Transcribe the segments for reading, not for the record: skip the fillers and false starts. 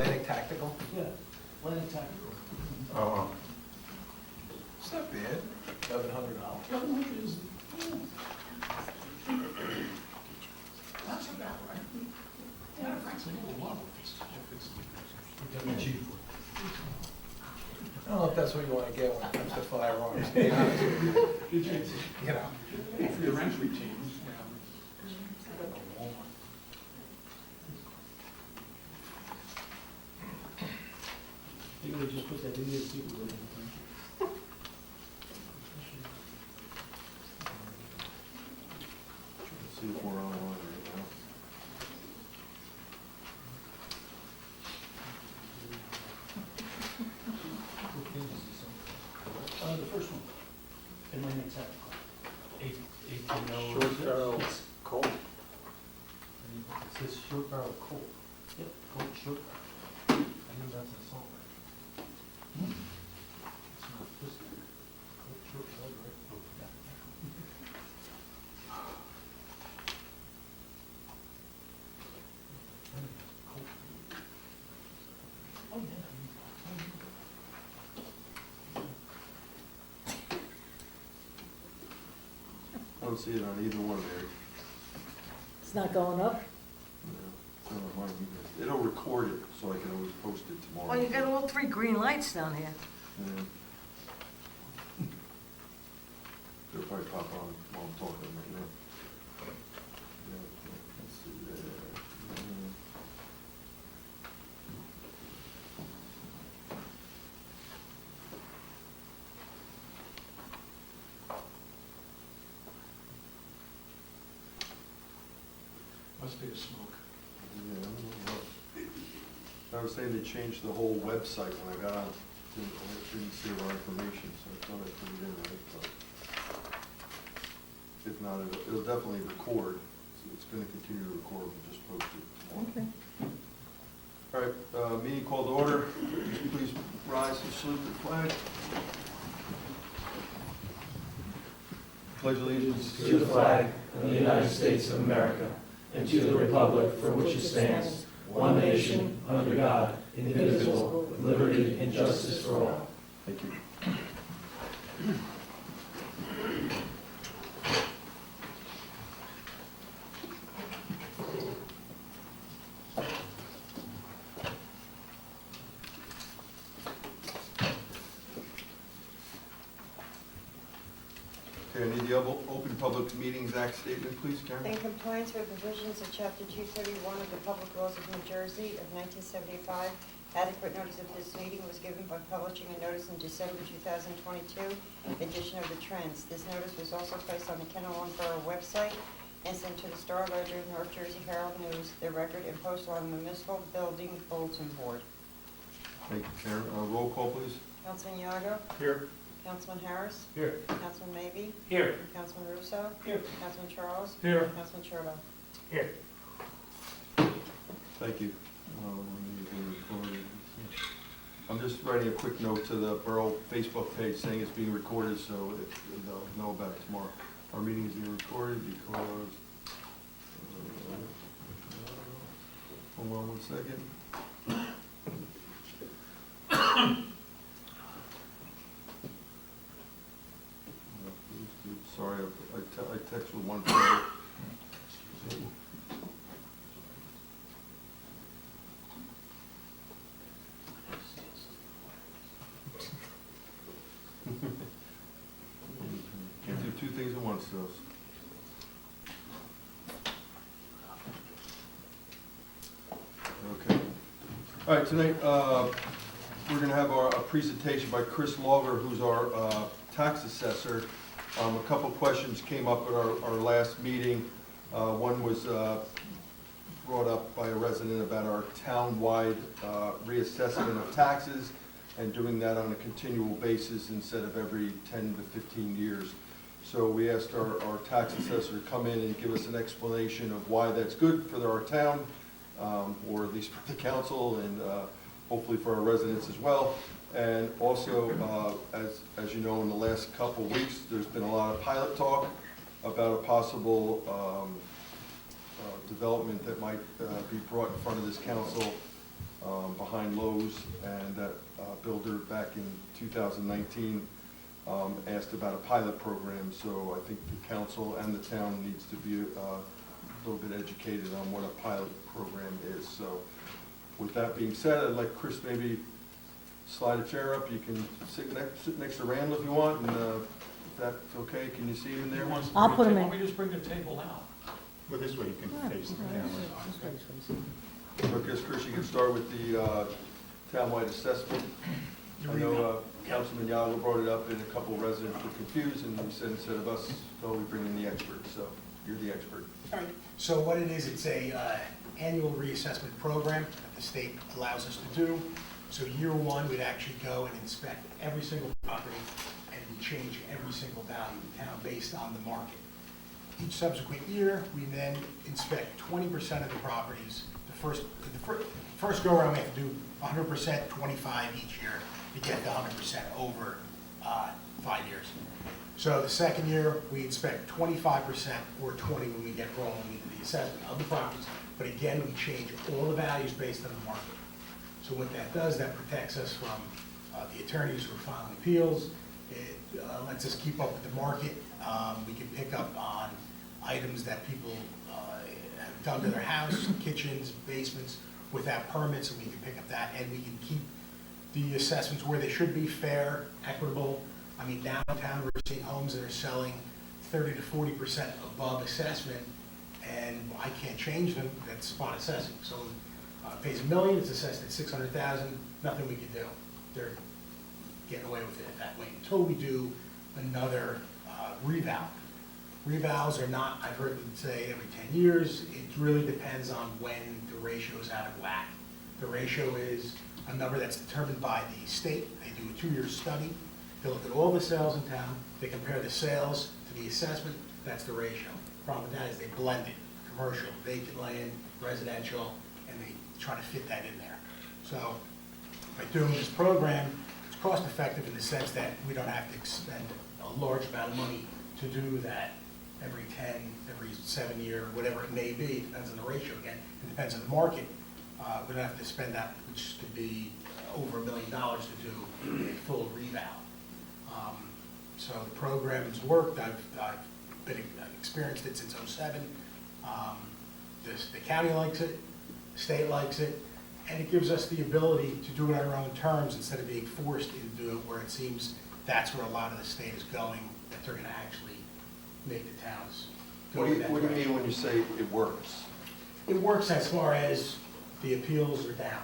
Anything tactical? Yeah, Atlantic Tactical. Oh. It's not bad. $1,100. 1,100 is, that's about right. Matter of fact, it's a little level if it's cheap. I don't know if that's what you want to get when it comes to firearms, to be honest with you. You know. For your rent routine, you would just put that in there, people would. See if we're online right now. The first one, Atlantic Tactical. 18 Short barrel Colt. It says short barrel Colt. Yep. Colt short barrel. I know that's an assault rifle. It's not pistol. Colt short barrel rifle. Colt. Oh, yeah. I don't see it on either one there. It's not going up? No, it's not on mine either. It'll record it, so I can always post it tomorrow. Well, you got all three green lights down here. Yeah. They'll probably pop on while I'm talking right now. Yeah, let's see there. Must be a smoke. Yeah, I don't know what. I was saying they changed the whole website when I got on. Didn't see our information, so I thought I put it in right, but if not, it'll definitely record. So it's gonna continue to record, we'll just post it tomorrow. Okay. All right, meeting called to order. Please rise and salute the flag. Pledge allegiance to the flag of the United States of America and to the republic for which it stands, one nation, under God, indivisible, with liberty and justice for all. Thank you. Okay, I need the Open Public Meetings Act statement, please, Karen. In compliance with provisions of Chapter 231 of the Public Laws of New Jersey of 1975, adequate notice of this meeting was given by publishing a notice in December 2022, edition of the Trends. This notice was also placed on the Kennel Lawn Borough website and sent to the Star Ledger, North Jersey Herald News, the Record, and posted on the Municipal Building Bulletin Board. Thank you, Karen. Roll call, please. Councilman Yago? Here. Councilman Harris? Here. Councilman Mabey? Here. Councilman Russo? Here. Councilman Charles? Here. Councilman Churba? Here. Thank you. I'm just writing a quick note to the Borough Facebook page saying it's being recorded, so they'll know about it tomorrow. Our meeting is being recorded because, hold on one second. Sorry, I text with one finger. Can't do two things at once, though. Okay. All right, tonight we're going to have a presentation by Chris Lauger, who's our tax assessor. A couple questions came up at our last meeting. One was brought up by a resident about our town-wide reassessment of taxes and doing that on a continual basis instead of every 10 to 15 years. So we asked our tax assessor to come in and give us an explanation of why that's good for our town, or at least for the council, and hopefully for our residents as well. And also, as you know, in the last couple of weeks, there's been a lot of pilot talk about a possible development that might be brought in front of this council behind Lowe's, and that builder back in 2019 asked about a pilot program, so I think the council and the town needs to be a little bit educated on what a pilot program is. So with that being said, I'd like Chris maybe slide a chair up. You can sit next to Randall if you want, and if that's okay, can you see him in there? I'll put him in. Why don't we just bring the table out? Well, this way you can face the camera. So I guess, Chris, you can start with the townwide assessment. I know Councilman Yagler brought it up, and a couple residents were confused, and he said instead of us, oh, we bring in the expert, so you're the expert. All right, so what it is, it's a annual reassessment program that the state allows us to do. So year one, we'd actually go and inspect every single property, and we change every single value in town based on the market. Each subsequent year, we then inspect 20% of the properties. The first go-around, we have to do 100%, 25 each year to get to 100% over 5 years. So the second year, we inspect 25% or 20 when we get rolling into the assessment of the properties. But again, we change all the values based on the market. So what that does, that protects us from the attorneys who are filing appeals. It lets us keep up with the market. We can pick up on items that people have done to their house, kitchens, basements, without permits, and we can pick up that, and we can keep the assessments where they should be, fair, equitable. I mean, downtown, we're seeing homes that are selling 30 to 40% above assessment, and I can't change them, that's spot assessing. So pays $1 million, it's assessed at $600,000, nothing we can do. They're getting away with it that way until we do another reval. Revals are not, I've heard them say every 10 years. It really depends on when the ratio is out of whack. The ratio is a number that's determined by the state. They do a 2-year study. They look at all the sales in town. They compare the sales to the assessment. That's the ratio. Problem with that is they blend it, commercial, vacant land, residential, and they try to fit that in there. So by doing this program, it's cost effective in the sense that we don't have to expend a large amount of money to do that every 10, every 7 year, whatever it may be. It depends on the ratio again. It depends on the market. We don't have to spend that, which could be over $1 million to do a full reval. So the program's worked. I've experienced it since '07. The county likes it, the state likes it, and it gives us the ability to do it on our own terms instead of being forced into it where it seems that's where a lot of the state is going, that they're going to actually make the towns go in that What do you direction. mean when you say it works? It works as far as the appeals are down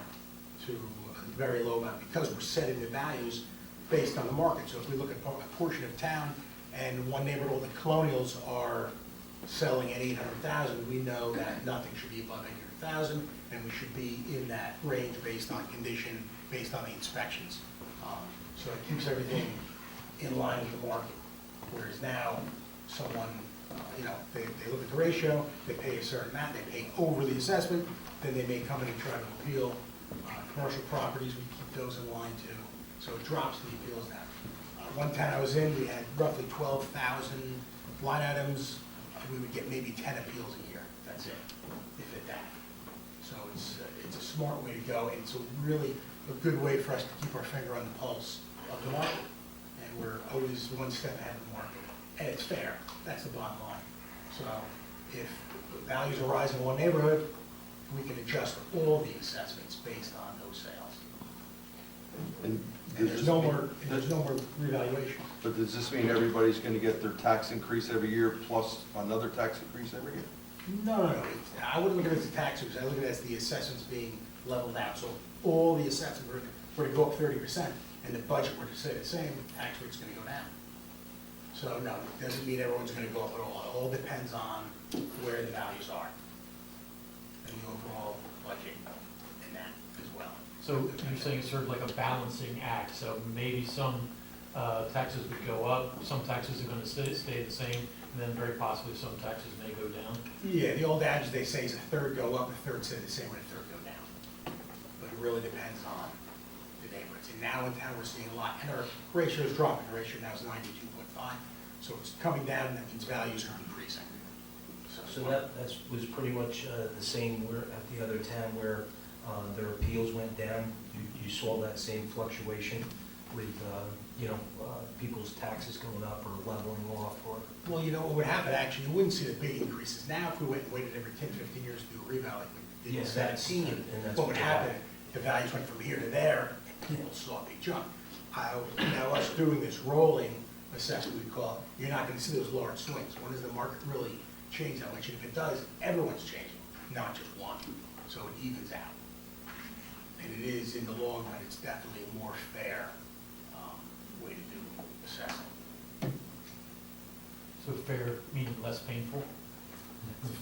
to a very low amount because we're setting the values based on the market. So if we look at a portion of town and one neighborhood, all the colonials are selling at 800,000, we know that nothing should be above 800,000, and we should be in that range based on condition, based on the inspections. So it keeps everything in line with the market. Whereas now, someone, they look at the ratio, they pay a certain amount, they pay over the assessment, then they may come in and try to appeal. Commercial properties, we keep those in line too, so it drops the appeals down. One town I was in, we had roughly 12,000 line items. We would get maybe 10 appeals a year, that's it, if at that. So it's a smart way to go, and it's a really a good way for us to keep our finger on the pulse of the market. And we're always one step ahead of the market. And it's fair, that's the bottom line. So if values are rising in one neighborhood, we can adjust all the assessments based on those sales. And And there's no more revaluation. But does this mean everybody's gonna get their tax increase every year plus another tax increase every year? No. I wouldn't look at it as a tax increase. I look at it as the assessments being leveled out. So all the assessments were to go up 30%, and the budget were to stay the same, the tax rate's gonna go down. So no, it doesn't mean everyone's gonna go up at all. It all depends on where the values are and the overall budget in that as well. So you're saying it's sort of like a balancing act, so maybe some taxes would go up, some taxes are gonna stay the same, and then very possibly some taxes may go down? Yeah, the old adage they say is a third go up, a third stay the same, and a third go down. But it really depends on the neighborhoods. And now in town, we're seeing a lot, and our ratio is dropping. The ratio now is 92.5, so it's coming down, and that means values are increasing. So that was pretty much the same where at the other town where Their appeals went down. You saw that same fluctuation with, people's taxes going up or leveling off or. Well, you know, what would happen, actually, you wouldn't see the big increases now if we went and waited every 10, 15 years to do a reval like we did in Yeah, that's- 17. and that's What would what happen, the values went from here to there, and people saw a big jump. Now, us doing this rolling assessment, we call it, you're not gonna see those large swings. When does the market really change that much? And if it does, everyone's changing, not just one. So it evens out. And it is, in the long run, it's definitely a more fair way to do assessment. So fair, meaning less painful?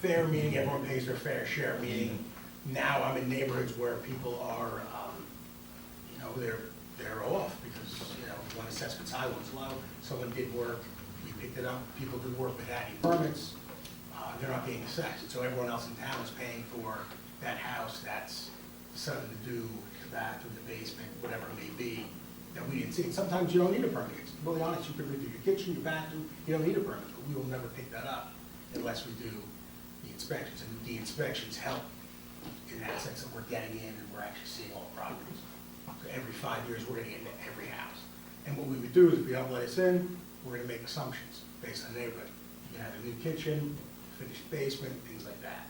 Fair meaning everyone pays their fair share, meaning now I'm in neighborhoods where people are, they're off because, one assessment's high, one's low. Someone did work, we picked it up, people did work without any permits, they're not being assessed. So everyone else in town is paying for that house that's something to do, the bathroom, the basement, whatever it may be, that we didn't see. And sometimes you don't need a permit. It's really honest, you could redo your kitchen, your bathroom, you don't need a permit, but we will never pick that up unless we do the inspections. And the inspections help in that sense that we're getting in and we're actually seeing all the properties. So every 5 years, we're gonna get into every house. And what we would do is if you don't let us in, we're gonna make assumptions based on the neighborhood. You can have a new kitchen, finished basement, things like that.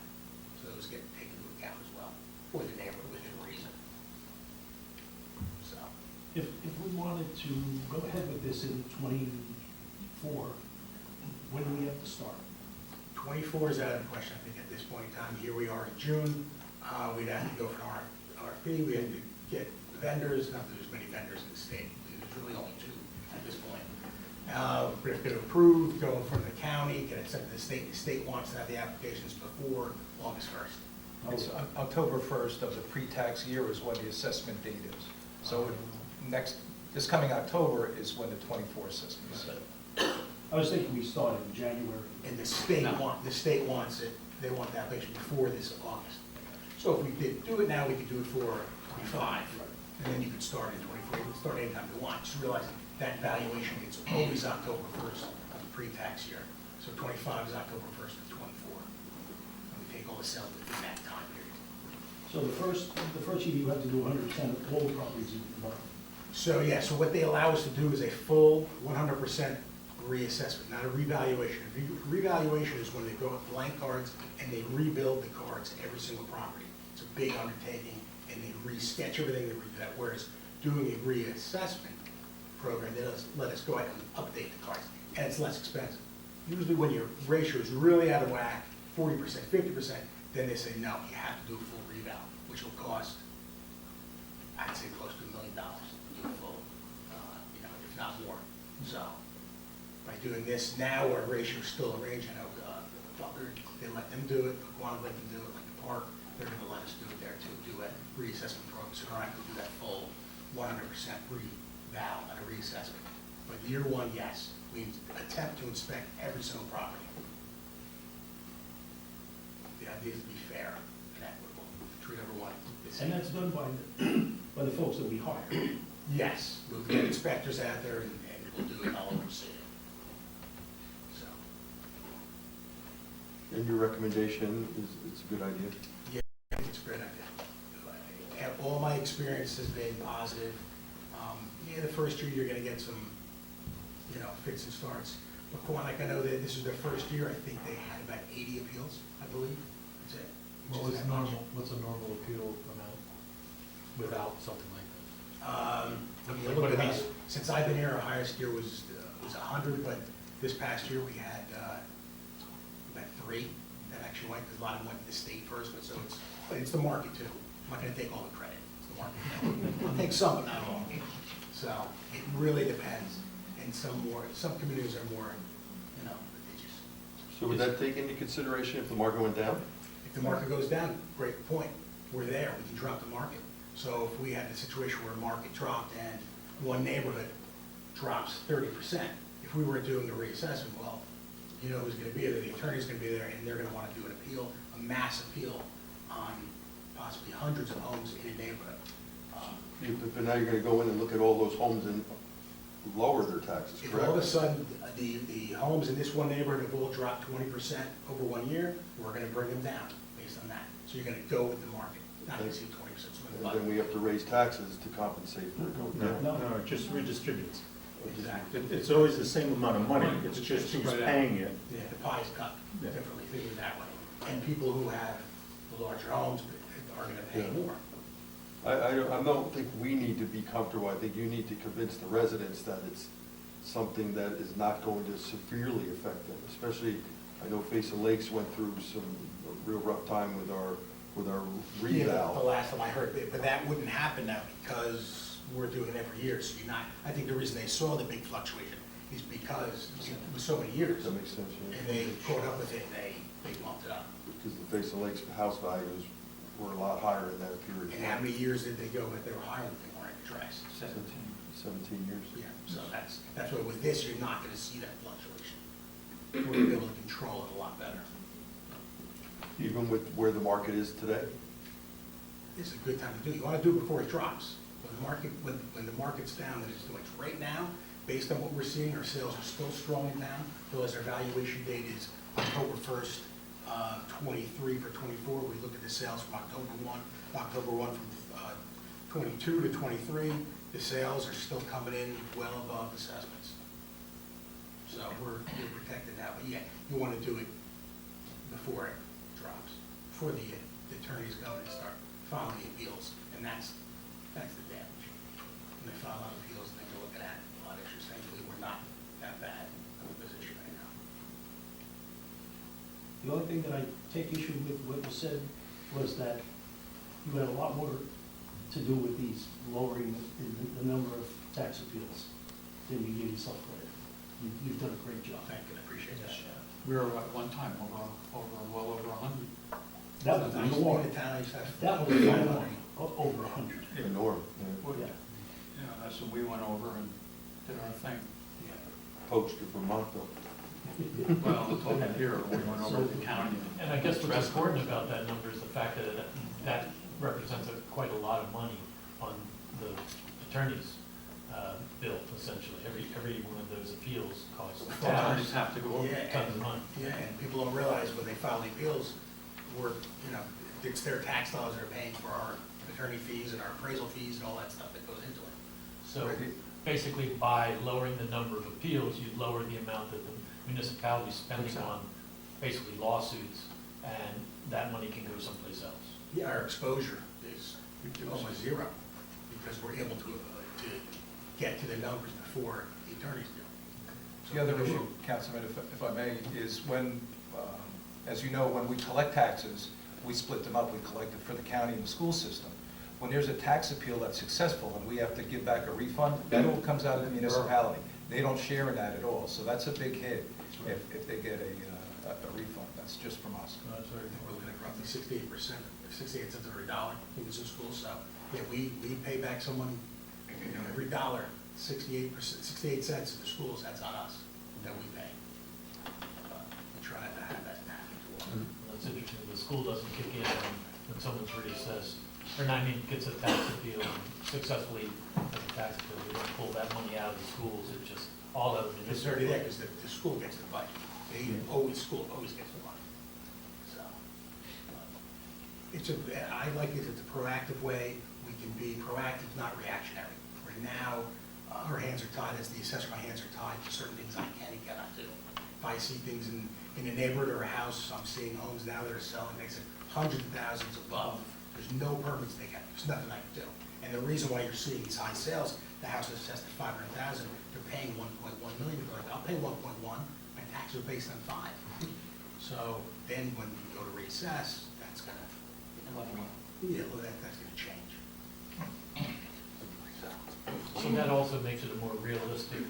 So those get taken into account as well, for the neighborhood within reason. So, If we wanted to go ahead with this in '24, when do we have to start? 24 is out of the question, I think, at this point in time. Here we are in June, we'd have to go for an RFP, we have to get vendors, not that there's many vendors in the state, there's really only 2 at this point. We have to get it approved, go in front of the county, get it sent to the state wants to have the applications before August 1st. It's October 1st of the pre-tax year is when the assessment date is. So this coming October is when the 24 assessment is set. I was thinking we started in January. And the state wants it, they want the application before this August. So if we did do it now, we could do it for 25, and then you could start in 24, you could start anytime you want. Just realizing that valuation, it's always October 1st of the pre-tax year. So 25 is October 1st of 24. And we take all the sales within that time period. So the first year you have to do 100% of all properties in the market. So, yeah, so what they allow us to do is a full 100% reassessment, not a revaluation. A revaluation is when they go with blank cards and they rebuild the cards every single property. It's a big undertaking, and they re-sketch everything, they redo that, whereas doing a reassessment program, they let us go ahead and update the cards, and it's less expensive. Usually when your ratio is really out of whack, 40%, 50%, then they say, no, you have to do a full reval, which will cost, I'd say, close to $1 million to do a full, if not more. So, by doing this now, our ratio is still a range. I know Butler, they let them do it, Quanah let them do it, like the park, they're gonna let us do it there too, do a reassessment program, so we're not gonna do that full 100% reval and a reassessment. But year 1, yes, we attempt to inspect every single property. The idea is to be fair and equitable, treat everyone the same. And that's done by the folks that we hire. Yes, we'll get inspectors out there and we'll do it all oversee it. So, And your recommendation is it's a good idea? I think it's a great idea. All my experience has been positive. The first year you're gonna get some, fits and starts. But Quanah, I know that this is their first year. I think they had about 80 appeals, I believe. That's it. Which What was isn't that much. normal, what's a normal appeal amount without something like Let me look at these. Since I've been here, our highest year was 100, but this past year we had about 3 that actually went, because a lot of them went to the state first, but it's the market too. I'm not gonna take all the credit, it's the market. I'll take some, but not all. So it really depends, and some communities are more, litigious. So would that take into consideration if the market went down? If the market goes down, great point, we're there, we can drop the market. So if we had a situation where a market dropped and one neighborhood drops 30%, if we were doing a reassessment, well, you know who's gonna be there, the attorney's gonna be there, and they're gonna wanna do an appeal, a mass appeal on possibly hundreds of homes in a neighborhood. But now you're gonna go in and look at all those homes and lower their taxes, If all of a correct? sudden, the homes in this one neighborhood have all dropped 20% over 1 year, we're gonna bring them down based on that. So you're gonna go with the market, not gonna see 20%. And then we have to raise taxes to compensate for it going down. No, it just redistributes. Exactly. It's always the same amount of money, it's just who's paying it. Yeah, the pie's cut Yeah. differently, think of it that way. And people who have the larger homes are gonna pay Yeah. more. I don't think we need to be comfortable. I think you need to convince the residents that it's something that is not going to severely affect them, especially, I know Face of Lakes went through some real rough time with our Yeah, the reval. last time I heard it, but that wouldn't happen now because we're doing it every year, so you're not, I think the reason they saw the big fluctuation is because it was so many years. That makes sense, And yeah. they caught up with it and they bumped it up. Because the Face of Lakes house values were a lot higher in that period. And how many years did they go that they were higher than they weren't addressed? 17 years. Yeah, so that's why with this, you're not gonna see that fluctuation. We're gonna be able to control it a lot better. Even with where the market is today? It's a good time to do it. You wanna do it before it drops. When the market's down, that it's doing. Right now, based on what we're seeing, our sales are still strong in town. Realize our valuation date is October 1st, 23 for 24. We look at the sales from October 1 from 22 to 23. The sales are still coming in well above assessments. So we're protected that way. Yeah, you wanna do it before it drops, before the attorneys go and start filing the appeals, and that's the damage. When they file out appeals, and they're looking at a lot of issues, thankfully, we're not that bad of a position right now. The only thing that I take issue with what you said was that you had a lot more to do with these lowering the number of tax appeals than you gave yourself credit. You've done a great job. Thank you, I appreciate that. We were at one time well over 100. That was I used the to be norm. in the town, I used to have. That was the norm, over 100. The norm, Yeah. Yeah, that's when we went over and did our thing. poached to Vermont though. Well, it's over here, we went over to the county. And I guess what's important about that number is the fact that that represents quite a lot of money on the attorney's bill, essentially. Every one of those appeals costs. Attorneys have to go over Yeah, tons of money. Yeah, and people don't realize when they file the appeals, it's their tax dollars that are paying for our attorney fees and our appraisal fees and all that stuff that goes into it. So basically, by lowering the number of appeals, you lower the amount that the municipality is spending on basically lawsuits, and that money can go someplace else. Yeah, our exposure is almost zero, because we're able to get to the numbers before the attorneys do. The other issue, Councilman, if I may, is when, as you know, when we collect taxes, we split them up. We collect it for the county and the school system. When there's a tax appeal that's successful and we have to give back a refund, that all comes out of the municipality. They don't share in that at all, so that's a big hit if they get a refund. That's just from us. I think we're looking at roughly 68%, 68 cents of every dollar in the school, so, yeah, we pay back someone, every dollar, 68%, 68 cents to the schools, that's on us, that we pay. We try to have that happen. That's interesting, the school doesn't kick in when someone's reassessed, gets a tax appeal and successfully has a tax appeal. We don't pull that money out of the schools, it's just all out of the It's municipal. already there, because the school gets the budget. School always gets the money. So, I like it, it's a proactive way. We can be proactive, not reactionary. Right now, our hands are tied, as the assessor, my hands are tied to certain things I can and cannot do. If I see things in a neighborhood or a house, I'm seeing homes now that are selling, they said hundreds of thousands above. There's no permits they got, there's nothing I can do. And the reason why you're seeing these high sales, the house is assessed at 500,000, they're paying 1.1 million, they're like, I'll pay 1.1, my taxes are based on 5. So then when you go to reassess, that's gonna, that's gonna change. So that also makes it a more realistic,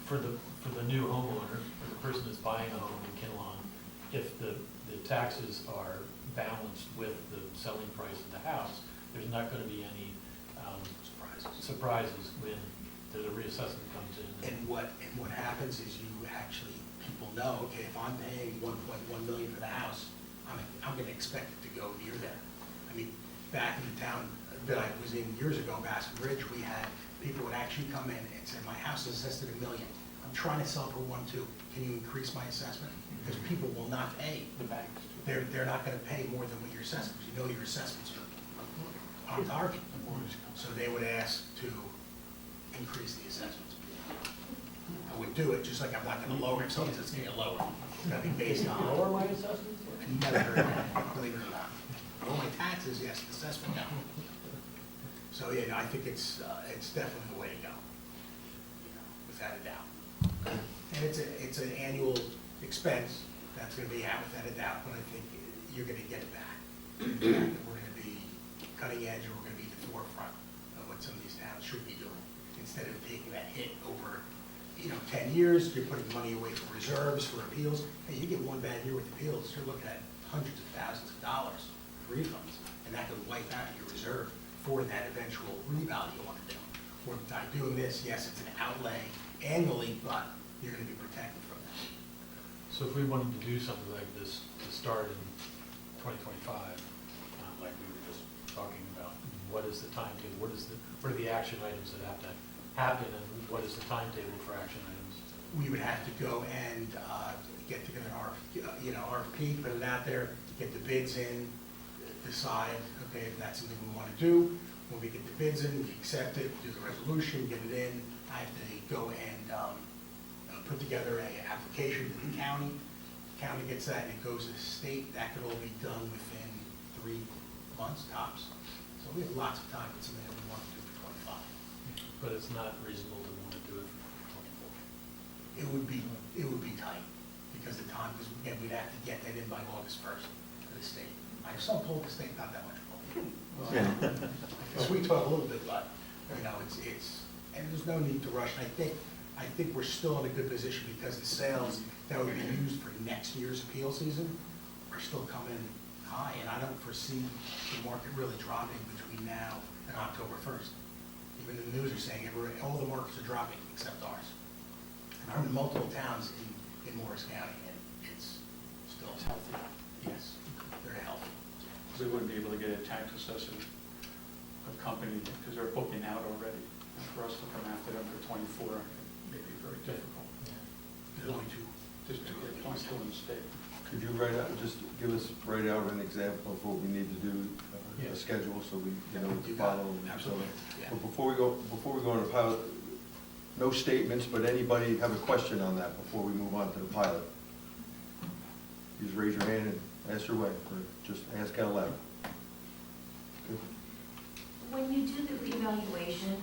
for the new homeowner, or the person that's buying a home in Kinnelon, if the taxes are balanced with the selling price of the house, there's not gonna be any surprises when the reassessment comes in. And what happens is people know, okay, if I'm paying 1.1 million for the house, I'm gonna expect it to go near there. I mean, back in the town that I was in years ago, Baskin Ridge, we had people would actually come in and say, my house is assessed at $1 million. I'm trying to sell for 1.2. Can you increase my assessment? Because people will not pay. The banks. They're not gonna pay more than what your assessment, because you know your assessments on target. So they would ask to increase the assessments. I would do it, just like I'm not gonna lower it, so it's gonna get lower. It's gonna be based on. Lower my assessments? Never heard that, believe it or not. Lower my taxes, yes, the assessment, no. So, yeah, I think it's definitely the way to go, without a doubt. And it's an annual expense that's gonna be out without a doubt, but I think you're gonna get it back. In fact, we're gonna be cutting edge, or we're gonna be the forefront of what some of these towns should be doing. Instead of taking that hit over, 10 years, you're putting money away for reserves, for appeals. Hey, you get one bad year with appeals, you're looking at hundreds of thousands of dollars of refunds, and that could wipe out your reserve for that eventual reval you want to do. Or by doing this, yes, it's an outlay annually, but you're gonna be protected from that. So if we wanted to do something like this to start in 2025, like we were just talking about, what is the timetable? What are the action items that have to happen, and what is the timetable for action items? We would have to go and get together an RFP, put it out there, get the bids in, decide, okay, if that's something we want to do. When we get the bids in, we accept it, do the resolution, get it in. I have to go and put together an application to the county. The county gets that, and it goes to the state. That could all be done within 3 months tops. So we have lots of time. It's something that we want to do for 25. But it's not reasonable to want to do it for 24. It would be tight, because the time, because again, we'd have to get that in by August 1st for the state. I have some pulled the state, not that much pulled. Sweet talk a little bit, but, it's, and there's no need to rush. And I think we're still in a good position, because the sales that would be used for next year's appeal season are still coming high, and I don't foresee the market really dropping between now and October 1st. Even the news are saying all the markets are dropping except ours. And I'm in multiple towns in Morris County, and it's still healthy. Yes, very healthy. We wouldn't be able to get a tax assessor, a company, because they're booking out already. And for us to come after them for 24 may be very difficult. There's only two. Just to get 22 in the state. Could you write out an example of what we need to do, a schedule, so we, You got it. follow? Absolutely, yeah. But before we go on the pilot, no statements, but anybody have a question on that before we move on to the pilot? Just raise your hand and ask your way, or just ask out loud. Good. When you do the revaluation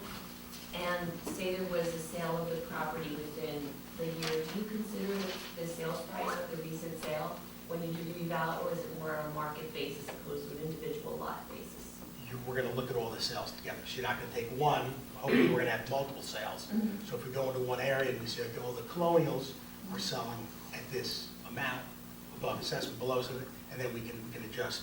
and say there was a sale of the property within the year, do you consider the sales price of the recent sale when you do the reval, or is it more on a market basis opposed to an individual lot basis? We're gonna look at all the sales together. So you're not gonna take one, hopefully we're gonna have multiple sales. So if we go into one area and we say, okay, all the colonials are selling at this amount, above assessment, below, so and then we can adjust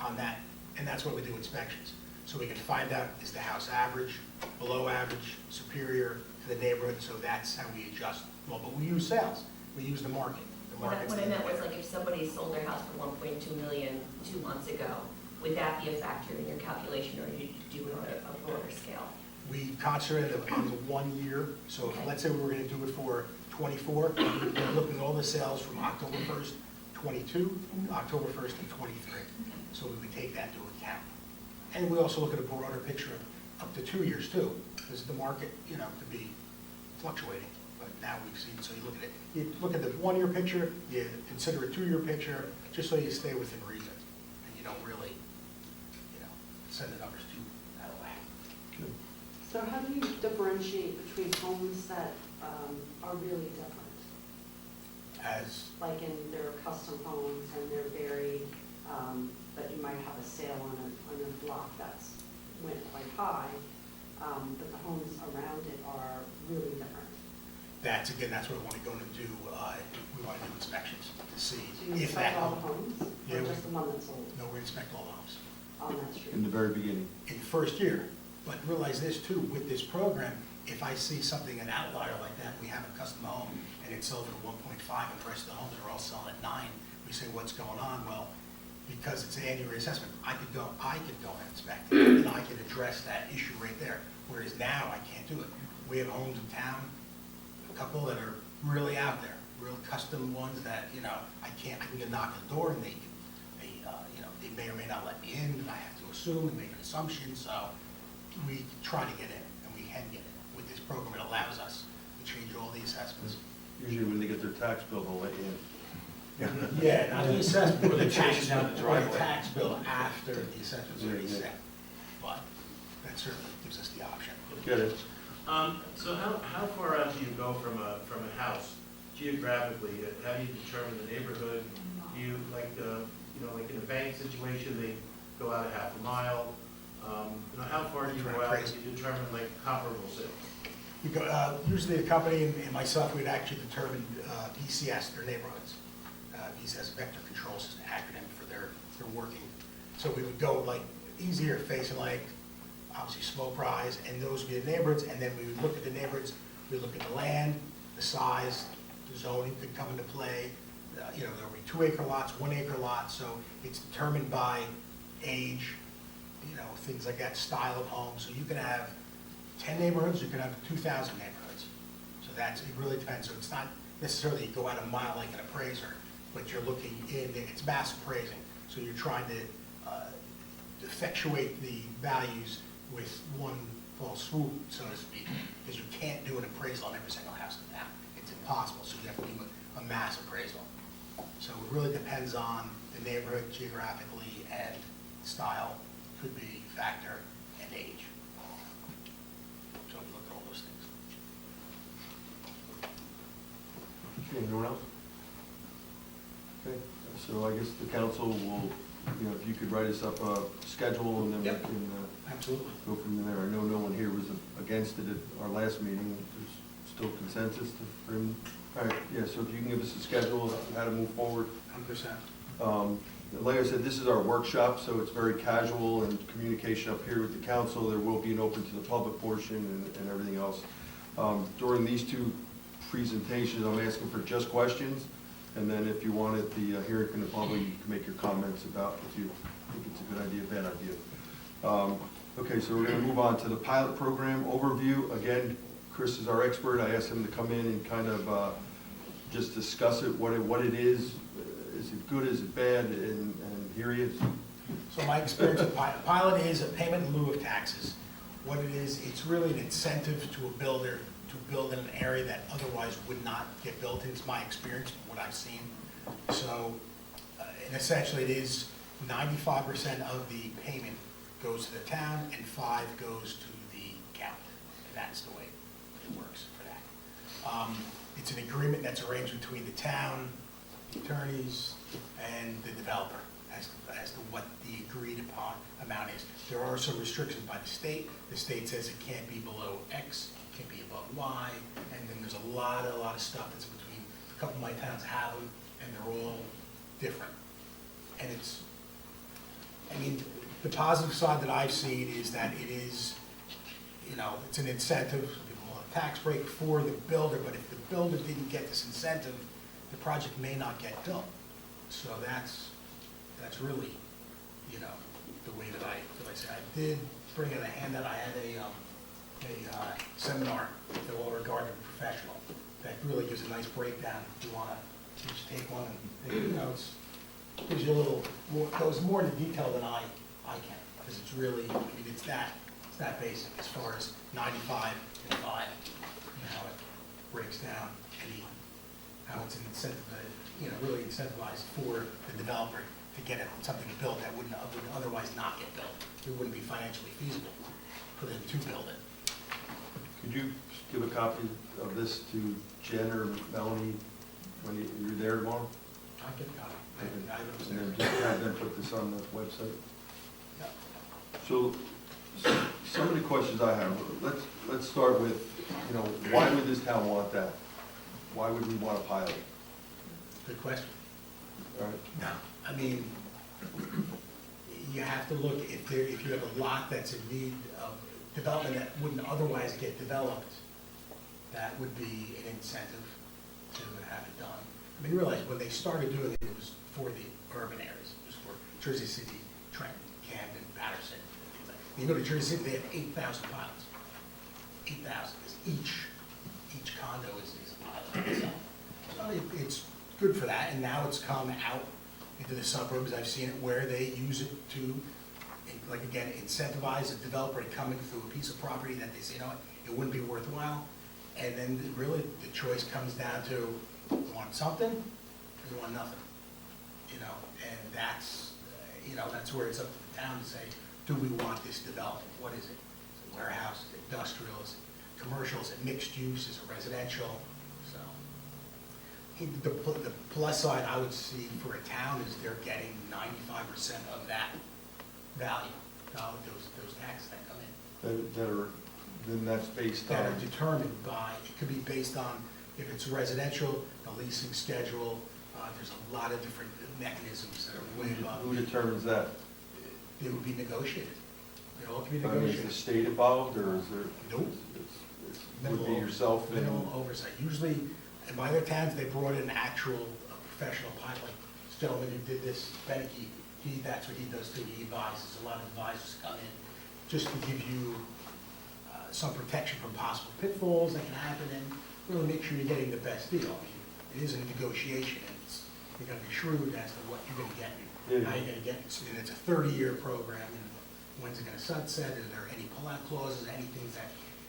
on that. And that's when we do inspections. So we can find out, is the house average, below average, superior to the neighborhood, so that's how we adjust. Well, but we use sales, we use the market. The market's What I the meant was, indicator. like, if somebody sold their house for 1.2 million 2 months ago, would that be a factor in your calculation, or do you do it on a broader scale? We concentrated on the 1 year, so if, let's say we were gonna do it for 24, we're looking at all the sales from October 1st, 22, October 1st, and 23. So we would take that into account. And we also look at a broader picture of up to 2 years too, because the market, could be fluctuating. But now we've seen, so you look at the 1 year picture, you consider a 2 year picture, just so you stay within reason. And you don't really, send the numbers too out of whack. So how do you differentiate between homes that are really different? As Like in their custom homes and they're buried, but you might have a sale on a block that's went quite high, but the homes around it are really different. that's what I want to go and do. We want to do inspections to see Do you if that inspect all the home. homes, Yeah, or we- just the one that's sold No, we inspect all the homes on that street? In the very beginning. in the first year. But realize this too, with this program, if I see something, an outlier like that, we have a custom home and it's sold at 1.5 and the rest of the homes are all selling at 9, we say, what's going on? Well, because it's an annual reassessment, I could go and inspect it, and I could address that issue right there. Whereas now, I can't do it. We have homes in town, a couple that are really out there, real custom ones that, I can knock on the door and they they may or may not let me in, and I have to assume and make an assumption, so we try to get in, and we can get in. With this program, it allows us to change all the assessments. Usually when they get their tax bill, they'll let you in. Yeah, not the assessment, Or they the chase tax, you down the or the driveway. tax bill after the assessment's already Yeah, yeah. set. But that certainly gives us the option. Get it? So how far out do you go from a house geographically? How do you determine the neighborhood? Do you, like, like in a bank situation, they go out a half a mile? How far do you go out to determine like comparable sales? We go, usually the company and myself, we'd actually determine VCS, their neighborhoods. VCS, Vector Control System acronym for their working. So we would go like easier facing like obviously Smoke Rise, and those would be the neighborhoods, and then we would look at the neighborhoods, we'd look at the land, the size, the zoning could come into play. There'll be 2 acre lots, 1 acre lots, so it's determined by age, things like that, style of home. So you can have 10 neighborhoods, you can have 2,000 neighborhoods. So it really depends. So it's not necessarily you go out a mile like an appraiser, but you're looking in, it's mass appraising. So you're trying to effectuate the values with one fell swoop, so to speak, because you can't do an appraisal on every single house in town. It's impossible, so you have to do a mass appraisal. So it really depends on the neighborhood geographically, and style could be factor, and age. So we look at all those things. Okay, anyone else? Okay, so I guess the council will, if you could write us up a schedule, and then Yep. we can Absolutely. go from there. I know no one here was against it at our last meeting. There's still consensus for him. All right, yeah, so if you can give us a schedule of how to move forward. 100%. Like I said, this is our workshop, so it's very casual and communication up here with the council. There will be an open to the public portion and everything else. During these 2 presentations, I'm asking for just questions, and then if you wanted the hearing from the public, you can make your comments about if you think it's a good idea, bad idea. Okay, so we're going to move on to the pilot program overview. Again, Chris is our expert. I asked him to come in and kind of just discuss it, what it is it good, is it bad, and here he is. So my experience with pilot is a payment in lieu of taxes. What it is, it's really an incentive to a builder to build in an area that otherwise would not get built. It's my experience, what I've seen. So, and essentially it is 95% of the payment goes to the town and 5% goes to the county. And that's the way it works for that. It's an agreement that's arranged between the town, attorneys, and the developer as to what the agreed upon amount is. There are some restrictions by the state. The state says it can't be below X, it can't be above Y, and then there's a lot of stuff that's between. A couple of my towns have them, and they're all different. And the positive side that I've seen is that it is, it's an incentive, people want a tax break for the builder, but if the builder didn't get this incentive, the project may not get built. So that's really, the way that I say. I did bring in a handout. I had a seminar with the Lower Garden Professional that really gives a nice breakdown. If you want to just take one, and it's gives you a little more, goes more into detail than I can, because it's really, it's that basic as far as 95 and 5, how it breaks down, how it's an incentive, really incentivized for the developer to get something built that would otherwise not get built. It wouldn't be financially feasible for them to build it. Could you give a copy of this to Jen or Melanie when you're there tomorrow? I can got it. I And then just have them put this on the website. Yeah. So some of the questions I have, let's start with, why would this town want that? Why would we want a pilot? Good question. All right. No, you have to look, if you have a lot that's in need of development that wouldn't otherwise get developed, that would be an incentive to have it done. Realize when they started doing it, it was for the urban areas. It was for Jersey City, Trenton, Camden, Patterson, things like that. You go to Jersey City, they have 8,000 pilots. 8,000, because each condo is a pilot itself. So it's good for that, and now it's come out, into the suburbs. I've seen it where they use it to, like, again, incentivize a developer to come in through a piece of property that they say, you know what, it wouldn't be worthwhile. And then really, the choice comes down to, you want something, or you want nothing? You know, and that's, that's where it's up to the town to say, do we want this development? What is it? Is it warehouse, is it industrial, is it commercial, is it mixed use, is it residential? So, the plus side I would see for a town is they're getting 95% of that value, those taxes that come in. Then that's based That are on, determined by, it could be based on, if it's residential, the leasing schedule, there's a lot of different mechanisms that are way above. who determines that? It would be negotiated. It all can be I mean, is the negotiated. state involved, or is there? Nope. It would be yourself and? Minimal oversight. Usually, in my other towns, they brought in actual professional pilot. Like this gentleman who did this, Beneke, that's what he does too. He advises. A lot of advisors come in just to give you some protection from possible pitfalls that can happen and really make sure you're getting the best deal. I mean, it is a negotiation, and you got to be shrewd as to what you're going to get, and how you're going to get it. And it's a 30-year program, and when's it going to sunset? Are there any pullout clauses, anything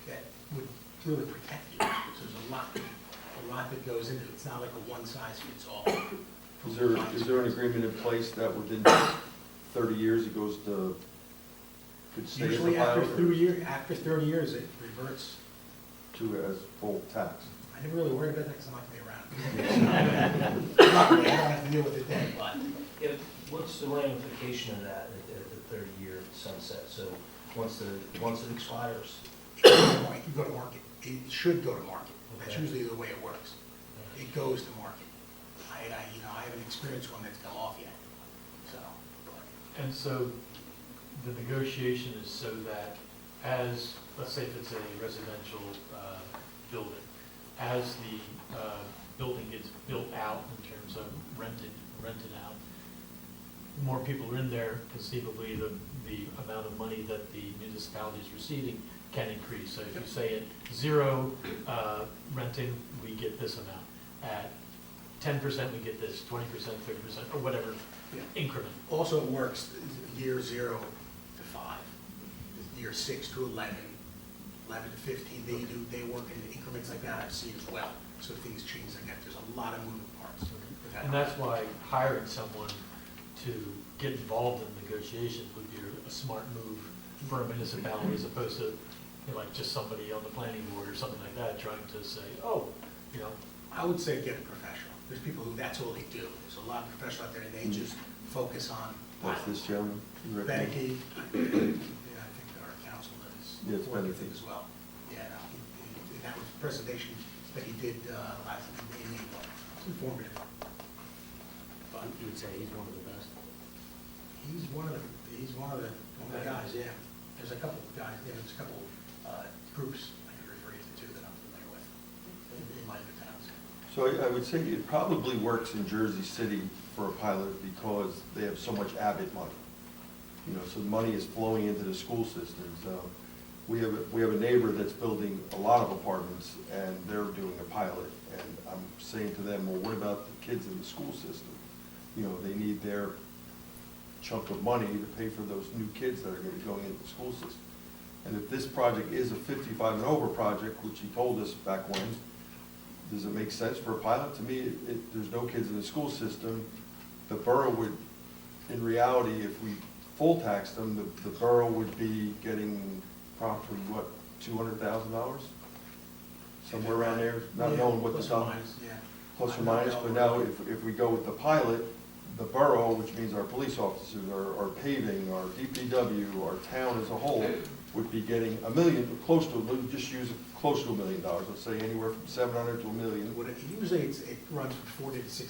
that would really protect you? So there's a lot that goes into it. It's not like a one-size-fits-all. Is there an agreement in place that within 30 years it goes to, could stay as a Usually after pilot? after 30 years, it reverts. To as full tax? I never really worried about that because I'm not going to be around. Luckily, I don't have to deal with it then, but. Yeah, what's the ramification of that at the 30-year sunset? So once it expires, You go to market. It should go to market. That's Okay. usually the way it works. It goes to market. I haven't experienced one that's come off yet, so. but- And so the negotiation is so that as, let's say if it's a residential building, as the building gets built out in terms of rented out, more people are in there, conceivably the amount of money that the municipality is receiving can increase. So if you say at 0 renting, we get this amount. At 10%, we get this, 20%, 30%, or whatever Yeah. increment. Also, it works year 0 to 5, year 6 to 11, 11 to 15. They work in increments like that I've seen as well. So things change like that. There's a lot of moving parts with that. And that's why hiring someone to get involved in negotiations would be a smart move for a municipality as opposed to, like just somebody on the planning board or something like that trying to say, oh, I would say get a professional. There's people who, that's all they do. There's a lot of professionals out there, and they just focus on That's this gentleman? you recommend? Beneke. Yeah, I think our council does Yeah, it's work with Beneke. it as well. Yeah, no, that was a presentation that he did last in April. It's informative. But You would say he's one of the best. he's one of the guys, yeah. There's a couple of guys, there's a couple groups I could refer you to that I'm familiar with in my other towns. So I would say it probably works in Jersey City for a pilot because they have so much Abbott money. So the money is flowing into the school system. So we have a neighbor that's building a lot of apartments, and they're doing a pilot. And I'm saying to them, well, what about the kids in the school system? They need their chunk of money to pay for those new kids that are going to be going into the school system. And if this project is a 55 and over project, which he told us back when, does it make sense for a pilot? To me, there's no kids in the school system. The borough would, in reality, if we full taxed them, the borough would be getting probably, what, $200,000? Somewhere around there, not Yeah, knowing what the plus or dollar, minus, yeah. plus or minus. But now, if we go with the pilot, the borough, which means our police officers, our paving, our DPW, our town as a whole, would be getting $1 million, just use close to $1 million. Let's say anywhere from 700 to $1 million. Usually it runs from 40 to 60%,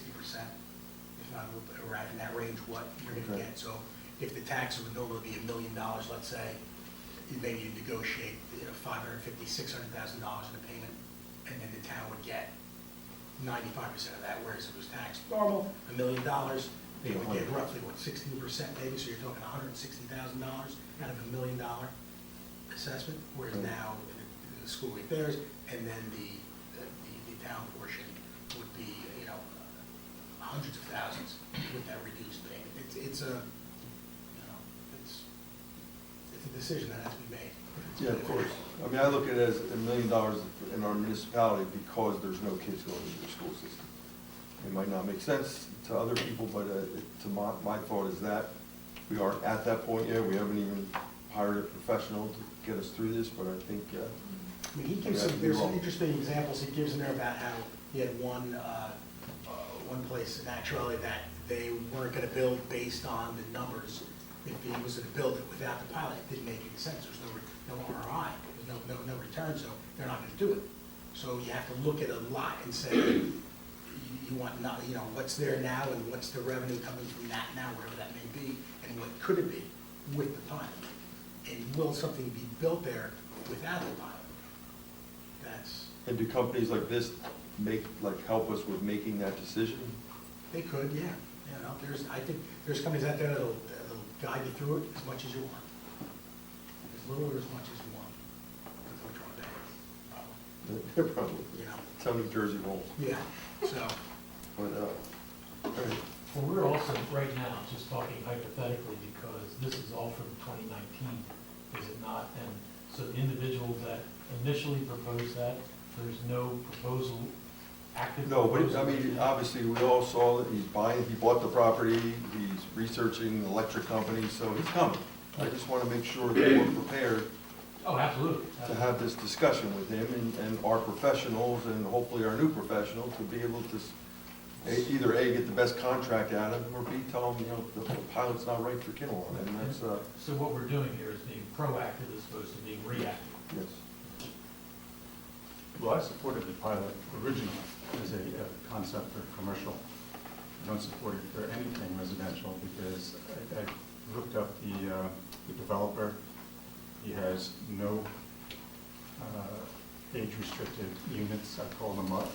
if not around in that range, what you're going to Okay. get. So if the tax would normally be $1 million, let's say, maybe you negotiate $550,000, $600,000 in a payment, and then the town would get 95% of that, whereas if it was taxed normal, $1 million, they would get roughly, 16% maybe, so you're talking $160,000 out of $1 million assessment, whereas now the school would get theirs, and then the town portion would be, hundreds of thousands with that reduced payment. It's a, you know, it's a decision that has to be made. Yeah, of course. I mean, I look at it as $1 million in our municipality because there's no kids going to the school system. It might not make sense to other people, but to my thought is that we aren't at that point yet. We haven't even hired a professional to get us through this, but I think, I mean, he gives some, there's some interesting examples he gives in there about how he had one place in actuality that they weren't gonna build based on the numbers. If he was gonna build it without the pilot, it didn't make any sense, there's no ROI, there's no return, so they're not gonna do it. So you have to look at a lot and say, you want not, you know, what's there now and what's the revenue coming from that now, wherever that may be, and what could it be with the pilot? And will something be built there without the pilot? That's, and do companies like this help us with making that decision? they could, yeah. You know, I think there's companies out there that'll guide you through it as much as you want. As little or as much as you want. That's what you're on that, Probably. you know, Some New Jersey won't. yeah, so. But, all right. Well, we're also, right now, just talking hypothetically, because this is all from 2019, is it not? And so the individuals that initially proposed that, there's no proposal, active No, proposal? but, I mean, obviously, we all saw that he bought the property, he's researching electric companies, so he's coming. I just want to make sure that we're prepared Oh, absolutely. to have this discussion with him and our professionals and hopefully our new professionals to be able to either A, get the best contract out of him, or B, tell him, you know, the pilot's not right for Kinnelon, and that's, So what we're doing here is being proactive as opposed to being reactive. yes. Well, I supported the pilot originally as a concept for commercial. I don't support it for anything residential because I looked up the developer. He has no age-restricted units. I called him up,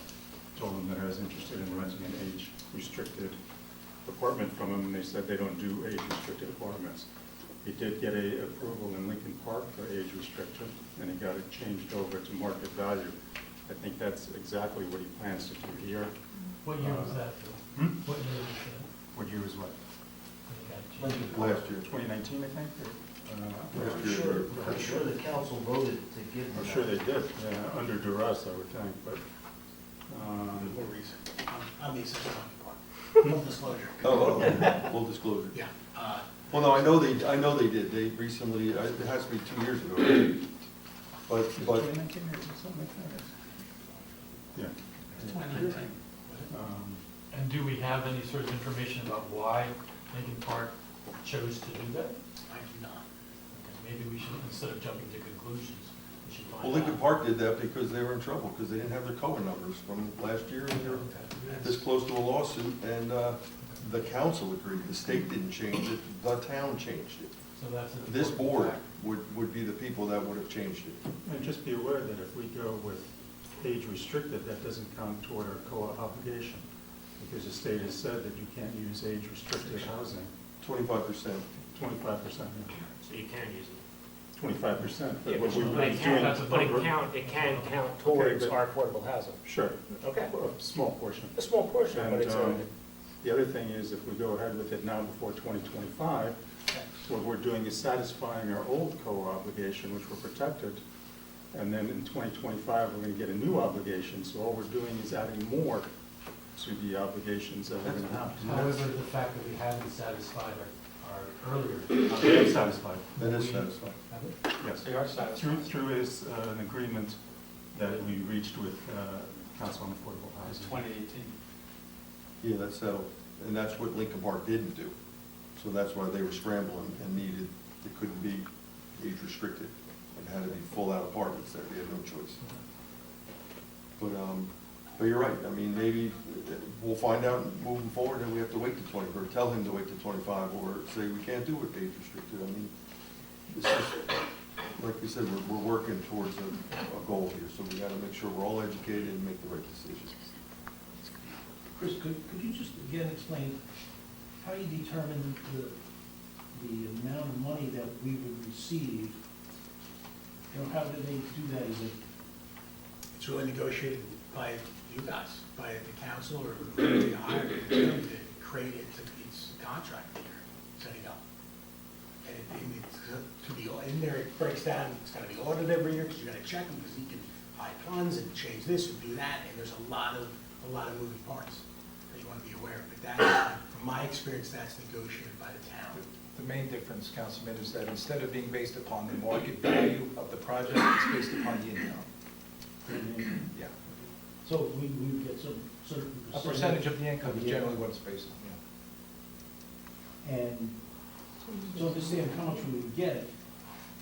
told him that I was interested in renting an age-restricted apartment from him, and they said they don't do age-restricted apartments. He did get a approval in Lincoln Park for age restriction, and he got it changed over to market value. I think that's exactly what he plans to do here. What year was that, Phil? What year was that? What year was what? When you got it changed? Last year. 2019, I think? I'm sure the council voted to give them I'm that. sure they did, yeah, under duress, I would think, but, More reason. I'm the assistant on the park. Full disclosure. Oh, full disclosure. Yeah. Well, no, I know they did. They recently, it has to be 2 years ago, right? But, 2019 or something like that? Yeah. And do we have any sort of information about why Lincoln Park chose to do that? I do not. Okay, maybe we should, instead of jumping to conclusions, we should find out. well, Lincoln Park did that because they were in trouble, because they didn't have their COA numbers from last year, and they're this close to a lawsuit, and the council agreed. The state didn't change it, the town changed it. So that's an This important board fact. would be the people that would have changed it. And just be aware that if we go with age restricted, that doesn't count toward our COA obligation, because the state has said that you can't use age restricted housing, 25%. 25%. So you can use it. 25%, but Yeah, what we but were it doing. can count towards but- our affordable housing. Sure. Okay. A small portion. A small portion, but And it's the other thing is, if we go ahead with it now before 2025, what we're doing is satisfying our old COA obligation, which we're protected, and then in 2025, we're going to get a new obligation, so all we're doing is adding more to the obligations that we're going to have. However, the fact that we haven't satisfied our earlier. They are satisfied. That is satisfying. Have it? Yes. They are satisfied. Through is an agreement that we reached with Council on Affordable It's Housing. 2018. Yeah, that's settled. And that's what Lincoln Park didn't do. So that's why they were scrambling and needed, it couldn't be age restricted. It had to be full out apartments there. They had no choice. But you're right. I mean, maybe we'll find out moving forward and we have to wait to 20, or tell him to wait to 25, or say we can't do it age restricted. I mean, this is, like we said, we're working towards a goal here, so we gotta make sure we're all educated and make the right decisions. Chris, could you just again explain how you determine the amount of money that we would receive? You know, how do they do that? Is it, It's really negotiated by you guys, by the council or whoever you hire to create it, it's a contract that you're setting up. And it's to be, in there, it breaks down, it's gotta be audited every year, because you're gonna check them, because you can hide funds and change this and do that, and there's a lot of moving parts that you wanna be aware of. But that, from my experience, that's negotiated by the town. The main difference, Councilman, is that instead of being based upon the market value of the project, it's based upon the income. Yeah. So we get some certain A percentage of the income is generally what it's based on, yeah. And to understand how much we would get,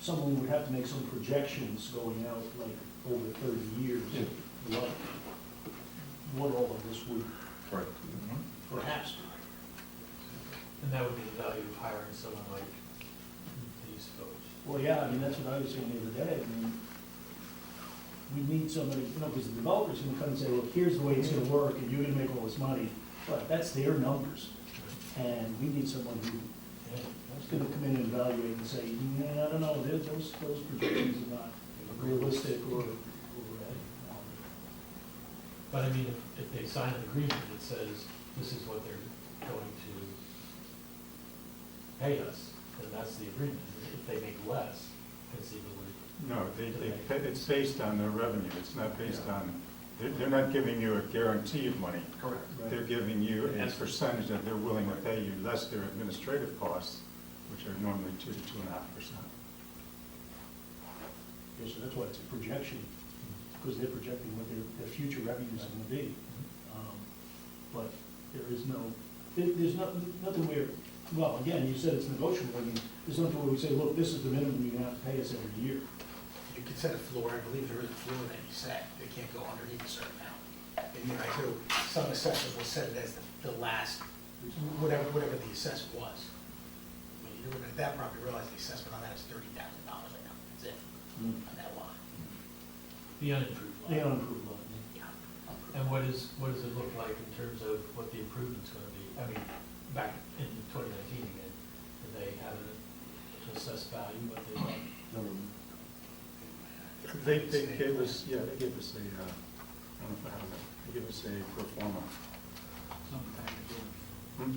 someone would have to make some projections going out like over 30 years. What all of this would Right. perhaps be. And that would be the value of hiring someone like these folks. Well, yeah, I mean, that's what I was saying the other day. I mean, we need somebody, because the developer's gonna come and say, look, here's the way it's gonna work, and you're gonna make all this money. But that's their numbers. And we need someone who's gonna come in and evaluate and say, I don't know, those projections are not realistic or But I mean, if they sign an agreement that says this is what they're going to pay us, then that's the agreement. If they make less, conceivably. No, it's based on their revenue, it's not based on, they're not giving you a guarantee of money. Correct. They're giving you a percentage that they're willing to pay you, less their administrative costs, which are normally 2 to 2.5%. Yeah, so that's why it's a projection, because they're projecting what their future revenues are gonna be. But there is there's nothing where, well, again, you said it's negotiable. I mean, there's nothing where we say, look, this is the minimum you're gonna have to pay us every year. You can set a floor, I believe there is a floor that you set, they can't go underneath a certain amount. And, I know some assessors will set it as the last, whatever the assessment was. When you're looking at that property, realize the assessment on that is $30,000 right now, that's it, on that lot. The unimproved lot. They unimproved lot. And what does it look like in terms of what the improvement's gonna be? I mean, back in 2019 again, did they have an assessed value, what they thought? They gave us, they gave us a, I don't know if I have that, they gave us a pro forma. Hmm?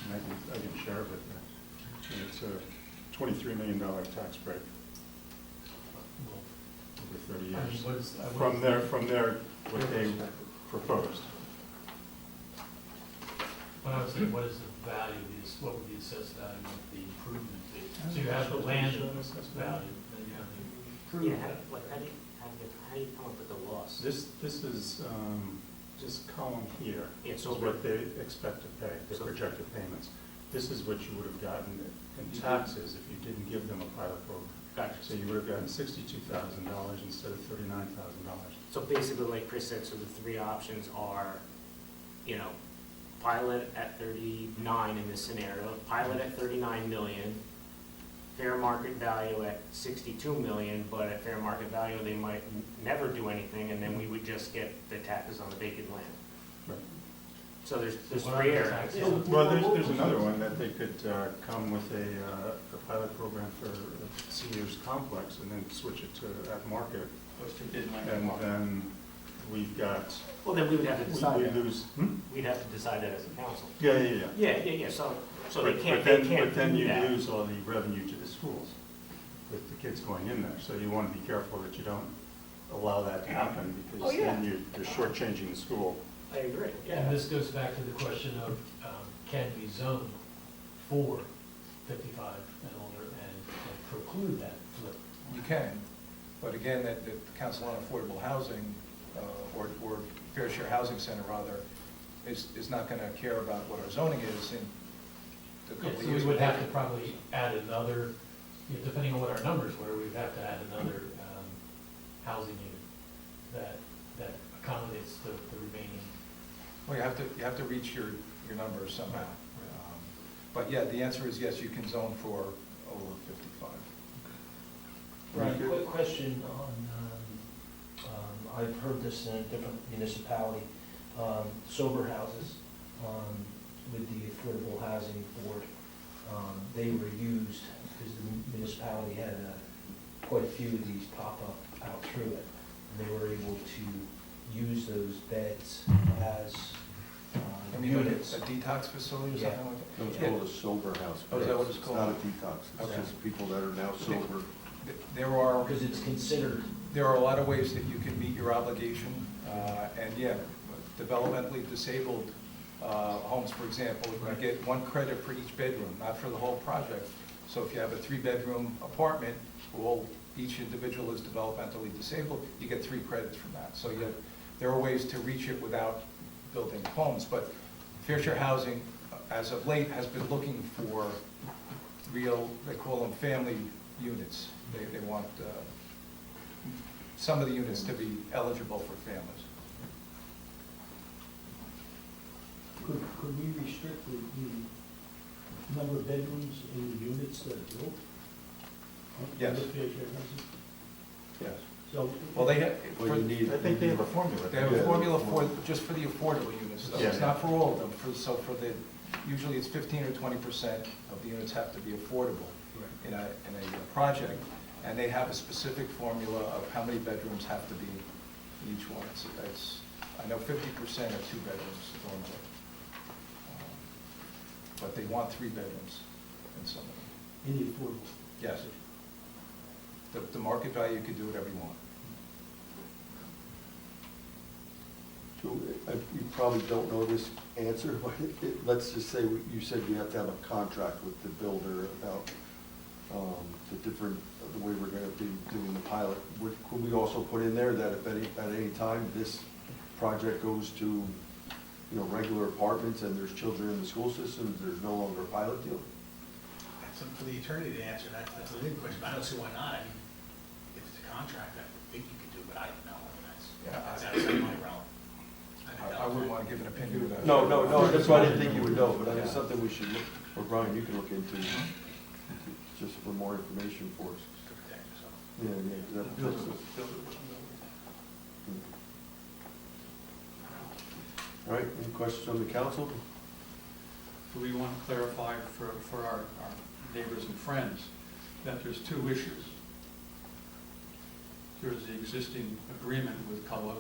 And I can share it with you. It's a $23 million tax break over 30 I mean, years. what is? From their, what they proposed. When I was saying, what is the value, what would the assessed value of the improvement be? So you have the land value, then you have the Yeah, improvement. how do you come up with the loss? This is this column here. Yeah, Is so what they expect to pay, the projected payments. This is what you would have gotten in taxes if you didn't give them a pilot program. Gotcha. So you would have gotten $62,000 instead of $39,000. So basically, like Chris said, so the three options are, pilot at 39 in this scenario, pilot at 39 million, fair market value at 62 million, but at fair market value, they might never do anything, and then we would just get the taxes on the vacant land. Right. So there's What are three the areas. taxes? Well, there's another one that they could come with a pilot program for a seniors complex and then switch it to at market. Which they did in my And then we've got, Well, then we would have to decide we that. lose. We'd have to decide that as a council. Yeah. Yeah, so they But can't then do you that. lose all the revenue to the schools with the kids going in there. So you want to be careful that you don't allow that to happen because then you're shortchanging the school. I agree, And this goes back to the question of, can we zone for 55 and older and preclude that flip? You can, but again, that the Council on Affordable Housing, or Fair Share Housing Center rather, is not gonna care about what our zoning is in a couple of So years. we would have to probably add another, depending on what our numbers were, we'd have to add another housing unit that accommodates the remaining. Well, you have to reach your numbers somehow. But yeah, the answer is yes, you can zone for over 55. Right, quick question on, I've heard this in a different municipality, sober houses, with the Affordable Housing Board. They were used because the municipality had quite a few of these pop up out through it. And they were able to use those beds as I mean, units. a detox facility or Yeah. something like that? No, it's Yeah. called a sober house. Oh, is that what it's It's called? not a detox, it's Okay. just people that are now sober. There are, Because it's considered, there are a lot of ways that you can meet your obligation, and yeah, developmentally disabled homes, for example, you Right. get 1 credit for each bedroom, not for the whole project. So if you have a 3-bedroom apartment, well, each individual is developmentally disabled, you get 3 credits from that. So there are ways to reach it without building homes, but Fair Share Housing, as of late, has been looking for real, they call them family units. They want some of the units to be eligible for families. Could we restrict the number of bedrooms in the units that are built? Yes. Under Fair Share Housing? Yes. So. Well, they have, Well, you need. I think they have a formula. they have a formula for, just for the affordable units, though. It's Yeah. not for all of them. So for the, usually it's 15 or 20% of the units have to be affordable in a project. And they have a specific formula of how many bedrooms have to be in each one. It's, I know 50% are 2 bedrooms normally. But they want 3 bedrooms in some of them. In the affordable? Yes. The market value, you could do whatever you want. So, you probably don't know this answer, but let's just say, you said you have to have a contract with the builder about the way we're gonna be doing the pilot. Could we also put in there that if at any time this project goes to, regular apartments and there's children in the school systems, there's no longer a pilot deal? That's up for the attorney to answer, that's a good question, but I don't see why not. I mean, if it's a contract, I think you could do, but I don't know. I mean, that's outside my realm. I wouldn't want to give an opinion without. No, that's why I didn't think you would know, but I mean, something we should look, or Brian, you can look into, just for more information for us. To protect yourself. Yeah, that protects us. All right, any questions from the council? So we want to clarify for our neighbors and friends that there's 2 issues. There's the existing agreement with COA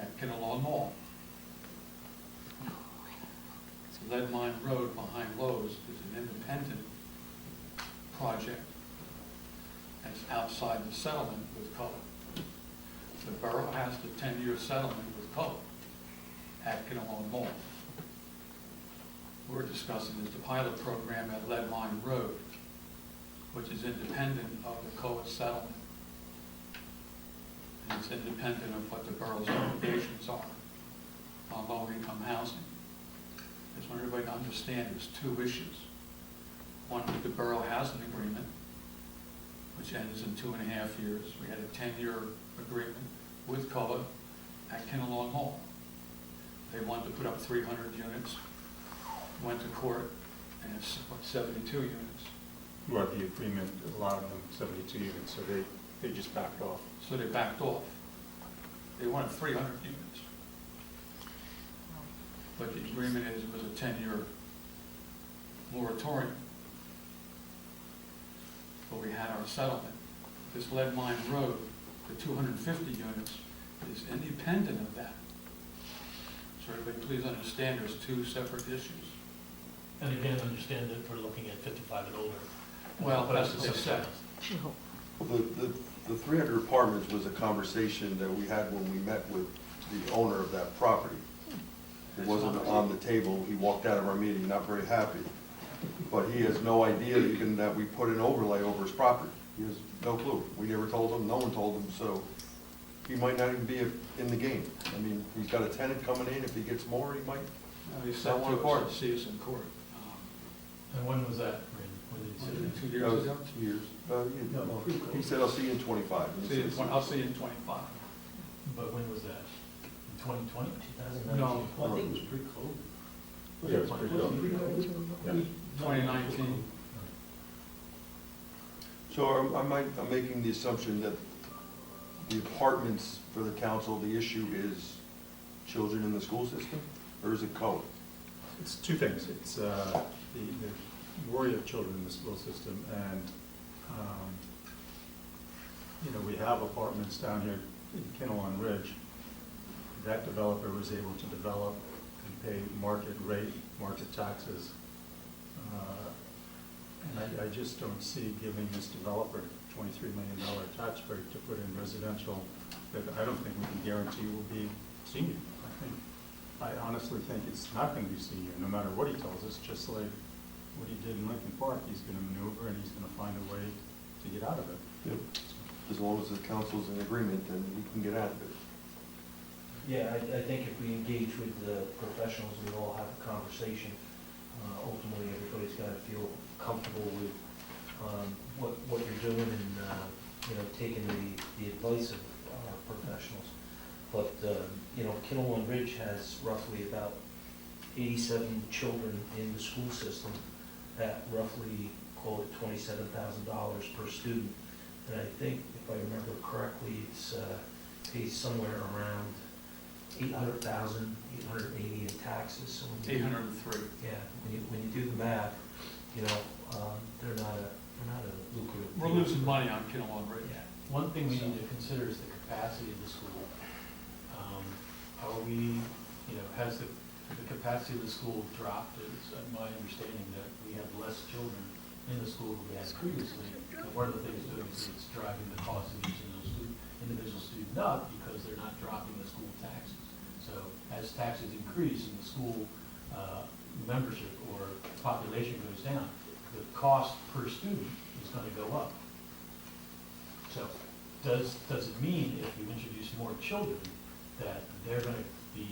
at Kinnelon Mall. Lead Mine Road behind Lowe's is an independent project, and it's outside the settlement with COA. The borough has the 10-year settlement with COA at Kinnelon Mall. We're discussing is the pilot program at Lead Mine Road, which is independent of the COA settlement. And it's independent of what the borough's obligations are on low-income housing. I just want everybody to understand there's 2 issues. One, the borough has an agreement, which ends in 2.5 years. We had a 10-year agreement with COA at Kinnelon Mall. They wanted to put up 300 units, went to court, and it's 72 units. Well, the agreement allowed them 72 units, so they just backed off. So they backed off. They wanted 300 units. But the agreement is, it was a 10-year moratorium. But we had our settlement. This Lead Mine Road, the 250 units, is independent of that. So everybody please understand there's 2 separate issues. And again, understand that we're looking at 55 and older. Well, that's what they said. Well, the 300 apartments was a conversation that we had when we met with the owner of that property. It wasn't on the table, he walked out of our meeting not very happy. But he has no idea even that we put an overlay over his property. He has no clue. We never told him, no one told him, so he might not even be in the game. I mean, he's got a tenant coming in, if he gets more, he might. He said want to court. us to see us in court. And when was that? When did he say that? 2 That years was ago? 2 years. No, He said, I'll see you in 25. And he says- I'll see you in 25. But when was that? In 2020? 2019. No, Well, I think it was pre-COVID. Yeah, it was pretty low. 2019. So I'm making the assumption that the apartments for the council, the issue is children in the school system, or is it COA? It's 2 things. It's the worry of children in the school system and you know, we have apartments down here in Kinnelon Ridge. That developer was able to develop and pay market rate, market taxes. And I just don't see giving this developer $23 million tax break to put in residential that I don't think we can guarantee will be senior. I honestly think it's not going to be senior, no matter what he tells us, just like what he did in Lincoln Park. He's going to maneuver and he's going to find a way to get out of it. Yep. As long as the council's in agreement, then we can get out of it. Yeah, I think if we engage with the professionals, we all have a conversation. Ultimately, everybody's got to feel comfortable with what you're doing and, you know, taking the advice of our professionals. But, you know, Kinnelon Ridge has roughly about 87 children in the school system at roughly, call it $27,000 per student. And I think, if I remember correctly, it's pays somewhere around 800,000, 880 in taxes. So when you- 803. Yeah, when you do the math, you know, they're not a lucrative. We're losing money on Kinnelon Ridge. Yeah. One thing we need to consider is the capacity of the school. Are we, you know, has the capacity of the school dropped? It's my understanding that we have less children in the school than we had previously. And one of the things doing is it's driving the cost of each of those individual students up because they're not dropping the school taxes. So as taxes increase and the school membership or population goes down, the cost per student is going to go up. So does it mean if you introduce more children that they're going to be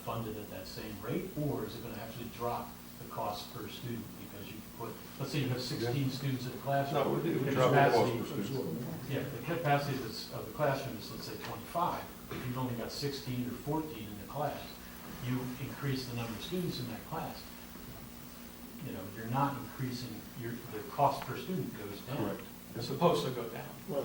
funded at that same rate, or is it going to actually drop the cost per student because you put, let's say you have 16 students in a classroom. No, it would the drop the cost capacity- per student. Yeah, the capacity of the classroom is, let's say, 25. If you've only got 16 or 14 in the class, you increase the number of students in that class. You know, you're not increasing, the cost per student goes down. Correct. It's supposed to go down. Well,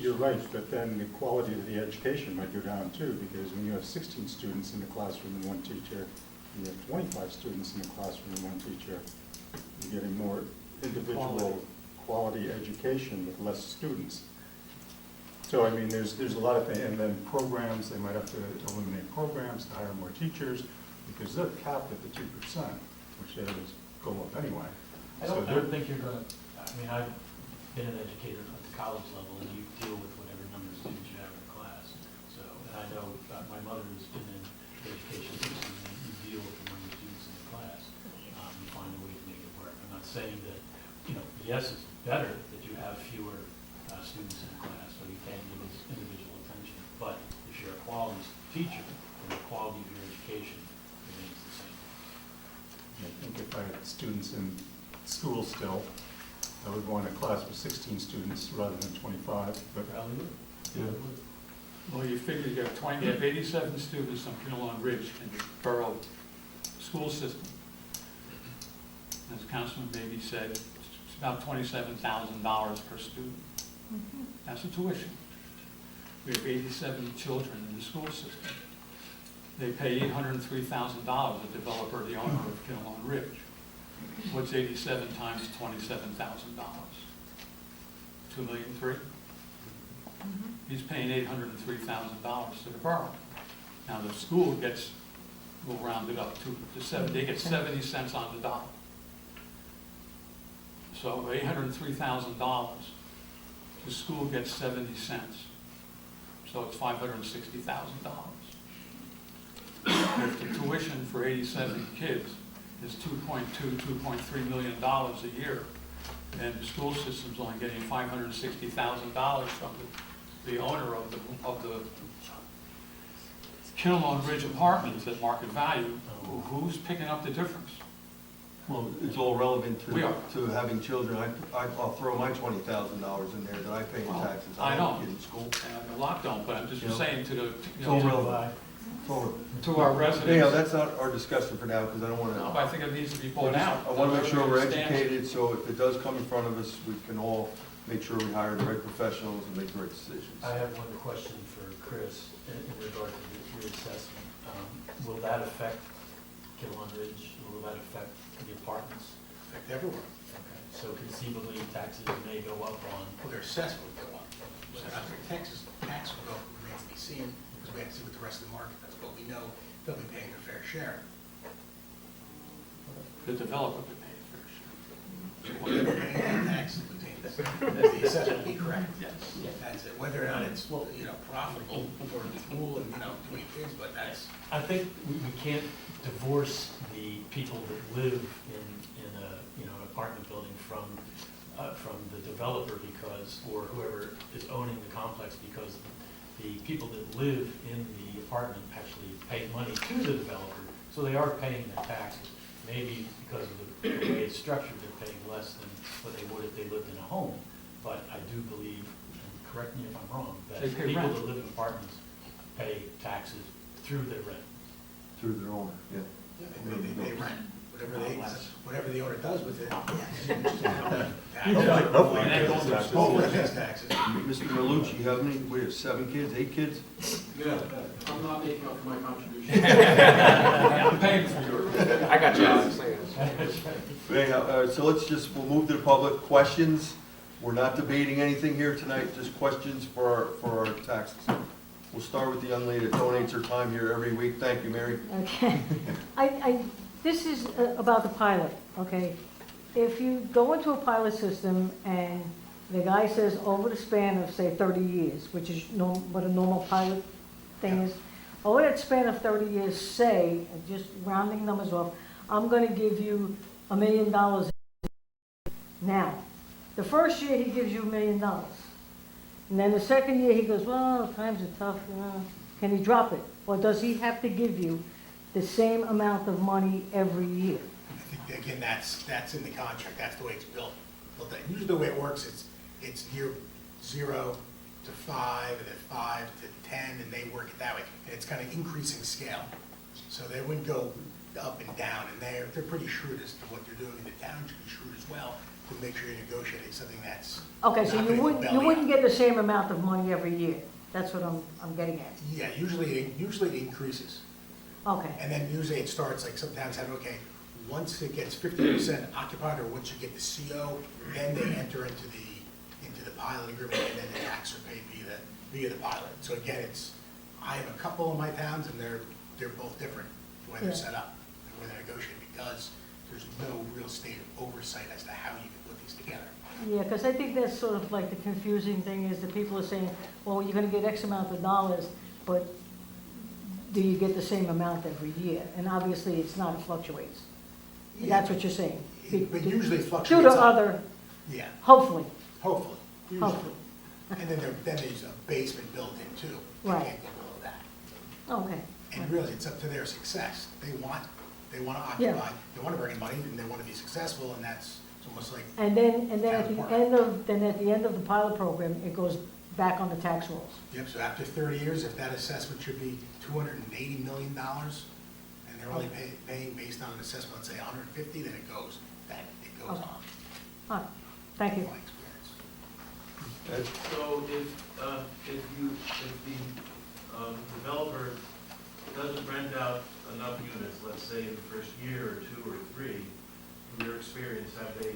you're right, but then the quality of the education might go down too, because when you have 16 students in the classroom and one teacher, and you have 25 students in the classroom and one teacher, you're getting more individual quality education with less students. So, I mean, there's a lot of things, and then programs, they might have to eliminate programs to hire more teachers, because they're capped at the 2%, which they always go up anyway. I don't think you're going to, I mean, I've been an educator at the college level, and you deal with whatever number of students you have in a class. So, and I know my mother has been in the education system, and you deal with the number of students in the class. You find a way to make it work. I'm not saying that, you know, yes, it's better that you have fewer students in a class, so you can give this individual attention. But if you're a quality teacher, then the quality of your education remains the same. I think if I had students in school still, I would want a class with 16 students rather than 25, but Probably would. Yeah. Well, you figure you have 87 students on Kinnelon Ridge in the borough school system. As Councilman Baby said, it's about $27,000 per student. That's the tuition. We have 87 children in the school system. They pay $803,000, the developer, the owner of Kinnelon Ridge. What's 87 times $27,000? $2,300,000. He's paying $803,000 to the borough. Now, the school gets, we'll round it up to 7, they get 70 cents on the dollar. So $803,000, the school gets 70 cents. So it's $560,000. If the tuition for 87 kids is $2.2, $2.3 million a year, and the school system's only getting $560,000 from the owner of the Kinnelon Ridge Apartments at market value, who's picking up the difference? Well, it's all relevant We are. to having children. I'll throw my $20,000 in there that I pay in Well, taxes. I know. don't get in school. And a lot don't, but I'm just You know, saying to the, you It's all know, relevant. It's all- to our residents. Anyhow, that's not our discussion for now, because I don't want to. No, but I think it needs to be brought out. I want to make sure we're Everybody understands. educated, so if it does come in front of us, we can all make sure we hire the right professionals and make the right decisions. I have one question for Chris in regard to the reassessment. Will that affect Kinnelon Ridge? Will that affect the apartments? Affect everyone. Okay, so conceivably taxes may go up on, Well, their assessment would go up. After Texas tax will go, remains to be seen, because we have to see what the rest of the market does, but we know they'll be paying their fair share. The developer would pay a fair share. They're paying their taxes, the assessment will be correct. Yes. That's it, whether or not it's, profitable for the school and, doing things, but that's, I think we can't divorce the people that live in a, an apartment building from the developer because, or whoever is owning the complex, because the people that live in the apartment actually pay money to the developer, so they are paying their taxes. Maybe because of the way it's structured, they're paying less than what they would if they lived in a home. But I do believe, and correct me if I'm wrong, that They pay people rent. that live in apartments pay taxes through their rent. Through their owner, yeah. they rent, whatever the owner does with it. Hopefully Hopefully it pays taxes. Mr. Malucci, you have any, we have 7 kids, 8 kids? Yeah, I'm not making up for my contribution. I'm paying for yours. I got you, Alex. Anyhow, so we'll move to the public questions. We're not debating anything here tonight, just questions for our taxes. We'll start with the young lady that donates her time here every week. Thank you, Mary. Okay. This is about the pilot, okay? If you go into a pilot system and the guy says over the span of, say, 30 years, which is what a normal pilot thing is, over that span of 30 years, say, just rounding numbers off, I'm gonna give you $1 million. Now, the first year he gives you $1 million. And then the second year he goes, well, times are tough, can he drop it? Or does he have to give you the same amount of money every year? I think, again, that's in the contract, that's the way it's built. Usually the way it works, it's year 0 to 5, and then 5 to 10, and they work it that way. And it's kind of increasing scale. So they wouldn't go up and down, and they're pretty shrewd as to what they're doing. The town should be shrewd as well to make sure you're negotiating something that's Okay, so not you gonna go wouldn't, belly you wouldn't up. get the same amount of money every year? That's what I'm getting at. Yeah, usually it increases. Okay, And then usually it starts, like some towns have, okay, once it gets 50% occupied, or once you get the CO, then they enter into the pilot agreement, and then the tax are paid via the pilot. So again, I have a couple in my towns, and they're both different, the way they're Yeah. set up, the way they're negotiated, because there's no real state oversight as to how you can put these together. yeah, because I think that's sort of like the confusing thing is that people are saying, well, you're gonna get X amount of dollars, but do you get the same amount every year? And obviously, it's not, it fluctuates. That's what you're saying. But usually it Due fluctuates to up. other, Yeah, hopefully, hopefully, usually. hopefully. And then there's a basement built in too. They Right. can't go below that. Okay. And really, it's up to their success. They want to Yeah. occupy, they want to bring in money, and they want to be successful, and that's, it's almost like, And then at the end of the pilot program, it goes back on the tax rolls. yep, so after 30 years, if that assessment should be $280 million, and they're only paying based on an assessment, let's say 150, then it goes Okay. on. All right, thank you. My experience. Ed? So if the developer doesn't rent out enough units, let's say in the first year or 2 or 3, in your experience, have they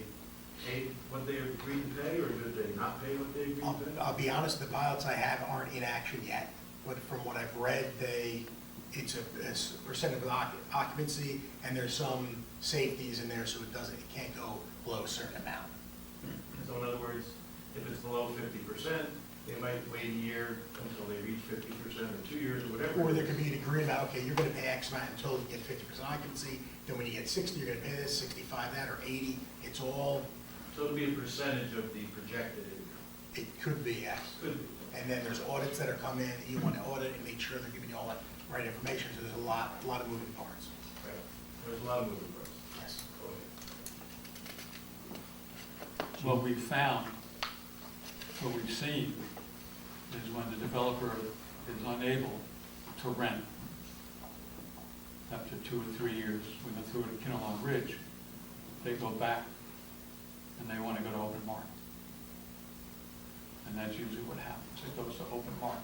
paid what they agreed to pay, or did they not pay what they agreed to pay? I'll be honest, the pilots I have aren't in action yet, but from what I've read, it's a percent of occupancy, and there's some safeties in there, so it can't go below a certain amount. So in other words, if it's below 50%, they might wait a year until they reach 50%, or 2 years, or whatever. Or there could be an agreement, okay, you're gonna pay X amount until you get 50% occupancy, then when you get 60, you're gonna pay this, 65 that, or 80, it's all, So it'll be a percentage of the projected income. it could be, yes. Could be. And then there's audits that are coming in, you want to audit and make sure they're giving you all the right information, so there's a lot of moving parts. Right. There's a lot of moving parts. Yes. What we've found, what we've seen, is when the developer is unable to rent after 2 or 3 years, we went through it at Kinnelon Ridge, they go back and they want to go to open market. And that's usually what happens, it goes to open market.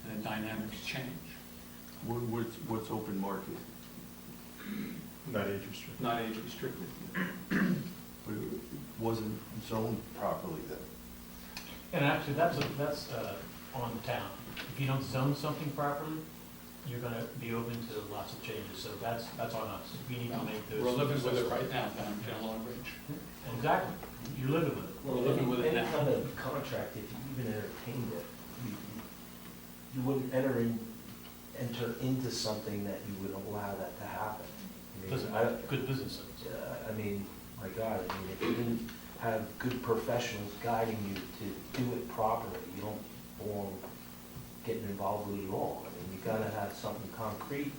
And the dynamics change. What's open market? Not age restricted. Not age restricted. But it wasn't zoned properly then. And actually, that's on the town. If you don't zone something properly, you're gonna be open to lots of changes, so that's on us. We need to make those. We're living with it right now down in Long Ridge. Exactly, you're living with it. We're living with it Any now. kind of contract, if you even entertained it, you wouldn't enter into something that you would allow that to happen. I mean, Doesn't matter, good business sense. I mean, my God, I mean, if you didn't have good professionals guiding you to do it properly, you don't belong getting involved really wrong. I mean, you gotta have something concrete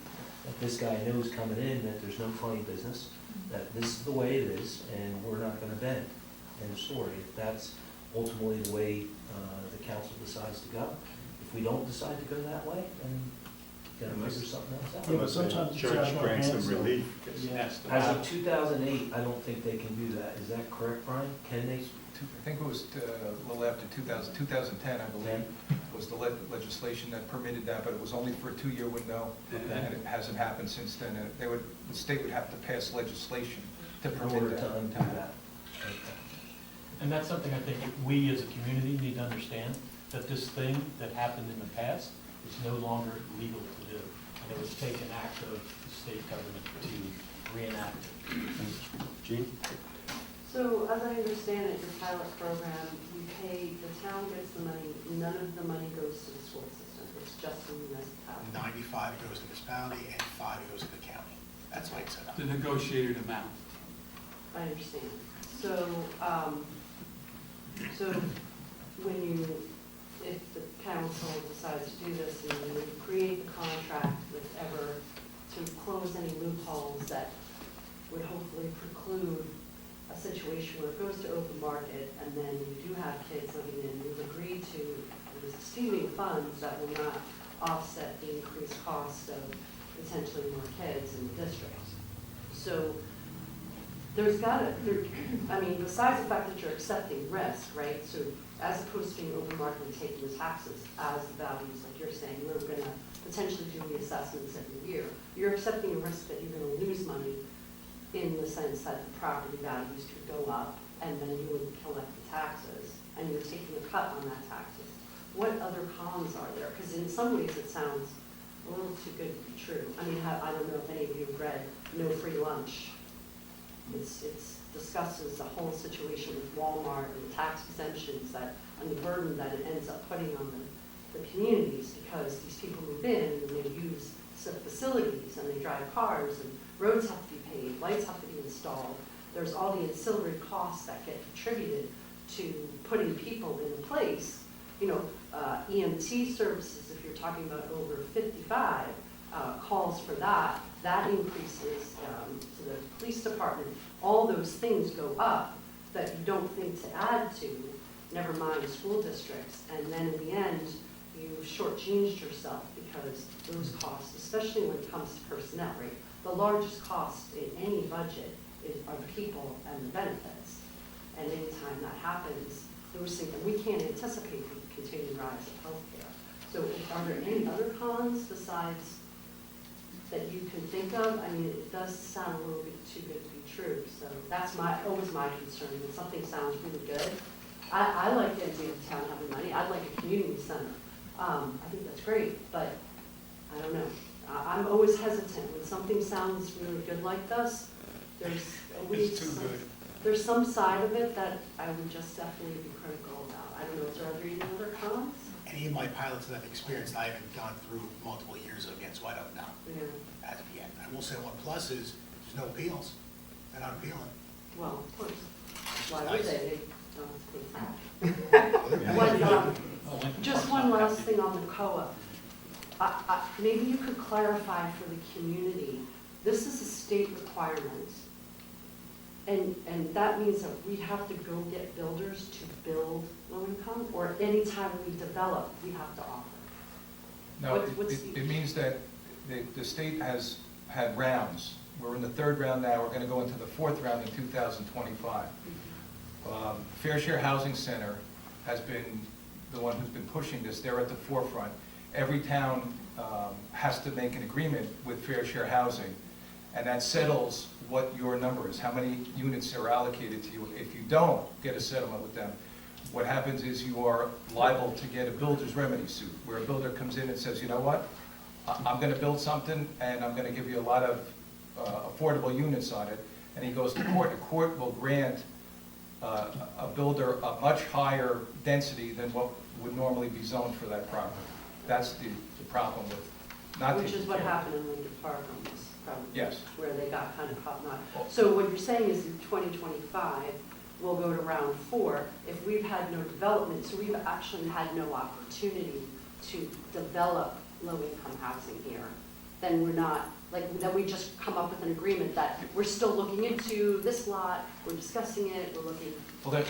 that this guy knows coming in, that there's no funny business, that this is the way it is, and we're not gonna bend. End of story. If that's ultimately the way the council decides to go, if we don't decide to go that way, then we gotta figure something else out. Yeah, but sometimes it's out of Church our grants hands, some though. relief. Yeah. That's the As matter. of 2008, I don't think they can do that. Is that correct, Brian? Can they? I think it was a little after 2010, I believe, was the legislation that permitted that, but it was only for a 2-year window, and it hasn't happened since then. And the state would have to pass legislation to In permit order that. to undo that? Okay. And that's something I think we as a community need to understand, that this thing that happened in the past is no longer legal to do. And it would take an act of the state government to reenact it. Gene? So as I understand it, your pilot program, you pay, the town gets the money, none of the money goes to the school system, it's just the municipality. 95 goes to the municipality and 5 goes to the county. That's why it's set up. The negotiated amount. I understand. So, so when you, if the council decides to do this and you would create the contract with Ever to close any loopholes that would hopefully preclude a situation where it goes to open market and then you do have kids living in, you've agreed to receiving funds that will not offset the increased cost of potentially more kids in the district. So there's I mean, besides the fact that you're accepting risk, right? So as opposed to being open market and taking the taxes as the values, like you're saying, we're gonna potentially do reassessments every year. You're accepting a risk that you're gonna lose money in the sense that the property values could go up and then you wouldn't collect the taxes and you're taking a cut on that taxes. What other cons are there? Because in some ways it sounds a little too good to be true. I mean, I don't know if any of you have read No Free Lunch. It's discusses the whole situation with Walmart and the tax exemptions that, and the burden that it ends up putting on the communities because these people move in and they use facilities and they drive cars and roads have to be paved, lights have to be installed. There's all the ancillary costs that get contributed to putting people in place. You know, EMT services, if you're talking about over 55, calls for that. That increases to the police department. All those things go up that you don't think to add to, never mind school districts. And then in the end, you shortchanged yourself because those costs, especially when it comes to personnel, right? The largest cost in any budget are the people and the benefits. And anytime that happens, those things, and we can't anticipate the continued rise of healthcare. So are there any other cons besides that you can think of? I mean, it does sound a little bit too good to be true. So that's always my concern. When something sounds really good, I like the idea of town having money. I'd like a community center. I think that's great, but I don't know. I'm always hesitant when something sounds really good like this. There's always there's some side of it that I would just definitely be critical about. I don't know, is there any other cons? Any of my pilots that I've experienced, I haven't gone through multiple years again, so I don't know Yeah. as of yet. I will say one plus is there's no appeals. They're not appealing. Well, of course. Why would Nice. they? They don't pay tax. One, just one last thing on the COA. Maybe you could clarify for the community, this is a state requirement. And that means that we have to go get builders to build low income, or anytime we develop, we have to offer? No, it means that the state has had rounds. We're in the 3rd round now, we're going to go into the 4th round in 2025. Fair Share Housing Center has been the one who's been pushing this. They're at the forefront. Every town has to make an agreement with Fair Share Housing, and that settles what your number is, how many units are allocated to you. If you don't get a settlement with them, what happens is you are liable to get a builder's remedy suit, where a builder comes in and says, you know what? I'm gonna build something, and I'm gonna give you a lot of affordable units on it, and he goes to court. The court will grant a builder a much higher density than what would normally be zoned for that property. That's the problem with not taking Which is what care. happened in Lincoln Park on this, probably. Yes. Where they got kind of hot knot. So what you're saying is in 2025, we'll go to round 4. If we've had no development, so we've actually had no opportunity to develop low-income housing here, then we're not, like, then we just come up with an agreement that we're still looking into this lot, we're discussing it, we're looking. Well,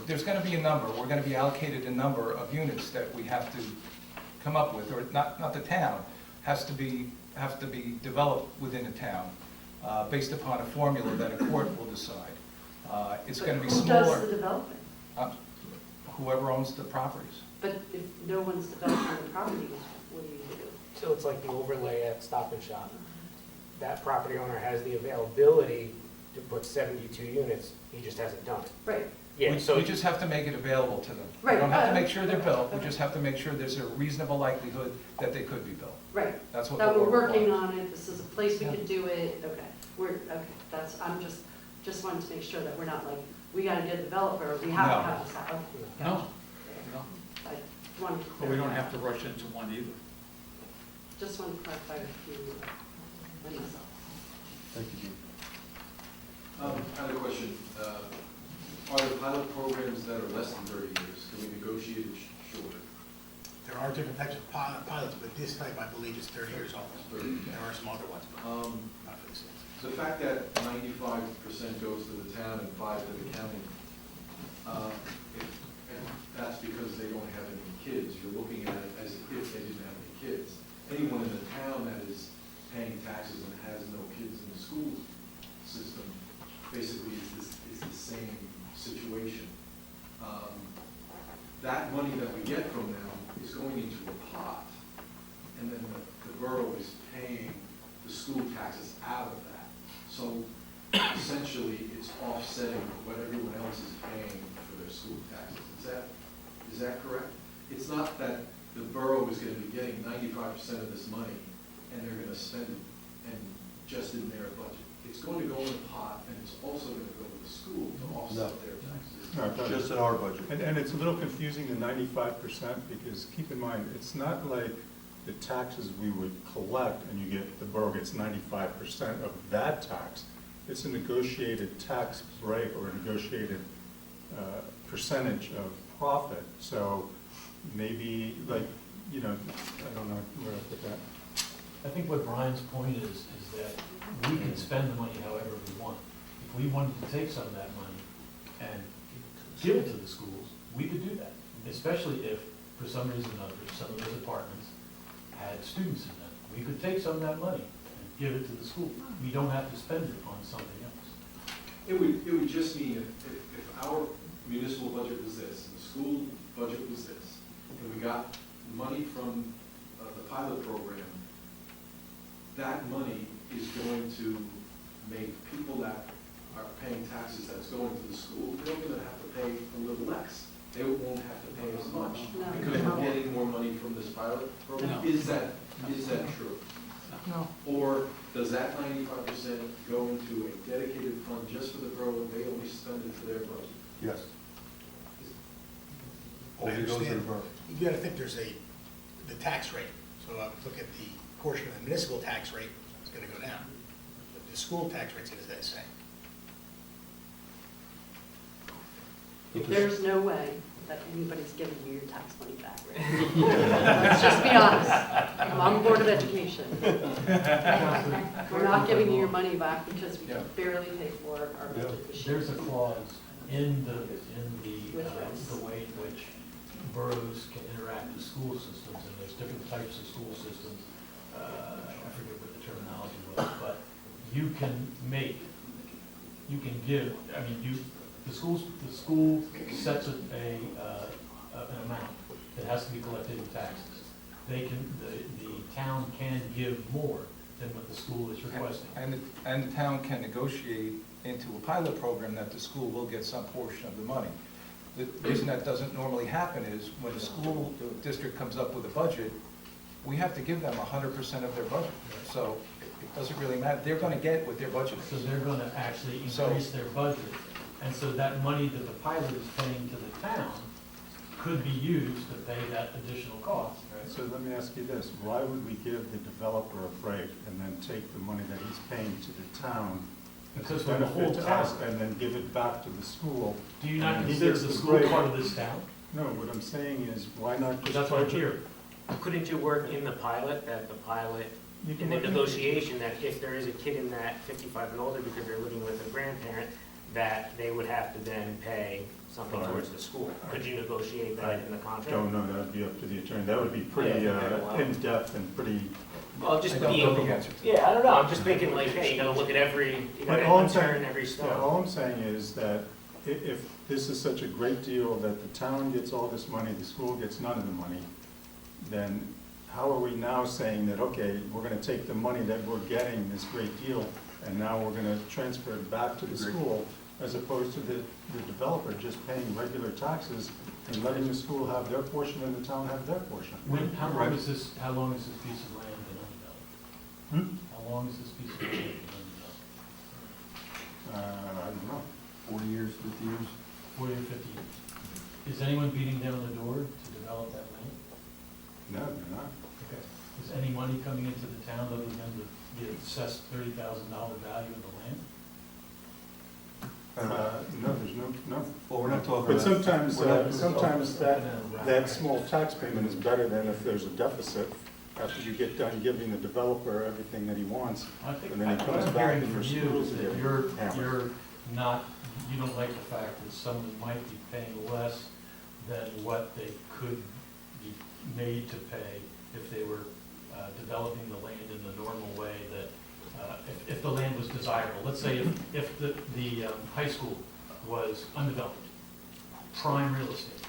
there's gonna be a number, we're gonna be allocated a number of units that we have to come up with, or not the town, have to be developed within the town, based upon a formula that a court will decide. It's gonna be Who does the smaller, developing? whoever owns the properties. But if no one's developing the property, what do you do? So it's like the overlay at Stop and Shop. That property owner has the availability to put 72 units, he just hasn't done it. Right. Yeah, so We just have to make it available to them. We Right. don't have to make sure they're built, we Okay. just have to make sure there's a reasonable likelihood that they could be built. Right. That's what. That the we're law working requires. on it, this is a place we Yeah. can do it, okay. I'm just wanting to make sure that we're not like, we gotta get a developer, we have No. to have this, okay. No, gotcha. no, I wanted to but we don't clarify. have to rush into one either. Just wanted to clarify with you and myself. Thank you, Dean. I had a question. Are there pilot programs that are less than 30 years? Can we negotiate it shorter? There are different types of pilots, but this type, I believe, is 30 years old. 30. There are some other ones, but not for the state. The fact that 95% goes to the town and 5% to the county, and that's because they don't have any kids. You're looking at it as if they didn't have any kids. Anyone in the town that is paying taxes and has no kids in the school system basically is the same situation. That money that we get from them is going into a pot, and then the borough is paying the school taxes out of that. So essentially, it's offsetting what everyone else is paying for their school taxes. Is that correct? It's not that the borough is going to be getting 95% of this money, and they're going to spend it and just in their budget. It's going to go in a pot, and it's also going to go to the school to offset their taxes. Just in our budget. And it's a little confusing, the 95%, because keep in mind, it's not like the taxes we would collect and you get, the borough gets 95% of that tax. It's a negotiated tax break or a negotiated percentage of profit. So maybe, like, I don't know where to put that. I think what Brian's point is that we can spend the money however we want. If we wanted to take some of that money and give it to the schools, we could do that, especially if, for some reason or other, some of those apartments had students in them. We could take some of that money and give it to the school. We don't have to spend it on something else. It would just mean if our municipal budget was this, and the school budget was this, and we got money from the pilot program, that money is going to make people that are paying taxes that's going to the school, they're going to have to pay a little less. They won't have to pay as much No. because we're getting more money from this pilot program. No. Is that true? No. Or does that 95% go into a dedicated fund just for the borough, and they only spend it for their budget? Yes. I Only goes to the understand. borough. You gotta think there's the tax rate. So look at the portion of the municipal tax rate, it's gonna go down. But the school tax rate's gonna stay the same. There's no way that anybody's giving you your tax money back, right? Let's just be honest. I'm on Board of Education. We're not giving you your money back because we Yeah. can barely pay for our budget machine. There's a clause in the Which ones? the way in which boroughs can interact with school systems, and there's different types of school systems. I forget what the terminology was, but you can give, the school sets an amount that has to be collected in taxes. The town can give more than what the school is requesting. And the town can negotiate into a pilot program that the school will get some portion of the money. The reason that doesn't normally happen is when the school district comes up with a budget, we have to give them 100% of their budget. So it doesn't really matter. They're going to get what their budget So is. they're gonna actually So- increase their budget. And so that money that the pilot is paying to the town could be used to pay that additional cost, right? So let me ask you this, why would we give the developer a break and then take the money that he's paying to the town as Because a for the whole benefit to us, town. and then give it back to the school? Do you not And he consider gets the the school break. part of this town? No, what I'm saying is, why not just That's what I'm charge it? hearing. Couldn't you work in the pilot, that the pilot, You in can the look into it. negotiation, that if there is a kid in that 55 and older because they're living with a grandparent, that they would have to then pay something Right. towards the school? Could you negotiate that in the contract? Don't know, that would be up to the attorney, that would be pretty in-depth and pretty, Well, just I don't being, know the answer to that. yeah, I don't know, I'm just thinking like, hey, you gotta look at every, you But gotta all I'm saying- turn every yeah, stone. all I'm saying is that if this is such a great deal that the town gets all this money, the school gets none of the money, then how are we now saying that, okay, we're gonna take the money that we're getting, this great deal, and now we're gonna transfer it back to the school, as opposed to the developer just paying regular taxes and letting the school have their portion and the town have their portion? How long Right. is this piece of land been undeveloped? How long has this piece of land been undeveloped? I don't know. 40 years, 50 years? 40 or 50 years? Is anyone beating down the door to develop that land? No, they're not. Okay. Is any money coming into the town other than the assessed $30,000 value of the land? No, there's no. Well, we're not talking But about. sometimes that small tax payment is better than if there's a deficit, after you get done giving the developer everything that he wants. I think, And then it what comes I'm back hearing and from your you schools is get that hammered. you're not, you don't like the fact that someone might be paying less than what they could be made to pay if they were developing the land in the normal way that, if the land was desirable. Let's say if the high school was undeveloped, prime real estate,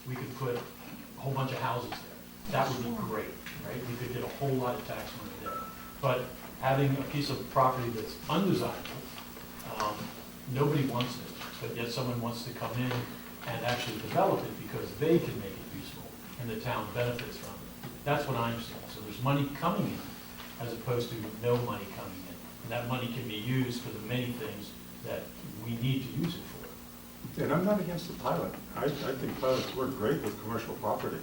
we could put a whole bunch of houses there. That would be great, right? We could get a whole lot of tax money there. But having a piece of property that's undesirable, nobody wants it, but yet someone wants to come in and actually develop it because they can make it useful and the town benefits from it. That's what I'm saying. So there's money coming in as opposed to no money coming in. And that money can be used for the many things that we need to use it for. And I'm not against the pilot. I think pilots work great with commercial property.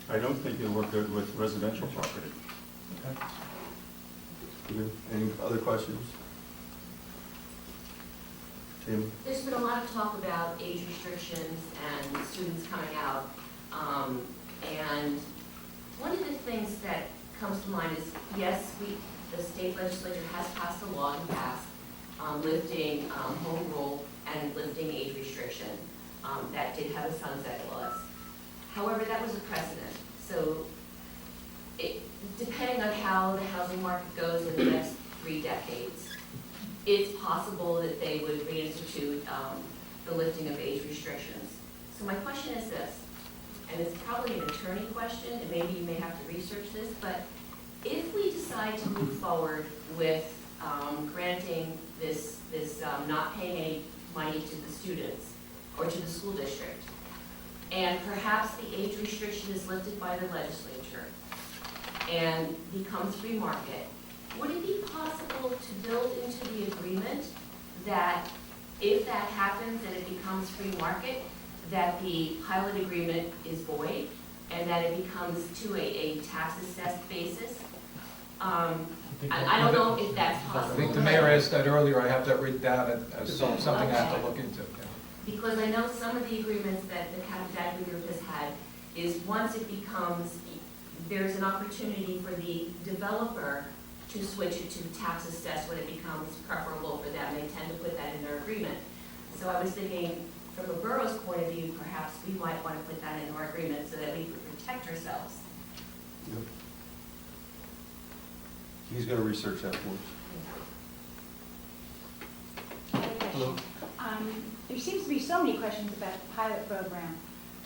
I don't think they work good with residential property. Okay. Any other questions? Tim? There's been a lot of talk about age restrictions and students coming out. And one of the things that comes to mind is, yes, the state legislature has passed a law in the past lifting home rule and lifting age restriction. That did have a sunset clause. However, that was a precedent. So depending on how the housing market goes in the next 3 decades, it's possible that they would reinstitute the lifting of age restrictions. So my question is this, and it's probably an attorney question, and maybe you may have to research this, but if we decide to move forward with granting this not paying any money to the students or to the school district, and perhaps the age restriction is lifted by the legislature and becomes free market, would it be possible to build into the agreement that if that happens and it becomes free market, that the pilot agreement is void and that it becomes to a tax assessed basis? I don't know if that's I possible. think the mayor asked that earlier. I have that written down as something I have to look into. Because I know some of the agreements that the Capital Group has had is once it becomes, there's an opportunity for the developer to switch it to tax assessed when it becomes preferable for them. They tend to put that in their agreement. So I was thinking, from a borough's point of view, perhaps we might want to put that in our agreement so that we can protect ourselves. Yep. He's gonna research that for us. Hello? There seems to be so many questions about the pilot program.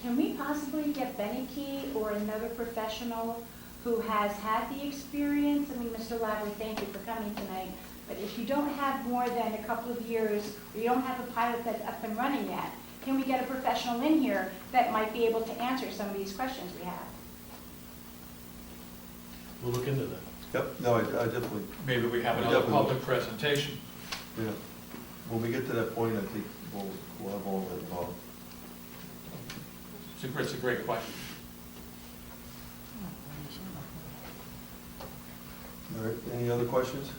Can we possibly get Beneke or another professional who has had the experience? I mean, Mr. Lavery, thank you for coming tonight, but if you don't have more than a couple of years, or you don't have a pilot that's up and running yet, can we get a professional in here that might be able to answer some of these questions we have? We'll look into that. Yep, no, I definitely, Maybe we have We another definitely will. public presentation. yeah. When we get to that point, I think we'll have all that involved. It's a great question. All right, any other questions?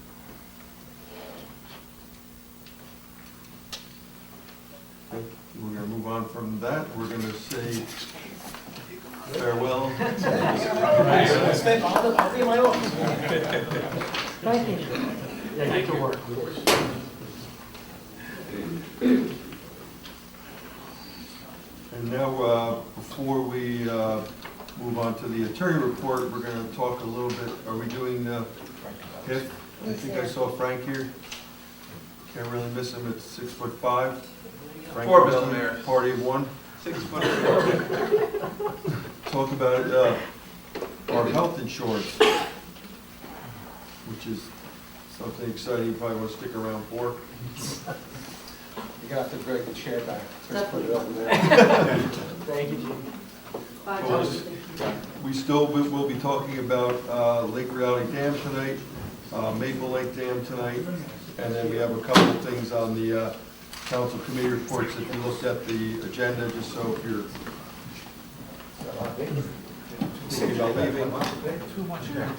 Okay, we're gonna move on from that. We're gonna say farewell. I'll be in my office. Thank you. Yeah, get to work. And now, before we move on to the attorney report, we're gonna talk a little bit, are we doing HIF? I think I saw Frank here. Can't really miss him at 6'5". Frank 4, Mr. Belli, Mayor. Party of one. 6 foot. Talk about our health insurance, which is something exciting you probably want to stick around for. You're gonna have to drag the chair back. Just put it over there. But we still will be talking about Lake Reality Dam tonight, Maple Lake Dam tonight, and then we have a couple of things on the council committee reports. If you looked at the agenda, just so if you're thinking about leaving. Too much here.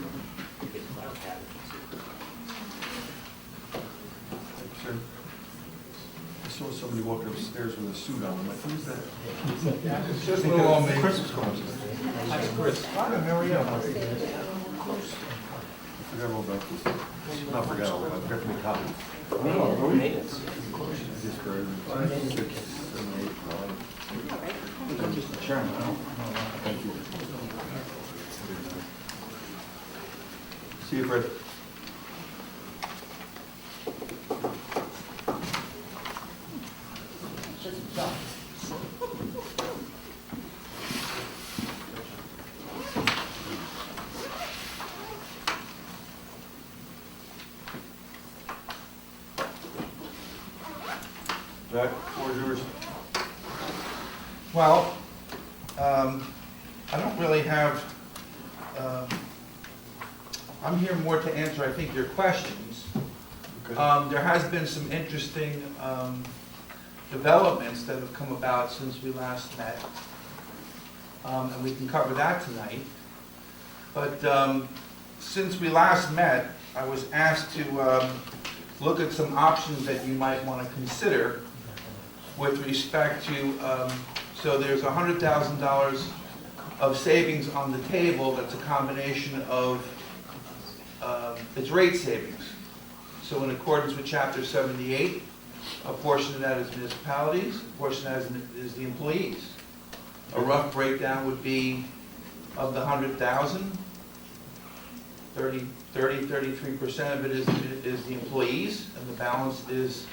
Sir, I saw somebody walking upstairs with a suit on. I'm like, who's that? It's just a little on me. Christmas cards. That's Chris. I forgot all about this. Not forgot all about it. Forgot to make copies. Just for 6, 7, 8, 9. Mr. Chairman, thank you. See you, Fred. Jack, floor is yours. Well, I don't really have, I'm here more to answer, I think, your questions. There has been some interesting developments that have come about since we last met, and we can cover that tonight. But since we last met, I was asked to look at some options that you might want to consider with respect to, so there's $100,000 of savings on the table. That's a combination of, it's rate savings. So in accordance with Chapter 78, a portion of that is municipalities, a portion of that is the employees. A rough breakdown would be of the 100,000, 33% of it is the employees, and the balance is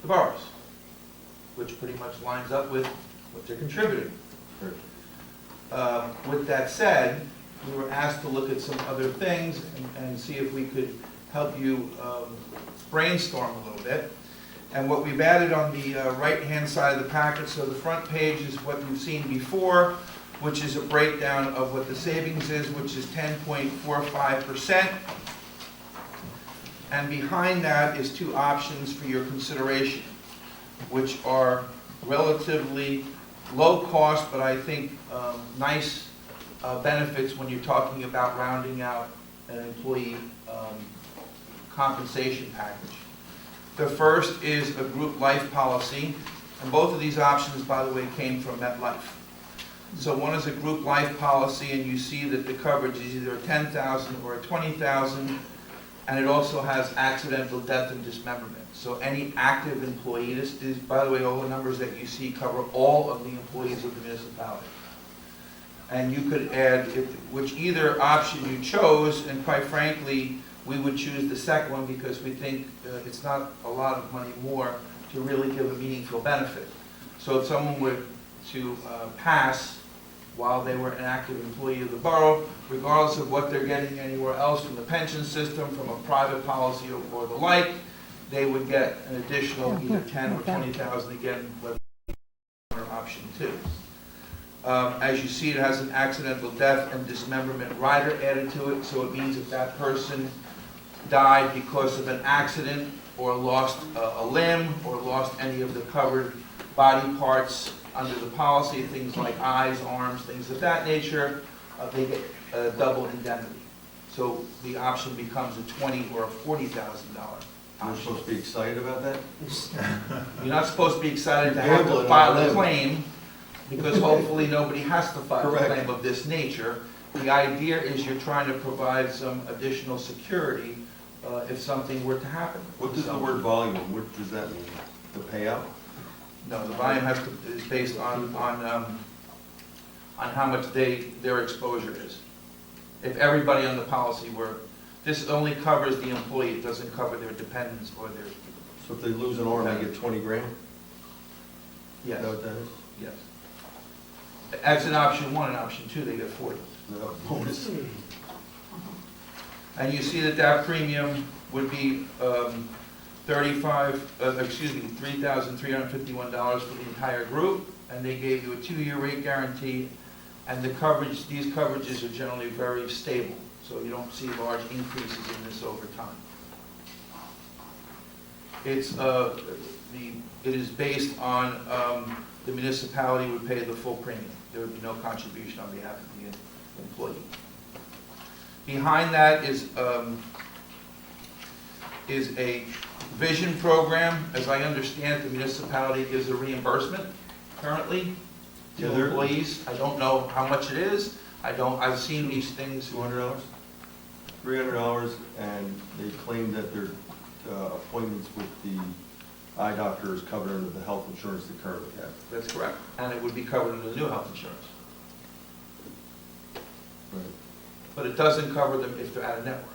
the boroughs, which pretty much lines up with what they're contributing. With that said, we were asked to look at some other things and see if we could help you brainstorm a little bit. And what we've added on the right-hand side of the packet, so the front page is what you've seen before, which is a breakdown of what the savings is, which is 10.45%. And behind that is two options for your consideration, which are relatively low cost, but I think nice benefits when you're talking about rounding out an employee compensation package. The first is a group life policy, and both of these options, by the way, came from MetLife. So one is a group life policy, and you see that the coverage is either $10,000 or $20,000, and it also has accidental death and dismemberment. So any active employee, this is, by the way, all the numbers that you see cover all of the employees of the municipality. And you could add, which either option you chose, and quite frankly, we would choose the second one because we think it's not a lot of money more to really give a meaningful benefit. So if someone were to pass while they were an active employee of the borough, regardless of what they're getting anywhere else from the pension system, from a private policy or the like, they would get an additional either 10 or 20,000 again, whether or option 2. As you see, it has an accidental death and dismemberment rider added to it, so it means if that person died because of an accident or lost a limb or lost any of the covered body parts under the policy, things like eyes, arms, things of that nature, they get a double indemnity. So the option becomes a $20,000 or a $40,000 You're option. supposed to be excited about that? You're not supposed to be excited to have to Gambling file on a them. claim, because hopefully nobody has to file a Correct. claim of this nature. The idea is you're trying to provide some additional security if something were to happen. What does the word volume, what does that mean? The payout? No, the volume is based on how much their exposure is. If everybody on the policy were, this only covers the employee, it doesn't cover their dependents or their, So if they lose an arm, they get 20 grand? yes, Is that what that is? yes. That's an option 1, and option 2, they get 40. No, bonus. And you see that premium would be $3,351 for the entire group, and they gave you a 2-year rate guarantee, and the coverage, these coverages are generally very stable, so you don't see large increases in this over time. It is based on the municipality would pay the full premium. There would be no contribution on behalf of the employee. Behind that is a vision program. As I understand, the municipality gives a reimbursement currently to employees. I don't know how much it is. I've seen these things. $200? $300, and they claim that their appointments with the eye doctor is covered under the health insurance they currently have. That's correct. And it would be covered under the new health insurance. Right. But it doesn't cover them if they're out of network.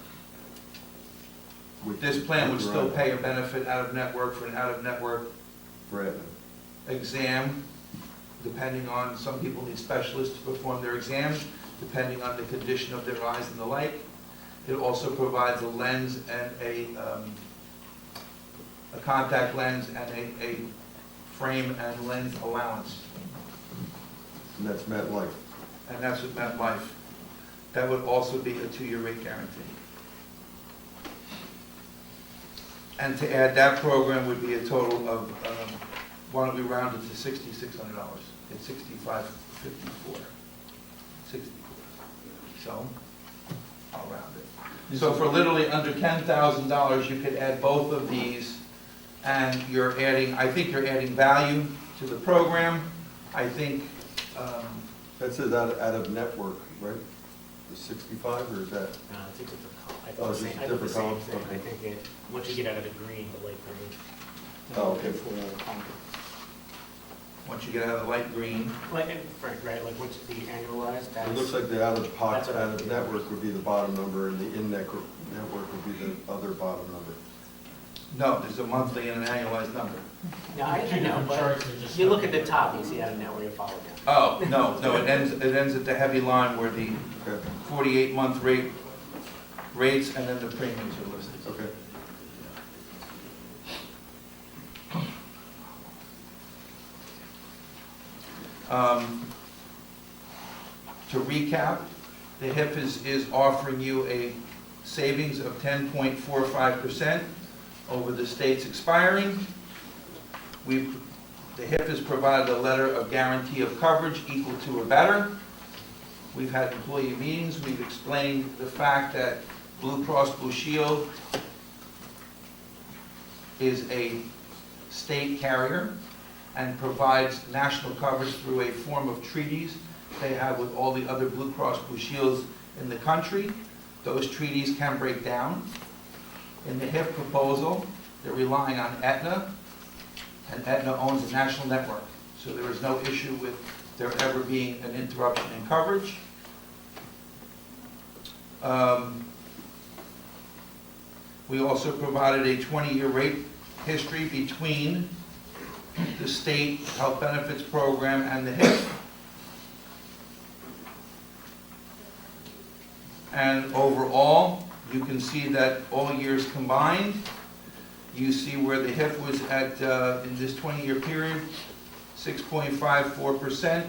This plan would still pay a benefit out of network for an out-of-network exam, depending on, some people need specialists to perform their exams, depending on the condition of their eyes and the like. It also provides a lens and a contact lens and a frame and lens allowance. And that's MetLife. And that's with MetLife. That would also be a 2-year rate guarantee. And to add that program would be a total of, why don't we round it to $6,600? It's $6,554. 60. So, I'll round it. So for literally under $10,000, you could add both of these, and you're adding, I think you're adding value to the program. I think, That says out of network, right? The 65, or is that? No, it's a different column. I Oh, thought it's the just same, a I thought the different same column? thing. Okay. I think once you get out of the green, the light green. Oh, okay. once you get out of the light green, Like, right, like what's the annualized, It looks like the out of pocket, That's what out of I'm- network would be the bottom number, and the in-network would be the other bottom number. no, there's a monthly and an annualized number. Yeah, I Two know, different charts are but just- you look at the top, you see out of network, you follow down. Oh, no, it ends at the heavy line where the Okay, 48-month rates and then the premiums are listed. okay. To recap, the HIP is offering you a savings of 10.45% over the state's expiring. The HIP has provided a letter of guarantee of coverage equal to or better. We've had employee meetings. We've explained the fact that Blue Cross Blue Shield is a state carrier and provides national coverage through a form of treaties they have with all the other Blue Cross Blue Shields in the country. Those treaties can break down. In the HIP proposal, they're relying on Aetna, and Aetna owns a national network. So there is no issue with there ever being an interruption in coverage. We also provided a 20-year rate history between the state health benefits program and the HIP. And overall, you can see that all years combined, you see where the HIP was at, in this 20-year period, 6.54%,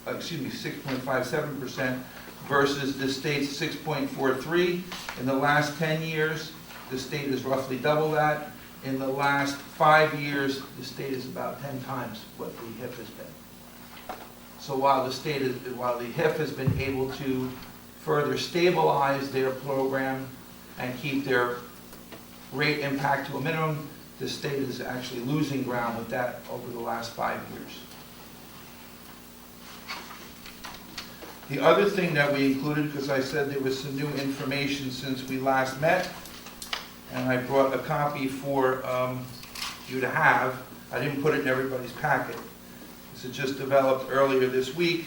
6.57% versus the state's 6.43. In the last 10 years, the state is roughly double that. In the last 5 years, the state is about 10 times what the HIF has been. So while the HIF has been able to further stabilize their program and keep their rate impact to a minimum, the state is actually losing ground with that over the last 5 years. The other thing that we included, because I said there was some new information since we last met, and I brought a copy for you to have. I didn't put it in everybody's packet. This was just developed earlier this week.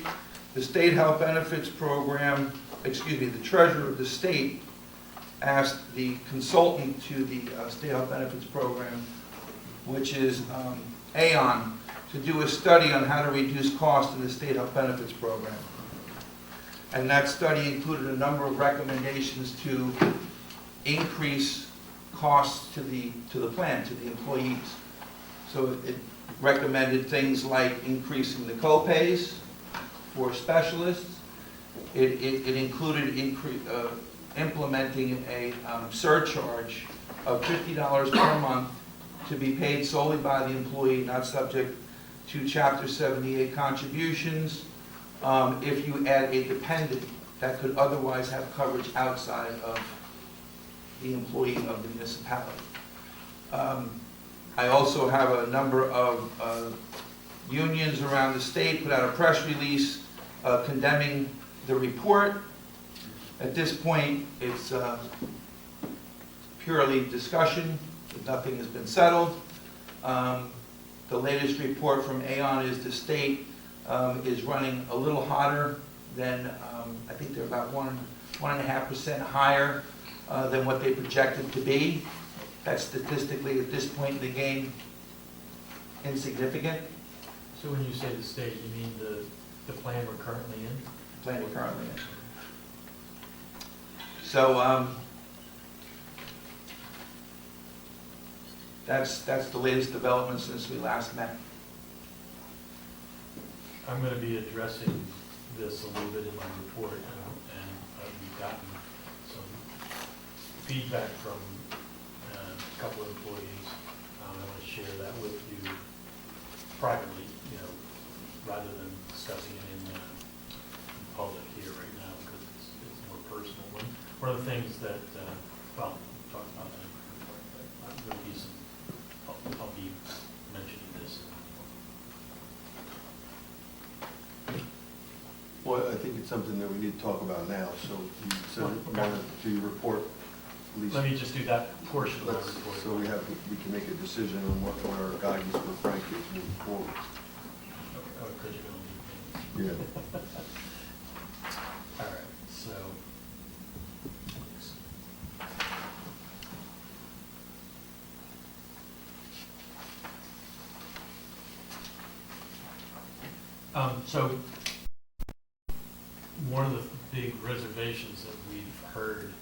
The State Health Benefits Program, the treasurer of the state asked the consultant to the State Health Benefits Program, which is Aon, to do a study on how to reduce costs in the State Health Benefits Program. And that study included a number of recommendations to increase costs to the plan, to the employees. So it recommended things like increasing the co-pays for specialists. It included implementing a surcharge of $50 per month to be paid solely by the employee, not subject to Chapter 78 contributions. If you add a dependent that could otherwise have coverage outside of the employee of the municipality. I also have a number of unions around the state put out a press release condemning the report. At this point, it's purely discussion. Nothing has been settled. The latest report from Aon is the state is running a little hotter than, I think they're about 1.5% higher than what they projected to be. That's statistically, at this point in the game, insignificant. So when you say the state, you mean the plan we're currently in? Plan we're currently in. So that's the latest development since we last met. I'm going to be addressing this a little bit in my report, and we've gotten some feedback from a couple of employees. I want to share that with you privately, rather than discussing it in public here right now, because it's more personal. One of the things that, we'll talk about that in my report, but there'll be some, I'll be mentioning this. Well, I think it's something that we need to talk about now, so you said you wanted to report at least. Let me just do that portion of my Let's- report. So we can make a decision on what our guidance for Frank is moving forward. Oh, because you're going to need me. Yeah. All right, so. So one of the big reservations that we've heard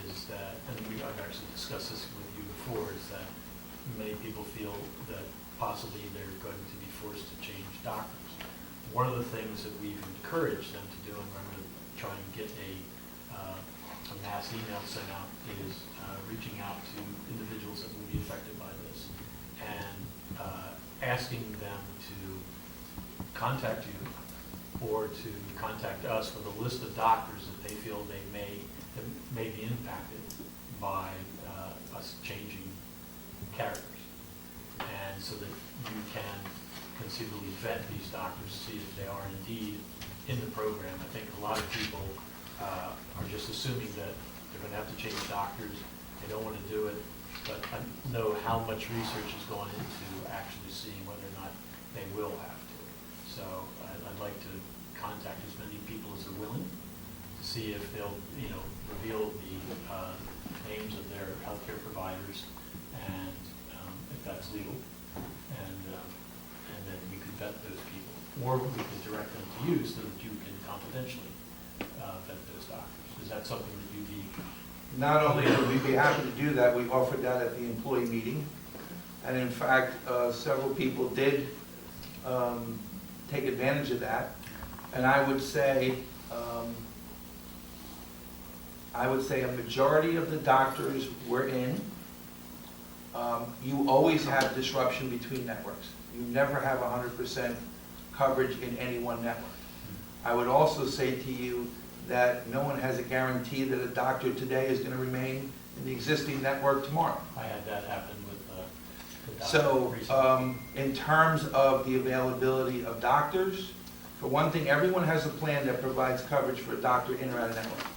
is that, and I've actually discussed this with you before, is that many people feel that possibly they're going to be forced to change doctors. One of the things that we've encouraged them to do, and I'm going to try and get a mass email sent out, is reaching out to individuals that will be affected by this and asking them to contact you or to contact us with a list of doctors that they feel that may be impacted by us changing characters. And so that you can conceivably vet these doctors to see if they are indeed in the program. I think a lot of people are just assuming that they're going to have to change doctors. They don't want to do it, but I know how much research has gone into actually seeing whether or not they will have to. So I'd like to contact as many people as are willing to see if they'll, reveal the names of their healthcare providers and if that's legal, and then we could vet those people, or we could direct them to you so that you can confidentially vet those doctors. Is that something that you'd be? Not only would we be happy to do that, we offered that at the employee meeting. And in fact, several people did take advantage of that. And I would say a majority of the doctors we're in, you always have disruption between networks. You never have 100% coverage in any one network. I would also say to you that no one has a guarantee that a doctor today is going to remain in the existing network tomorrow. I had that happen with the doctor So, recently. in terms of the availability of doctors, for one thing, everyone has a plan that provides coverage for a doctor in or out of network.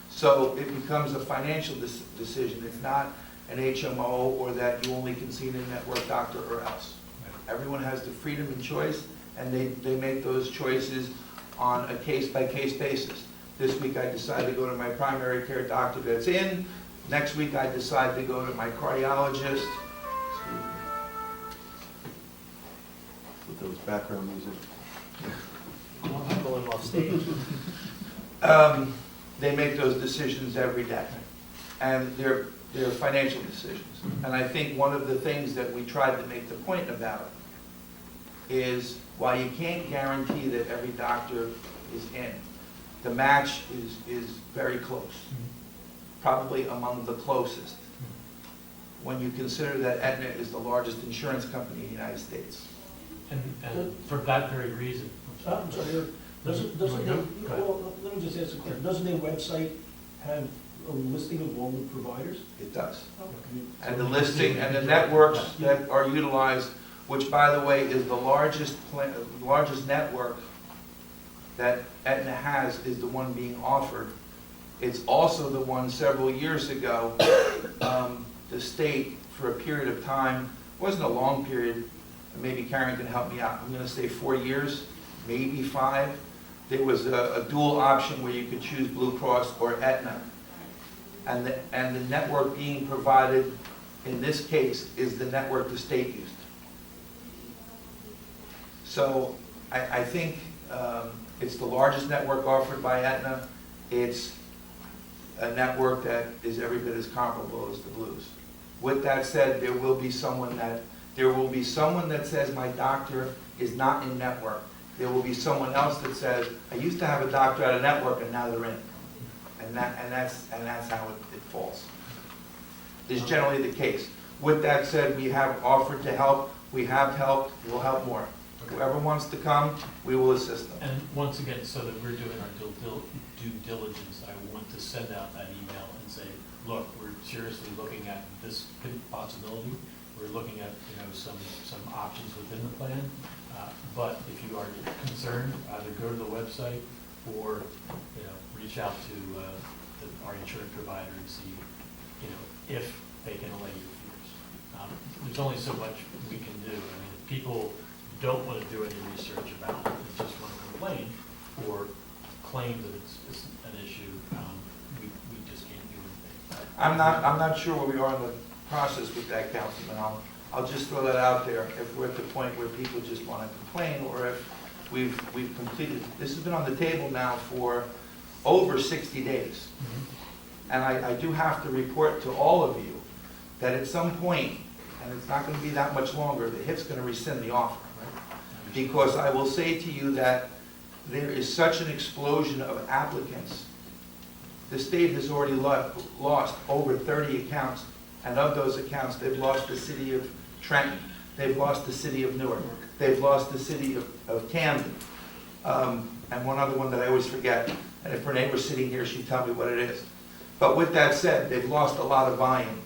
So it becomes a financial decision. It's not an HMO or that you only can see an in-network doctor or else. Everyone has the freedom and choice, and they make those choices on a case-by-case basis. This week I decide to go to my primary care doctor that's in. Next week I decide to go to my cardiologist. With those background music. I'll handle him off stage. They make those decisions every day, and they're financial decisions. And I think one of the things that we tried to make the point about is, while you can't guarantee that every doctor is in, the match is very close, probably among the closest, when you consider that Aetna is the largest insurance company in the United States. And for that very reason. I'm sorry, doesn't Go their, ahead. well, let me just ask a question. Doesn't their website have a listing of all the providers? It does. Okay. And the listing, and the networks that are utilized, which, by the way, is the largest network that Aetna has, is the one being offered. It's also the one several years ago, the state, for a period of time, wasn't a long period, maybe Karen can help me out, I'm going to say 4 years, maybe 5. There was a dual option where you could choose Blue Cross or Aetna. And the network being provided in this case is the network the state used. So I think it's the largest network offered by Aetna. It's a network that is every bit as comparable as the Blues. With that said, there will be someone that says my doctor is not in network. There will be someone else that says, I used to have a doctor out of network and now they're in. And that's how it falls. Is generally the case. With that said, we have offered to help. We have helped. We'll help more. Whoever wants to come, we will assist them. And once again, so that we're doing our due diligence, I want to send out that email and say, look, we're seriously looking at this possibility. We're looking at, some options within the plan. But if you are concerned, either go to the website or, reach out to our insurance provider and see, if they can allay your fears. There's only so much we can do. I mean, if people don't want to do any research about it, they just want to complain or claim that it's an issue, we just can't do anything. I'm not sure where we are in the process with that, Councilman. I'll just throw that out there. If we're at the point where people just want to complain, or if we've completed, this has been on the table now for over 60 days. And I do have to report to all of you that at some point, and it's not going to be that much longer, the HIF's going to rescind the offer. Right? Because I will say to you that there is such an explosion of applicants. The state has already lost over 30 accounts, and of those accounts, they've lost the city of Trenton, they've lost the city of Newark, they've lost the city of Camden, and one other one that I always forget, and if Renee was sitting here, she'd tell me what it is. But with that said, they've lost a lot of volume.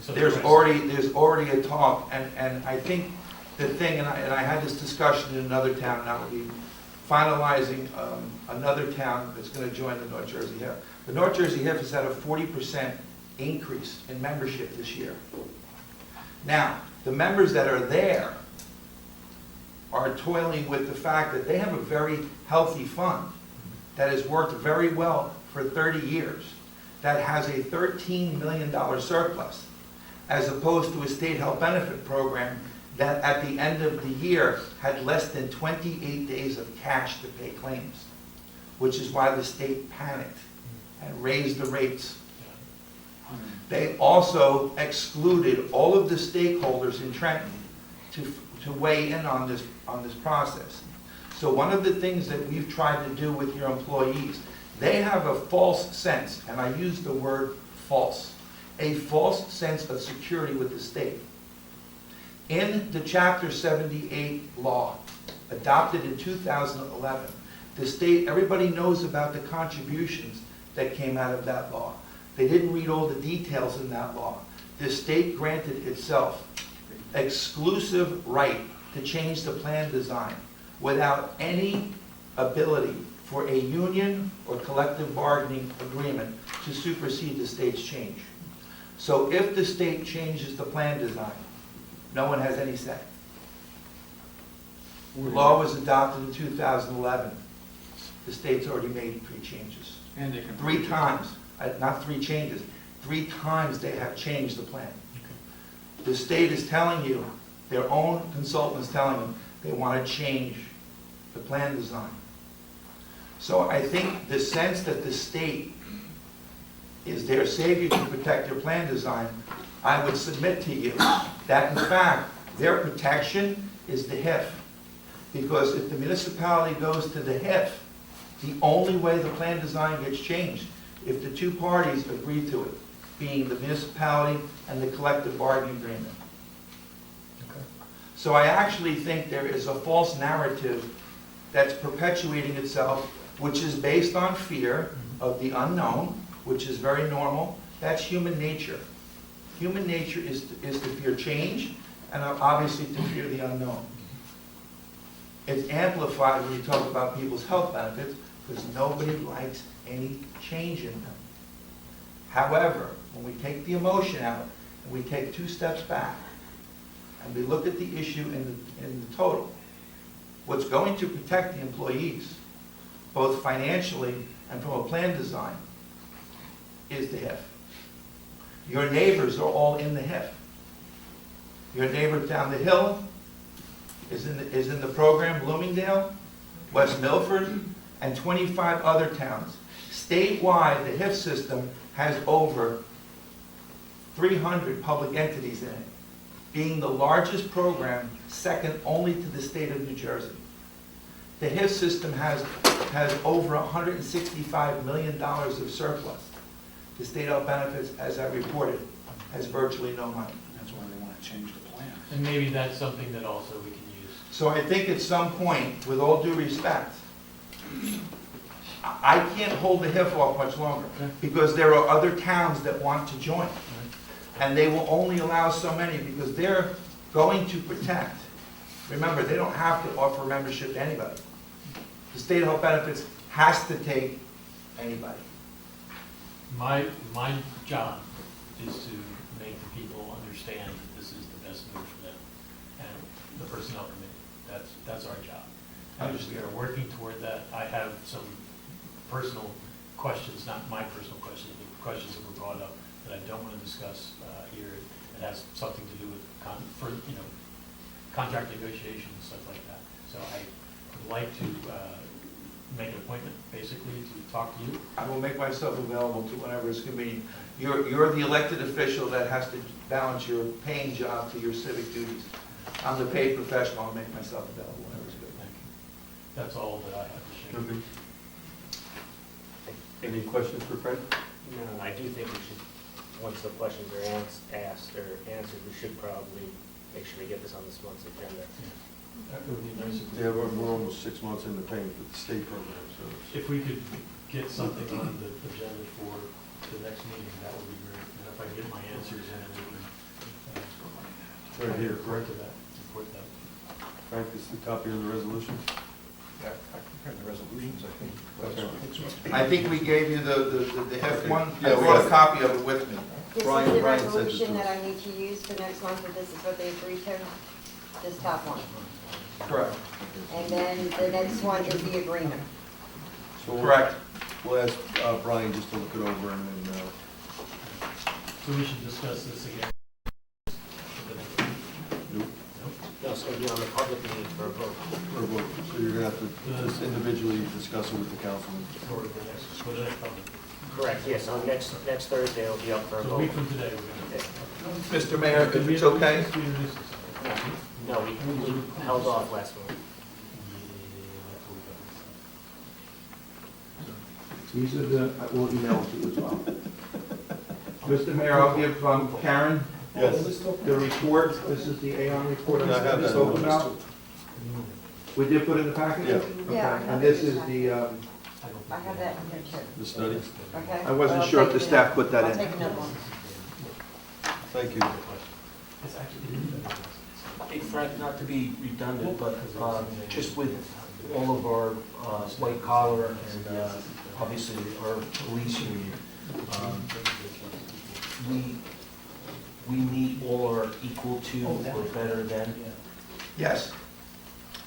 So There's already a talk, and I think the thing, and I had this discussion in another town, now we'll be finalizing another town that's going to join the North Jersey HIF. The North Jersey HIF has had a 40% increase in membership this year. Now, the members that are there are toiling with the fact that they have a very healthy fund that has worked very well for 30 years, that has a $13 million surplus, as opposed to a state health benefit program that at the end of the year had less than 28 days of cash to pay claims, which is why the state panicked and raised the rates. They also excluded all of the stakeholders in Trenton to weigh in on this process. So one of the things that we've tried to do with your employees, they have a false sense, and I use the word false, a false sense of security with the state. In the Chapter 78 law, adopted in 2011, the state, everybody knows about the contributions that came out of that law. They didn't read all the details in that law. The state granted itself exclusive right to change the plan design without any ability for a union or collective bargaining agreement to supersede the state's change. So if the state changes the plan design, no one has any say. The law was adopted in 2011. The state's already made 3 changes. And they can. 3 times, not 3 changes, 3 times they have changed the plan. The state is telling you, their own consultant is telling them, they want to change the plan design. So I think the sense that the state is their savior to protect their plan design, I would submit to you that in fact, their protection is the HIF. Because if the municipality goes to the HIF, the only way the plan design gets changed, if the 2 parties agree to it, being the municipality and the collective bargaining agreement. So I actually think there is a false narrative that's perpetuating itself, which is based on fear of the unknown, which is very normal. That's human nature. Human nature is to fear change, and obviously to fear the unknown. It's amplified when you talk about people's health benefits, because nobody likes any change in them. However, when we take the emotion out, and we take 2 steps back, and we look at the issue in the total, what's going to protect the employees, both financially and from a plan design, is the HIF. Your neighbors are all in the HIF. Your neighbor down the hill is in the program, Bloomingdale, West Milford, and 25 other towns. Statewide, the HIF system has over 300 public entities in it, being the largest program, second only to the state of New Jersey. The HIF system has over $165 million of surplus. The state health benefits, as I reported, has virtually no money. That's why they want to change the plan. And maybe that's something that also we can use. So I think at some point, with all due respect, I can't hold the HIF off much longer, because there are other towns that want to join. And they will only allow so many, because they're going to protect. Remember, they don't have to offer membership to anybody. The state health benefits has to take anybody. My job is to make the people understand that this is the best move for them. And the personnel committee, that's our job. And we are working toward that. I have some personal questions, not my personal questions, but questions that were brought up that I don't want to discuss here. It has something to do with contract negotiations and stuff like that. So I would like to make an appointment, basically, to talk to you. I will make myself available to whenever it's convenient. You're the elected official that has to balance your paying job to your civic duties. I'm the paid professional. I'll make myself available whenever it's good. Thank you. That's all that I have to share. Okay. Any questions for Fred? No, I do think we should, once the questions are asked or answered, we should probably make sure we get this on this month's agenda. That would be nice if we. Yeah, we're almost 6 months into paying for the state program, so. If we could get something on the agenda for the next meeting, that would be great. And if I get my answers in, we can. Right here, report correct? to that, report that. Frank, this is the copy of the resolution? Yeah, I compared the resolutions, I think. Okay. I think we gave you the F1. Yeah, I we brought got a copy of it with me. This Brian- is the Brian sent it to resolution us. that I need to use for next month, or this is what they agreed to? This top one. Correct. And then the next one is the agreement. So Correct. We'll ask Brian just to look it over and then, So we should discuss this again. at the next meeting. nope, No, it's going to be on the public meeting for a vote. or vote. So you're gonna have to just individually discuss it with the councilman. For the next public. Correct, yes, so next Thursday it'll be up for a So a vote. week from today, we're going to. Mr. Mayor, if it's okay, No, we held off last month. These are the, we'll email to you as well. Mr. Mayor, I'll give Karen Yes. the report. This is the Aon report I have I that. spoke about. We did put it in the package? Yeah. Okay. Yeah, I And have this it. is the, I have that in here too, The study? okay? I wasn't But I'll sure if take the it staff in. put that I'll in. take another one. Thank you. Hey Frank, not to be redundant, but just with all of our white collar and obviously our police union, we meet all our equal to or better than. yes,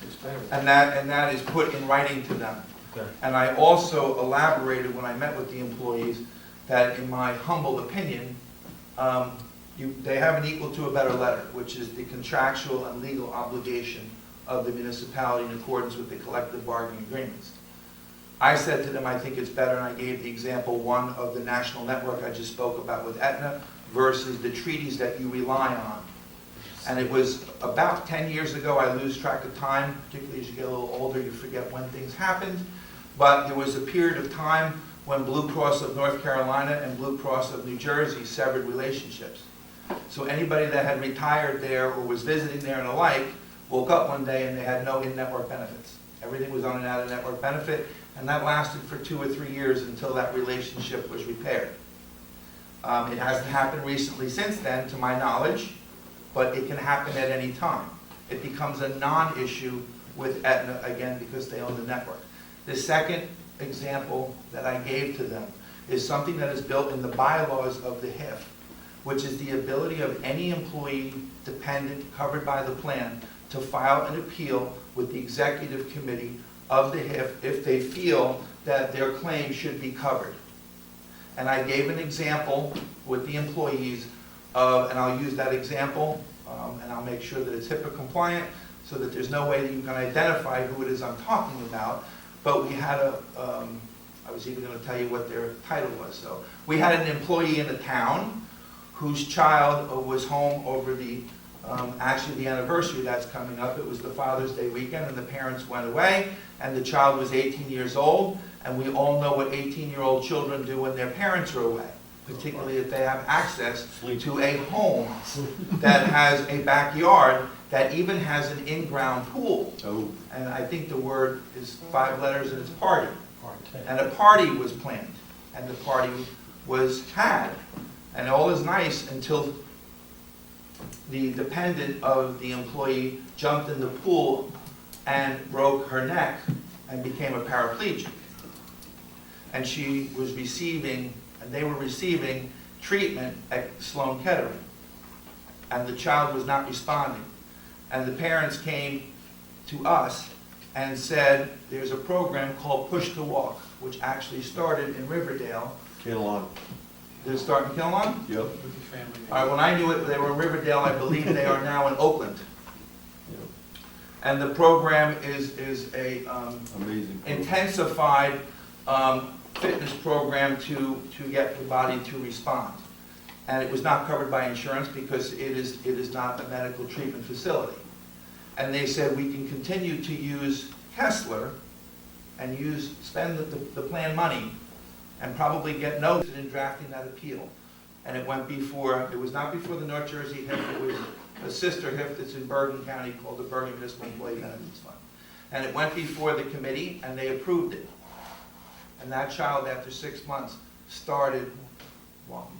It's better. and that is put in writing to them. Okay. And I also elaborated when I met with the employees that in my humble opinion, they have an equal to a better letter, which is the contractual and legal obligation of the municipality in accordance with the collective bargaining agreements. I said to them, I think it's better, and I gave the example one of the national network I just spoke about with Aetna versus the treaties that you rely on. And it was about 10 years ago, I lose track of time, particularly as you get a little older, you forget when things happened. But there was a period of time when Blue Cross of North Carolina and Blue Cross of New Jersey severed relationships. So anybody that had retired there or was visiting there and the like woke up one day and they had no in-network benefits. Everything was on an out-of-network benefit, and that lasted for 2 or 3 years until that relationship was repaired. It hasn't happened recently since then, to my knowledge, but it can happen at any time. It becomes a non-issue with Aetna, again, because they own the network. The second example that I gave to them is something that is built in the bylaws of the HIF, which is the ability of any employee dependent covered by the plan to file an appeal with the executive committee of the HIF if they feel that their claim should be covered. And I gave an example with the employees of, and I'll use that example, and I'll make sure that it's HIPAA compliant so that there's no way that you can identify who it is I'm talking about. But we had I was even going to tell you what their title was. So we had an employee in the town whose child was home over the, actually the anniversary that's coming up. It was the Father's Day weekend, and the parents went away, and the child was 18 years old, and we all know what 18-year-old children do when their parents are away, particularly if they have access to a home that has a backyard that even has an in-ground pool. Oh. And I think the word is 5 letters, and it's party. And a party was planned, and the party was had. And all is nice until the dependent of the employee jumped in the pool and broke her neck and became a paraplegic. And she was receiving, and they were receiving treatment at Sloan Kettering. And the child was not responding. And the parents came to us and said, there's a program called Push to Walk, which actually started in Riverdale. Kinnelon. Did it start in Kinnelon? Yep. With the family. All right, when I knew it, they were in Riverdale. I believe they are now in Oakland. And the program is a Amazing. intensified fitness program to get the body to respond. And it was not covered by insurance because it is not a medical treatment facility. And they said we can continue to use Kessler and spend the plan money and probably get noticed in drafting that appeal. And it went before, it was not before the North Jersey HIF, it was a sister HIF that's in Bergen County called the Bergen Municipal Employee Benefits Fund. And it went before the committee and they approved it. And that child, after 6 months, started walking.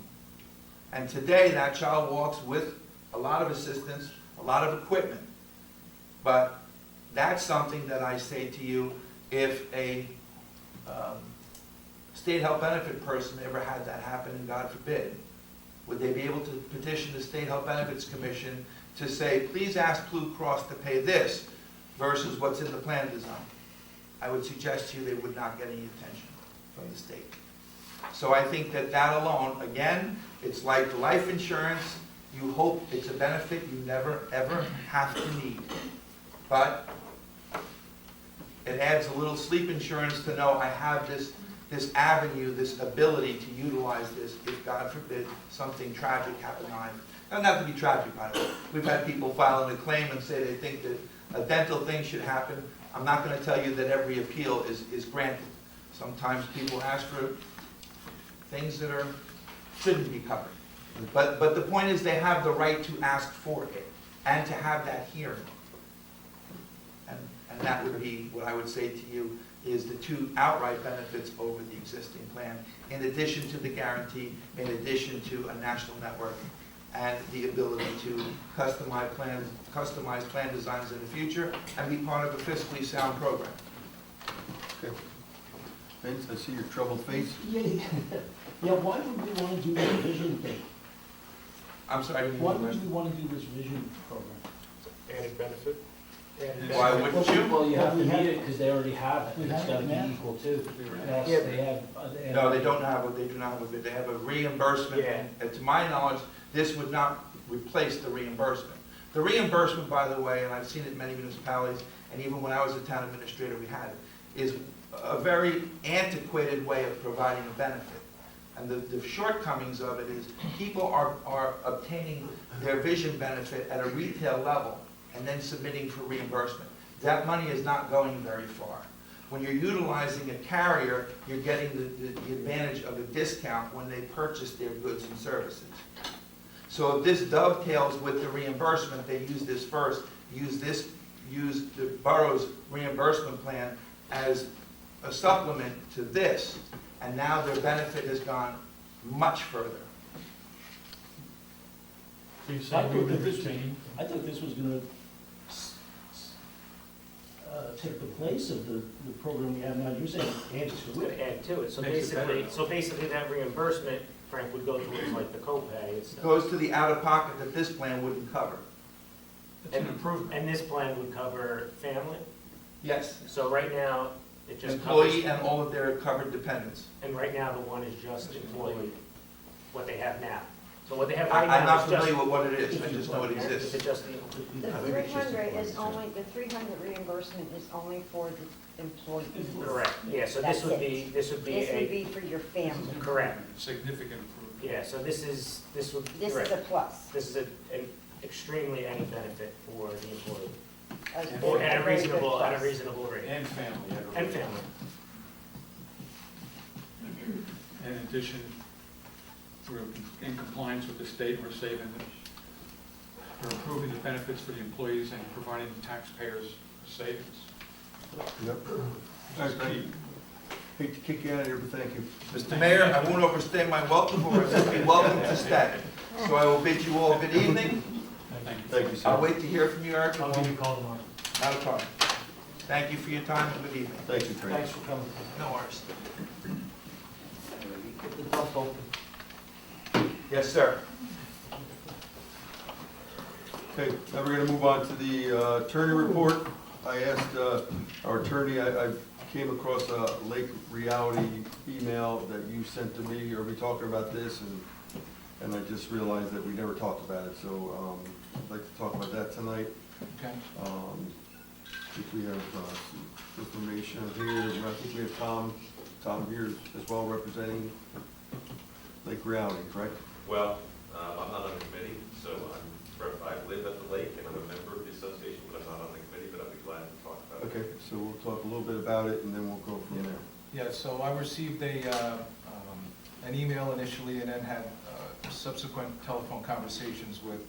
And today that child walks with a lot of assistance, a lot of equipment. But that's something that I say to you, if a state health benefit person ever had that happen, and God forbid, would they be able to petition the State Health Benefits Commission to say, please ask Blue Cross to pay this versus what's in the plan design? I would suggest to you they would not get any attention from the state. So I think that alone, again, it's like life insurance. You hope it's a benefit you never, ever have to need. But it adds a little sleep insurance to know I have this this avenue, this ability to utilize this if, God forbid, something tragic happened on it. Doesn't have to be tragic, by the way. We've had people file a claim and say they think that a dental thing should happen. I'm not going to tell you that every appeal is granted. Sometimes people ask for things that shouldn't be covered. But the point is they have the right to ask for it and to have that hearing. And that would be what I would say to you is the two outright benefits over the existing plan, in addition to the guarantee, in addition to a national network, and the ability to customize plan designs in the future and be part of a fiscally sound program. Okay. Vince, I see your troubled face. Yeah, why would we want to do this vision thing? I'm sorry, I didn't Why hear the would question. we want to do this vision program? Added benefit? Why wouldn't you? Well, you have to We have meet it. it because they already have it. We It's have got it to be now. equal too. Yes, Yeah, they have. No, they don't have they do not have a, they have a reimbursement. Yeah. And to my knowledge, this would not replace the reimbursement. The reimbursement, by the way, and I've seen it in many municipalities, and even when I was a town administrator, we had it, is a very antiquated way of providing a benefit. And the shortcomings of it is people are obtaining their vision benefit at a retail level and then submitting for reimbursement. That money is not going very far. When you're utilizing a carrier, you're getting the advantage of a discount when they purchase their goods and services. So if this dovetails with the reimbursement, they use this first, use the borough's reimbursement plan as a supplement to this, and now their benefit has gone much further. So you're I saying we thought would that this was, retain? I thought this was gonna take the place of the program we have now. You're saying add It's to going it. to add to it. So Makes it better, basically that reimbursement, Frank, would go towards like the copay and It stuff. goes to the out-of-pocket that this plan wouldn't cover. It's an improvement. And this plan would cover family. Yes. So right now, it just Employee covers, and all of their covered dependents. and right now, the one is just employee, what they have now. So what they have right now I'm not is just. familiar with what it is, I just know it Is exists. it just the, The 300 is only, the 300 reimbursement is only for the employees. correct, yeah, so That's this would it. be, This would be for your family. correct. Significant improvement. Yeah, so this would, This correct. is a plus. This is an extremely any benefit for the employee. A Or at a very good reasonable, at a plus. reasonable rate. And family. And family. In addition, we're in compliance with the state, we're improving the benefits for the employees and providing the taxpayers savings. Yep. That's key. Hate to kick you out of here, but thank you. Mr. Mayor, I won't overstay my welcome, or I will be welcome to stay. So I will bid you all good evening. Thank you. Thank you, sir. I'll wait to hear from you, Eric. I'll give you a call tomorrow. Not a problem. Thank you for your time and good evening. Thank you, Frank. Thanks for coming. No worries. Get the dump open. Yes, sir. Okay, now we're gonna move on to the attorney report. I asked our attorney, I came across a Lake Reality email that you sent to me, are we talking about this? And I just realized that we never talked about it, so I'd like to talk about that tonight. Okay. If we have some information here, and I think we have Tom here as well representing Lake Reality, correct? Well, I'm not on the committee, so I live at the lake and I'm a member of the association, but I'm not on the committee, but I'd be glad to talk about it. Okay, so we'll talk a little bit about it and then we'll go from there. Yeah, so I received an email initially and then had subsequent telephone conversations with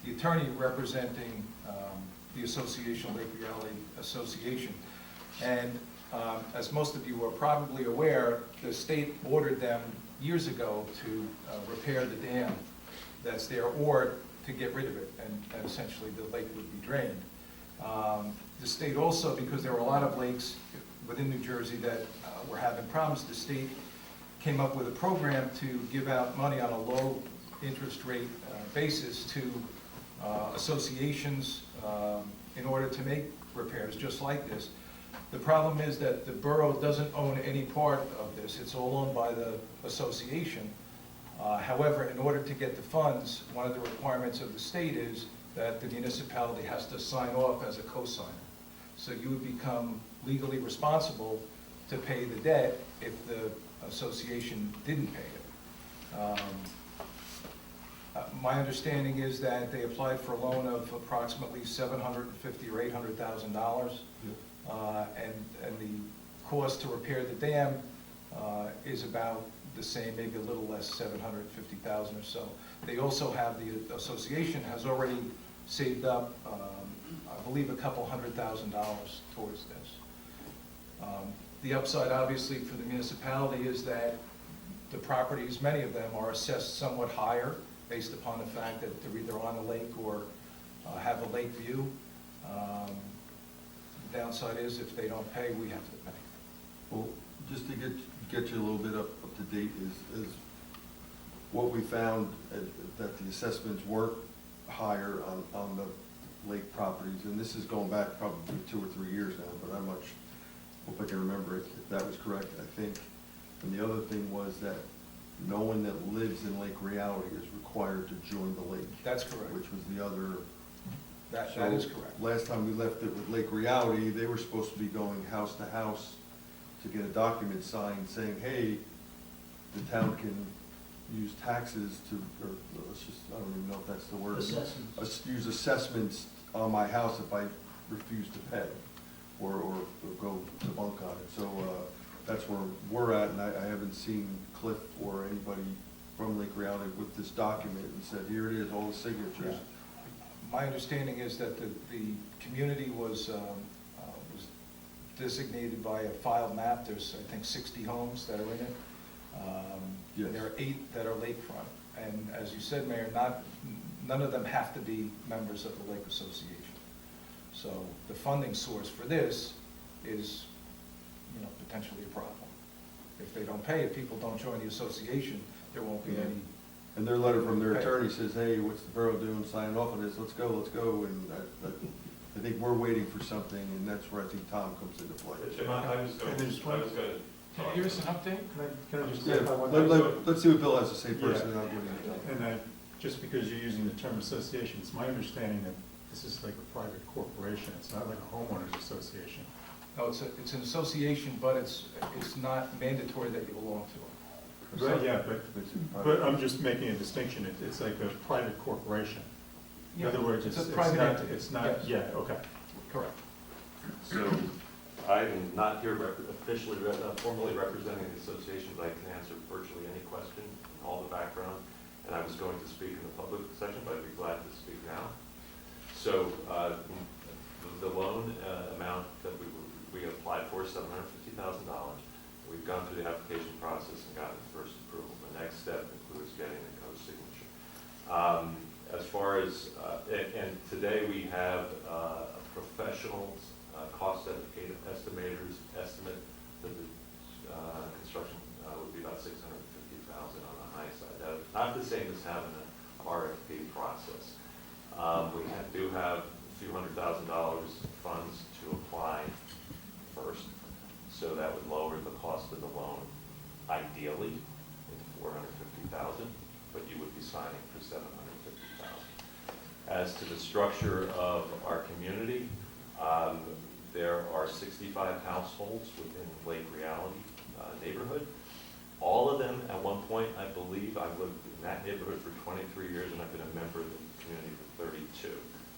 the attorney representing the association, Lake Reality Association. And as most of you are probably aware, the state ordered them years ago to repair the dam that's there or to get rid of it, and essentially the lake would be drained. The state also, because there were a lot of lakes within New Jersey that were having problems, the state came up with a program to give out money on a low interest rate basis to associations in order to make repairs just like this. The problem is that the borough doesn't own any part of this. It's all owned by the association. However, in order to get the funds, one of the requirements of the state is that the municipality has to sign off as a co-signer. So you would become legally responsible to pay the debt if the association didn't pay it. My understanding is that they applied for a loan of approximately $750,000 or $800,000. And the cost to repair the dam is about the same, maybe a little less, $750,000 or so. They also have, the association has already saved up, I believe, a couple $100,000 towards this. The upside, obviously, for the municipality is that the properties, many of them, are assessed somewhat higher based upon the fact that they're either on a lake or have a lake view. The downside is if they don't pay, we have to pay. Well, just to get you a little bit up to date is what we found, that the assessments were higher on the lake properties, and this is going back probably 2 or 3 years now, but I'm not hope I can remember if that was correct, I think. And the other thing was that no one that lives in Lake Reality is required to join the lake. That's correct. Which was the other. That is correct. Last time we left it with Lake Reality, they were supposed to be going house to house to get a document signed saying, hey, the town can use taxes to, or let's just, I don't even know if that's the word. Assessments. Use assessments on my house if I refuse to pay or go to bunk on it. So that's where we're at, and I haven't seen Cliff or anybody from Lake Reality with this document and said, here it is, all the signatures. Yeah. My understanding is that the community was designated by a filed map. There's, I think, 60 homes that are in it. Yes. And there are 8 that are lakefront. And as you said, Mayor, none of them have to be members of the Lake Association. So the funding source for this is, potentially a problem. If they don't pay, if people don't join the association, there won't be any. And their letter from their attorney says, hey, what's the borough doing, signing off on this, let's go. And I think we're waiting for something, and that's where I think Tom comes into play. Jim, I was going to. Can you give us an update? Can I just Yeah, clarify one thing? let's see what Bill has to say first, Yeah. and I'll give you the time. And just because you're using the term association, it's my understanding that this is like a private corporation, it's not like a homeowners association. No, it's an association, but it's not mandatory that you belong to it. Right, yeah, but I'm just making a distinction, it's like a private corporation. In Yeah, other words, it's it's a private not, entity, it's not, yes. yeah, okay. Correct. So I'm not here officially, formally representing the association, but I can answer virtually any question, all the background. And I was going to speak in the public section, but I'd be glad to speak now. So the loan amount that we applied for is $750,000. We've gone through the application process and gotten the first approval. The next step includes getting the co-signature. As far as, and today we have a professional's cost estimators estimate that the construction would be about $650,000 on the high side. Not the same as having an RFP process. We do have a few $100,000 funds to apply first, so that would lower the cost of the loan ideally into $450,000, but you would be signing for $750,000. As to the structure of our community, there are 65 households within Lake Reality neighborhood. All of them, at one point, I believe, I've lived in that neighborhood for 23 years, and I've been a member of the community for 32.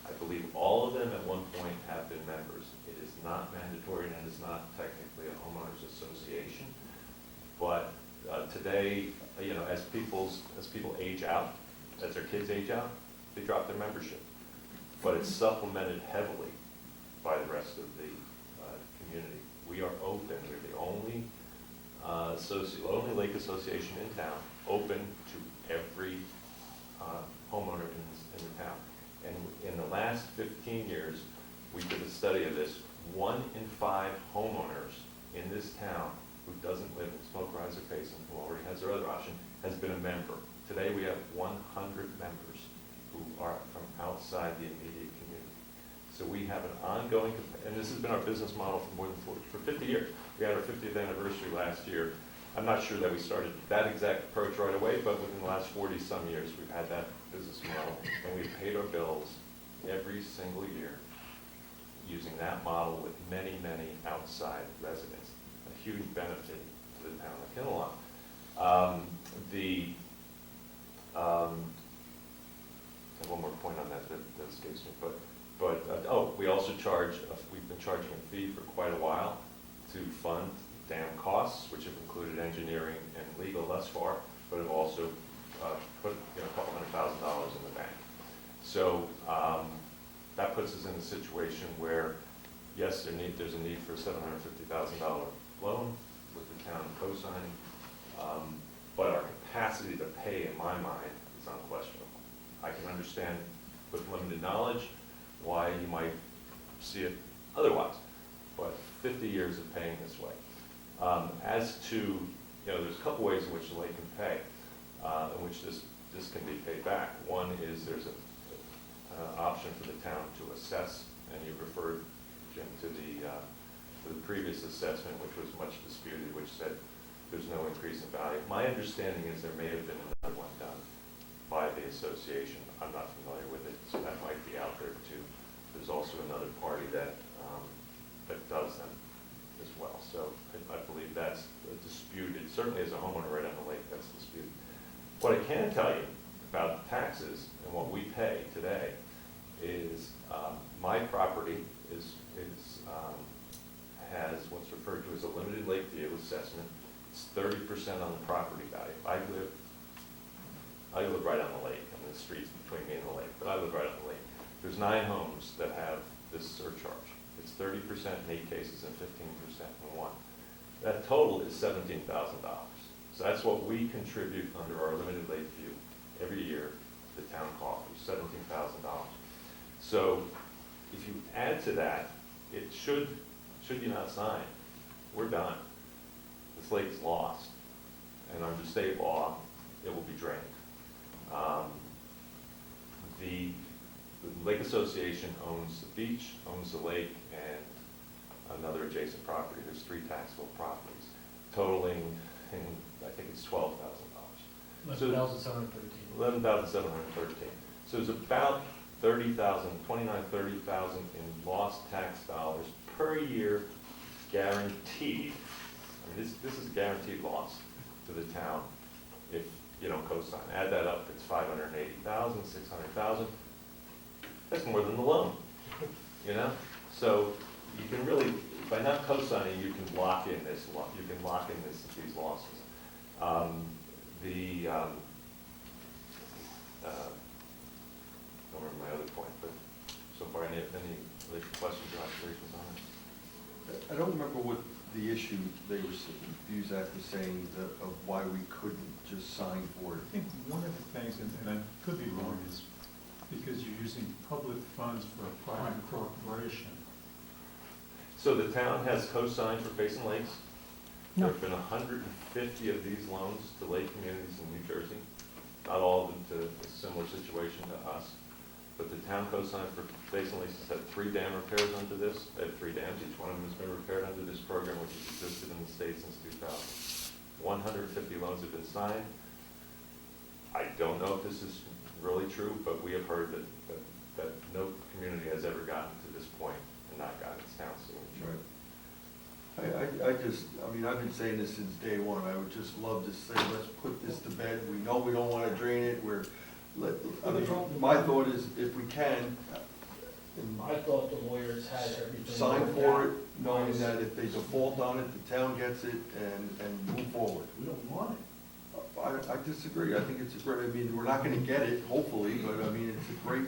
I believe all of them at one point have been members. It is not mandatory, and it is not technically a homeowners association. But today, as people age out, as their kids age out, they drop their membership. But it's supplemented heavily by the rest of the community. We are open. We're the only only lake association in town open to every homeowner in the town. And in the last 15 years, we did a study of this. 1 in 5 homeowners in this town who doesn't live in Smoke Rise or Payson, who already has their other option, has been a member. Today we have 100 members who are from outside the immediate community. So we have an ongoing, and this has been our business model for more than 50 years. We had our 50th anniversary last year. I'm not sure that we started that exact approach right away, but within the last 40-some years, we've had that business model, and we've paid our bills every single year using that model with many, many outside residents. A huge benefit to the town of Kinnelon. One more point on that escapes me, but we also we've been charging a fee for quite a while to fund dam costs, which have included engineering and legal thus far, but have also put a couple $100,000 in the bank. So that puts us in a situation where, yes, there's a need for a $750,000 loan with the town co-signing, but our capacity to pay, in my mind, is unquestionable. I can understand with limited knowledge why you might see it otherwise, but 50 years of paying this way. As to, there's a couple ways in which the lake can pay, in which this can be paid back. One is there's an option for the town to assess, and you referred, Jim, to the previous assessment, which was much disputed, which said there's no increase in value. My understanding is there may have been another one done by the association. I'm not familiar with it, so that might be out there too. There's also another party that does them as well. So I believe that's disputed. Certainly as a homeowner right on the lake, that's disputed. What I can tell you about taxes and what we pay today is my property has what's referred to as a limited lake view assessment. It's 30% on the property value. I live right on the lake. I mean, the streets between me and the lake, but I live right on the lake. There's 9 homes that have this surcharge. It's 30% in 8 cases and 15% in 1. That total is $17,000. So that's what we contribute under our limited lake view every year to the town coffers, $17,000. So if you add to that, it should you not sign, we're done. This lake's lost, and under state law, it will be drained. The Lake Association owns the beach, owns the lake, and another adjacent property. There's 3 taxable properties, totaling, I think it's $12,000. $11,713. So there's about $30,000 in lost tax dollars per year, guaranteed. I mean, this is a guaranteed loss to the town if you don't co-sign. Add that up, it's $580,000, $600,000. That's more than the loan, So you can really, by not co-signing, you can lock in these losses. Don't remember my other point, but so far, any questions or observations on it? I don't remember what the issue they were used after saying of why we couldn't just sign for it. I think one of the things, and I could be wrong, is because you're using public funds for a private corporation. So the town has co-signed for Basin Lakes. No. There have been 150 of these loans to lake communities in New Jersey. Not all of them to a similar situation to us. But the town co-signed for Basin Lakes has had 3 dam repairs under this. They have 3 dams. Each one of them has been repaired under this program, which has existed in the state since 2000. 150 loans have been signed. I don't know if this is really true, but we have heard that no community has ever gotten to this point and not gotten its town signature. I've been saying this since day one. I would just love to say, let's put this to bed. We know we don't want to drain it. My thought is, if we can, I thought the lawyers had everything. sign for it, knowing that if they default on it, the town gets it and move forward. We don't want it. I disagree. I think it's a great, we're not going to get it, hopefully, but it's a great,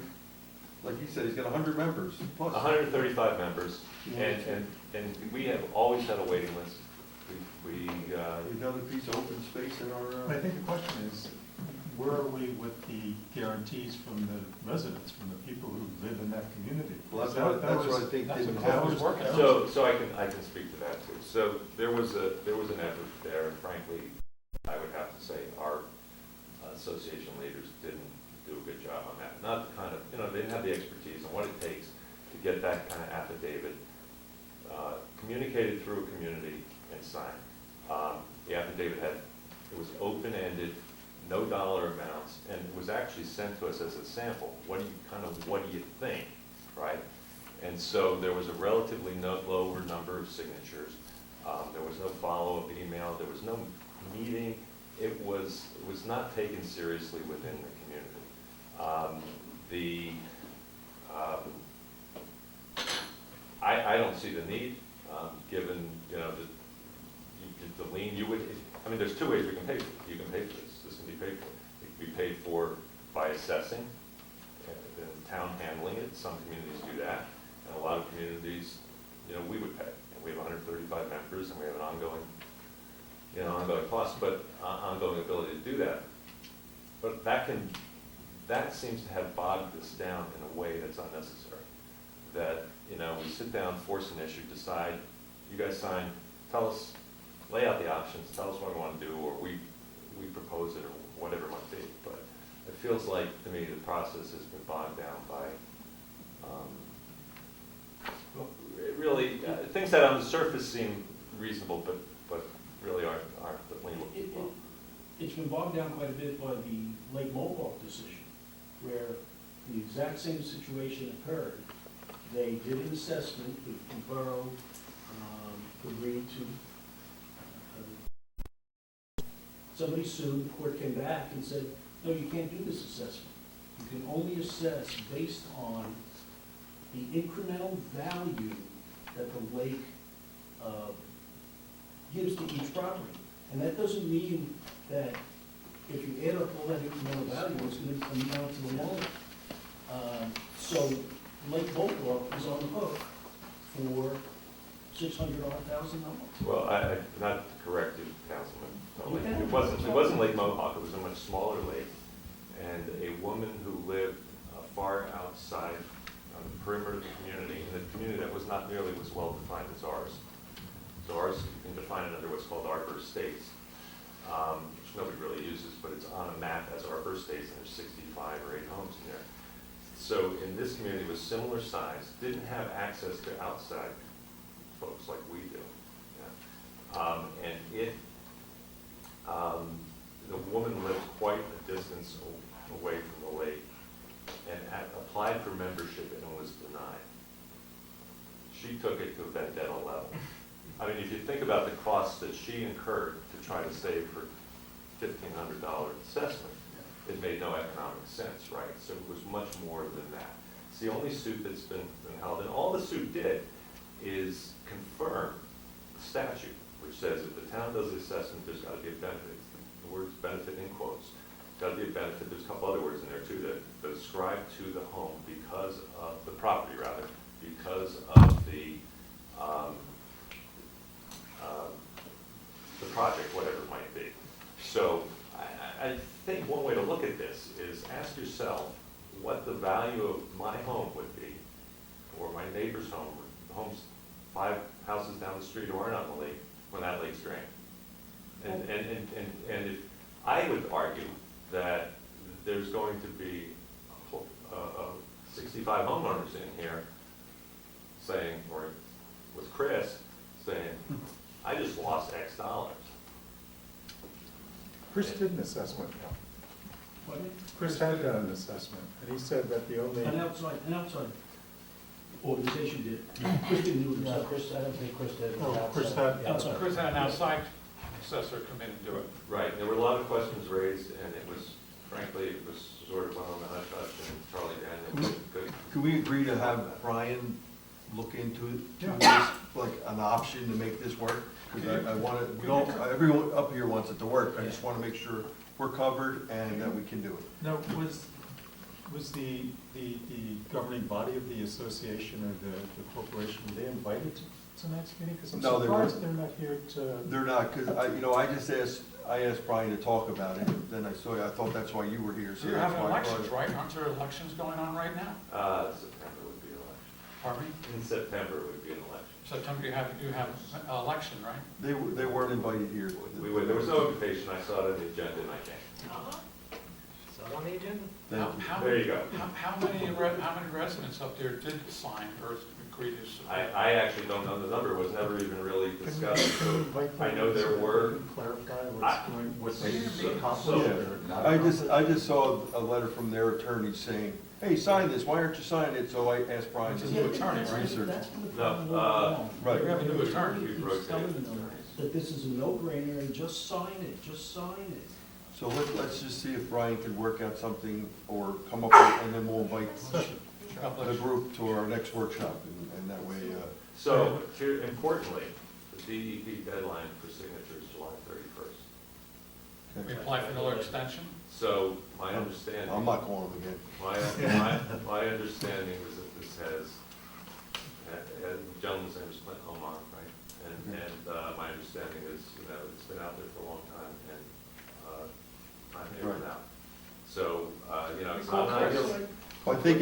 like you said, he's got 100 members plus. 135 members, and we have always had a waiting list. Another piece of open space in our. I think the question is, where are we with the guarantees from the residents, from the people who live in that community? Well, that's what I think didn't happen. So I can speak to that too. So there was an effort there, and frankly, I would have to say our association leaders didn't do a good job on that. Not the kind of, they didn't have the expertise on what it takes to get that kind of affidavit communicated through a community and signed. The affidavit it was open-ended, no dollar amounts, and it was actually sent to us as a sample. What do you think, right? And so there was a relatively lower number of signatures. There was no follow-up email, there was no meeting. It was not taken seriously within the community. I don't see the need, given, you know, the lien, I mean, there's two ways we can pay for it. You can pay for this. This can be paid for. It can be paid for by assessing, the town handling it. Some communities do that, and a lot of communities, you know, we would pay. And we have 135 members, and we have an ongoing cost, but ongoing ability to do that. But that seems to have bogged this down in a way that's unnecessary. That, you know, we sit down, force an issue, decide, you guys sign, tell us, lay out the options, tell us what we want to do, or we propose it, or whatever it might be. But it feels like, to me, the process has been bogged down by, really, things that on the surface seem reasonable, but really aren't the legal. It's been bogged down quite a bit by the Lake Mohawk decision, where the exact same situation occurred. They did an assessment, the borough agreed to, somebody sued, the court came back and said, no, you can't do this assessment. You can only assess based on the incremental value that the lake gives to each property. And that doesn't mean that if you add up all that incremental value, it's going to amount to the loan. So Lake Mohawk is on the hook for $600,000. Well, not to correct you, Councilman. Okay. It wasn't Lake Mohawk, it was a much smaller lake. And a woman who lived far outside on the perimeter of the community, in a community that was not nearly as well defined as ours. So ours, you can define it under what's called Arbor Estates, which nobody really uses, but it's on a map as Arbor Estates, and there's 65 or 8 homes in there. So in this community was similar size, didn't have access to outside folks like we do. Yeah. And the woman lived quite a distance away from the lake and applied for membership and was denied. She took it to a vendetta level. I mean, if you think about the costs that she incurred to try to save her $1,500 assessment, it made no economic sense, right? So it was much more than that. It's the only suit that's been held, and all the suit did is confirm the statute, which says if the town does the assessment, there's got to be a benefit. The words benefit in quotes. Got to be a benefit. There's a couple other words in there too that ascribe to the home because of the property, rather, because of the project, whatever it might be. So I think one way to look at this is ask yourself what the value of my home would be, or my neighbor's home, or the homes 5 houses down the street who aren't on the lake when that lake's drained. And if I would argue that there's going to be 65 homeowners in here saying, or with Chris saying, I just lost X dollars. Chris did an assessment. Pardon me? Chris had done an assessment, and he said that the only. An outside organization did. Chris didn't do it No, himself. Chris, I don't think Chris did. Chris had. Outside. Chris had an outside assessor come in and do it. Right, there were a lot of questions raised, and it was, frankly, it was sort of went on the hush-hush, and Charlie Daniels could. Could we agree to have Brian look into this, like an option to make this work? Because I want to, everyone up here wants it to work. I just want to make sure we're covered and that we can do it. Now, was the governing body of the association or the corporation, were they invited to tonight's meeting? Because I'm No, they surprised weren't. they're not here to. They're not, because I asked Brian to talk about it, then I saw you, I thought that's why you were here. So You're that's having why I brought elections, it. right? Aren't there elections going on right now? September would be an election. Pardon me? In September would be an election. September, you have an election, right? They weren't invited here. There was no invitation, I saw it on the agenda and I came. So on the agenda? Thank you. There you go. How many residents up there did sign or agree to support? I actually don't know the number, it was never even really discussed. So I know there were. Clarify I- what so- they so- accomplished or not. I just saw a letter from their attorney saying hey, sign this, why aren't you signing it? So I asked Brian to Which is do new attorney, right? research. That's been the No, problem all along. Right. We have a new attorney. We've Keeps telling rotated them that this is a no-brainer and just sign it, just sign it. So let's just see if Brian can work out something or come up with, and then we'll invite the group to our next workshop, and that way, So, importantly, the DEP deadline for signature is July 31st. We apply for another extension? So, my understanding. I'm not calling him again. My understanding was that this has, and the gentleman's name is Clint Oman, right? And my understanding is, it's been out there for a long time, and I'm here Right. now. So, it's not an ideal. I think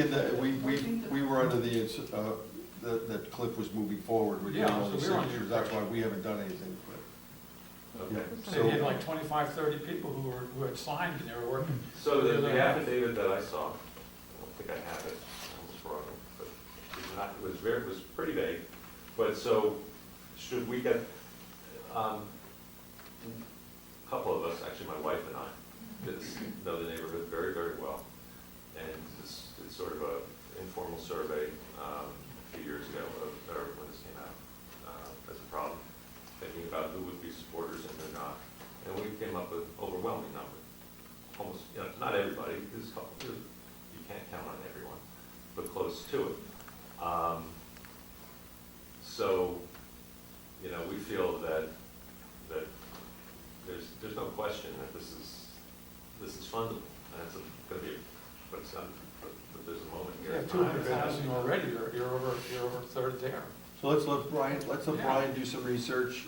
we were under that Cliff was moving forward with getting Yeah, all the so we're on your signatures, that's why we haven't done anything. Okay. Yeah, They had so, like 25, 30 people who had signed and they were working. So the affidavit that I saw, I don't think I have it, I almost brought it, but it was pretty vague. But so, should we get, a couple of us, actually my wife and I, know the neighborhood very, very well. And it's sort of a informal survey, a few years ago, or when this came out, as a problem, thinking about who would be supporters and who not. And we came up with an overwhelming number. Almost, not everybody, there's a couple, you can't count on everyone, but close to it. So, we feel that there's no question that this is fundable, and it's going to be, but there's a moment here. Yeah, 200,000 already, you're over a third there. so let's let Brian do some research,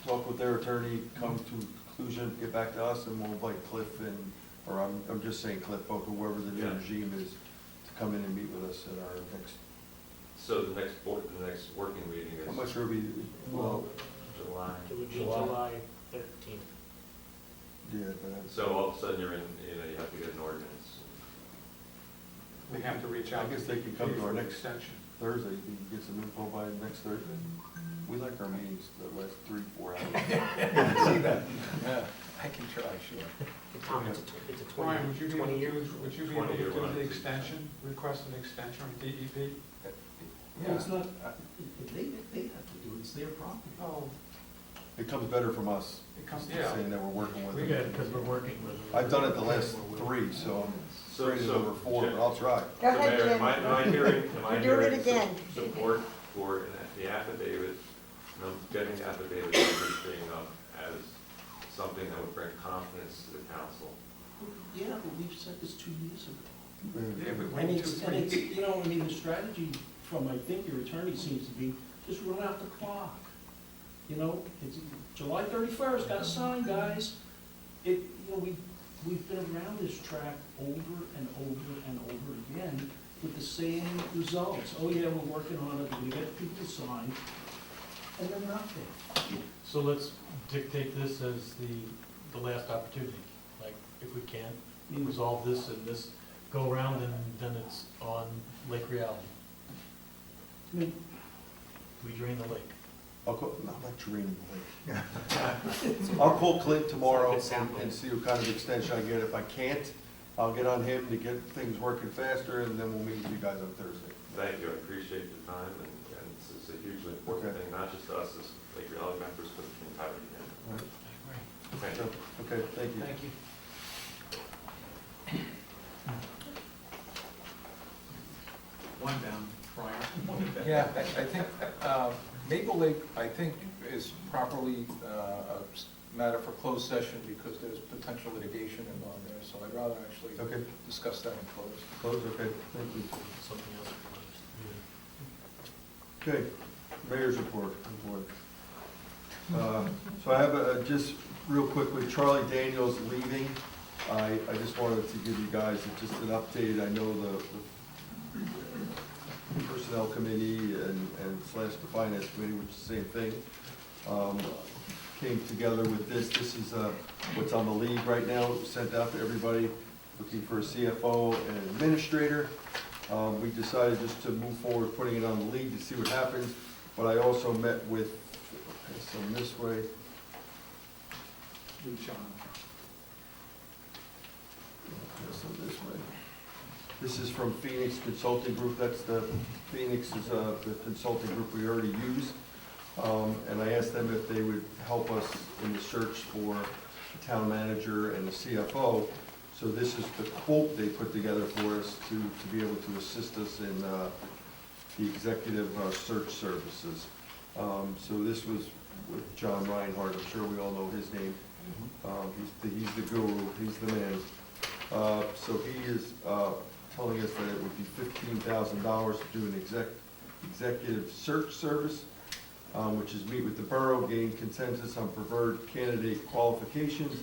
talk with their attorney, come to a conclusion, get back to us, and we'll invite Cliff or I'm just saying Cliff, but whoever the new Yeah. regime is, to come in and meet with us at our next, So the next working meeting is. I'm not sure we, well, July. It would be July 13th. yeah, but So all of a sudden you're in, you have to get an ordinance. We have to reach out. I guess they can come to our next extension. Thursday, you can get some info by next Thursday. We like our meetings that last 3-4 hours. See that? Yeah, I can try, sure. Tom, it's a Brian, would you be able 20 year. would you be able 20-year to do one. the extension, request an extension on DEP? Well, it's not, if they have to do it, it's their property. Oh, It comes better from us, it comes, yeah. saying that we're working with We them. get it because we're working with them. I've done it the last 3, so I'm afraid of over 4, but I'll try. Go So ahead, Mayor, Jim. am I hearing You're doing it again. support for the affidavit, getting the affidavit being up as something that would bring confidence to the council? Yeah, but we've said this 2 years ago. Yeah, we And wait it's, 2, and 3 it's, the strategy from, I think, your attorney seems to be, just run out the clock. It's July 31st, gotta sign, guys. We've been around this track over and over and over again with the same results. Oh yeah, we're working on it, we get people to sign, and then nothing. So let's dictate this as the last opportunity, like, if we can, resolve this and this go around, and then it's on Lake Reality. I mean, We drain the lake. I'm not draining the lake. I'll call Clint tomorrow and see what kind of extension I get. If I can't, I'll get on him to get things working faster, and then we'll meet with you guys on Thursday. Thank you, I appreciate the time, and this is a hugely important thing, not just to us as Lake Reality members, but the entire community. All right. Thank you. Okay, thank you. thank you. One down, Brian. One down. Yeah, I think Maple Lake, I think, is properly a matter for closed session because there's potential litigation involved there, so I'd rather actually Okay. discuss that in closed. Close, okay, thank you. Something else. Okay, mayor's report. So I have just real quickly, Charlie Daniels leaving. I just wanted to give you guys just an update. I know the personnel committee and slash the finance committee, which is the same thing, came together with this. This is what's on the league right now, sent out to everybody, looking for a CFO and an administrator. We decided just to move forward, putting it on the league to see what happens, but I also met with, so this way, John. so this way. This is from Phoenix Consulting Group. That's Phoenix is the consulting group we already use. And I asked them if they would help us in the search for the town manager and the CFO. So this is the quote they put together for us to be able to assist us in the executive search services. So this was with John Reinhardt. I'm sure we all know his name. He's the guru. He's the man. So he is telling us that it would be $15,000 to do an executive search service, which is meet with the borough, gain consensus on preferred candidate qualifications,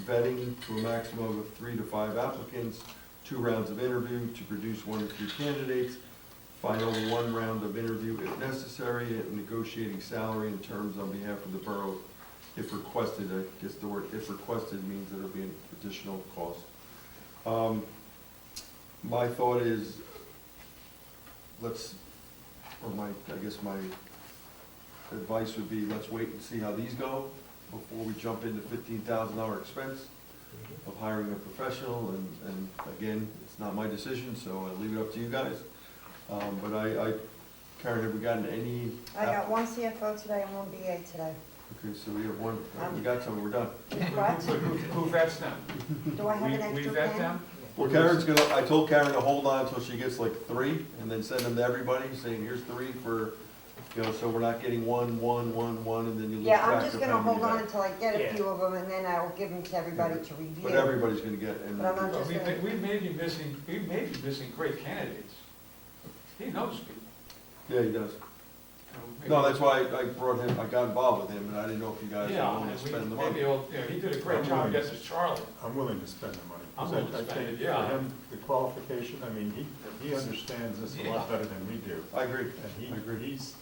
vetting to a maximum of 3 to 5 applicants, 2 rounds of interview to produce 1 to 3 candidates, final 1 round of interview if necessary, and negotiating salary and terms on behalf of the borough if requested. I guess the word if requested means that there'll be an additional cost. My thought is, I guess my advice would be, let's wait and see how these go before we jump into $15,000 expense of hiring a professional. And again, it's not my decision, so I leave it up to you guys. But Karen, have we gotten any? I got 1 CFO today and 1 BA today. Okay, so we have 1, we got some, we're done. What? Who vets them? Do I have an We extra vet pen? them? Well, I told Karen to hold on until she gets like 3, and then send them to everybody, saying, here's 3 for, so we're not getting 1, and then you lose Yeah, track I'm just of gonna how many hold you on have. until I get a Yeah. few of them, and then I will give them to everybody to review. But everybody's gonna get, and But I'm not Well, just gonna, we may be missing great candidates. He knows people. yeah, he does. You No, know, that's why I brought him, I got involved with him, and I didn't know if you guys Yeah, wanted to spend the money. maybe he did a great job against his Charlie. I'm willing to spend the money. I'm 'cause willing to I spend think it, yeah. For him, the qualification, I mean, he understands this a lot better than we do. I agree. And I agree. he's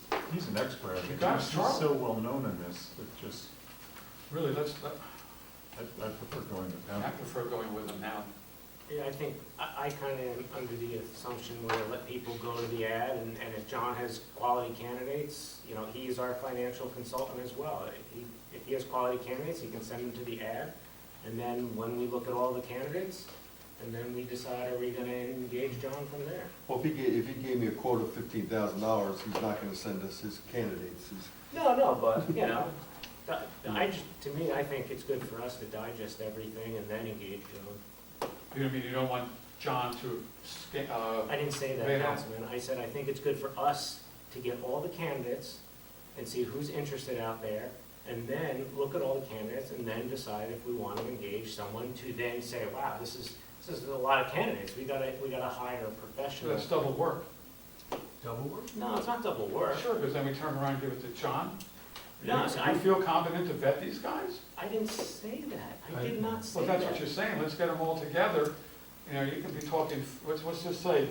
an expert. I mean, Gosh, he's Charlie. so well known in this, it just, Really, I prefer going with him. I prefer going with him now. Yeah, I think, I kind of am under the assumption where let people go to the ad, and if John has quality candidates, you know, he's our financial consultant as well. If he has quality candidates, he can send them to the ad, and then when we look at all the candidates, and then we decide, are we gonna engage John from there? Well, if he gave me a quote of $15,000, he's not gonna send us his candidates. No, but, you know, to me, I think it's good for us to digest everything and then engage John. You know, you don't want John to, I didn't say that, Right on. Councilman. I said, I think it's good for us to get all the candidates and see who's interested out there, and then look at all the candidates, and then decide if we want to engage someone to then say, wow, this is a lot of candidates. We gotta hire a professional. that's double work. Double work? No, it's not double work. Sure, because then we turn around and give it to John. No, You so you feel competent to vet these guys? I didn't say that. I did not say Well, that. that's what you're saying, let's get them all together. You know, you could be talking, what's this say,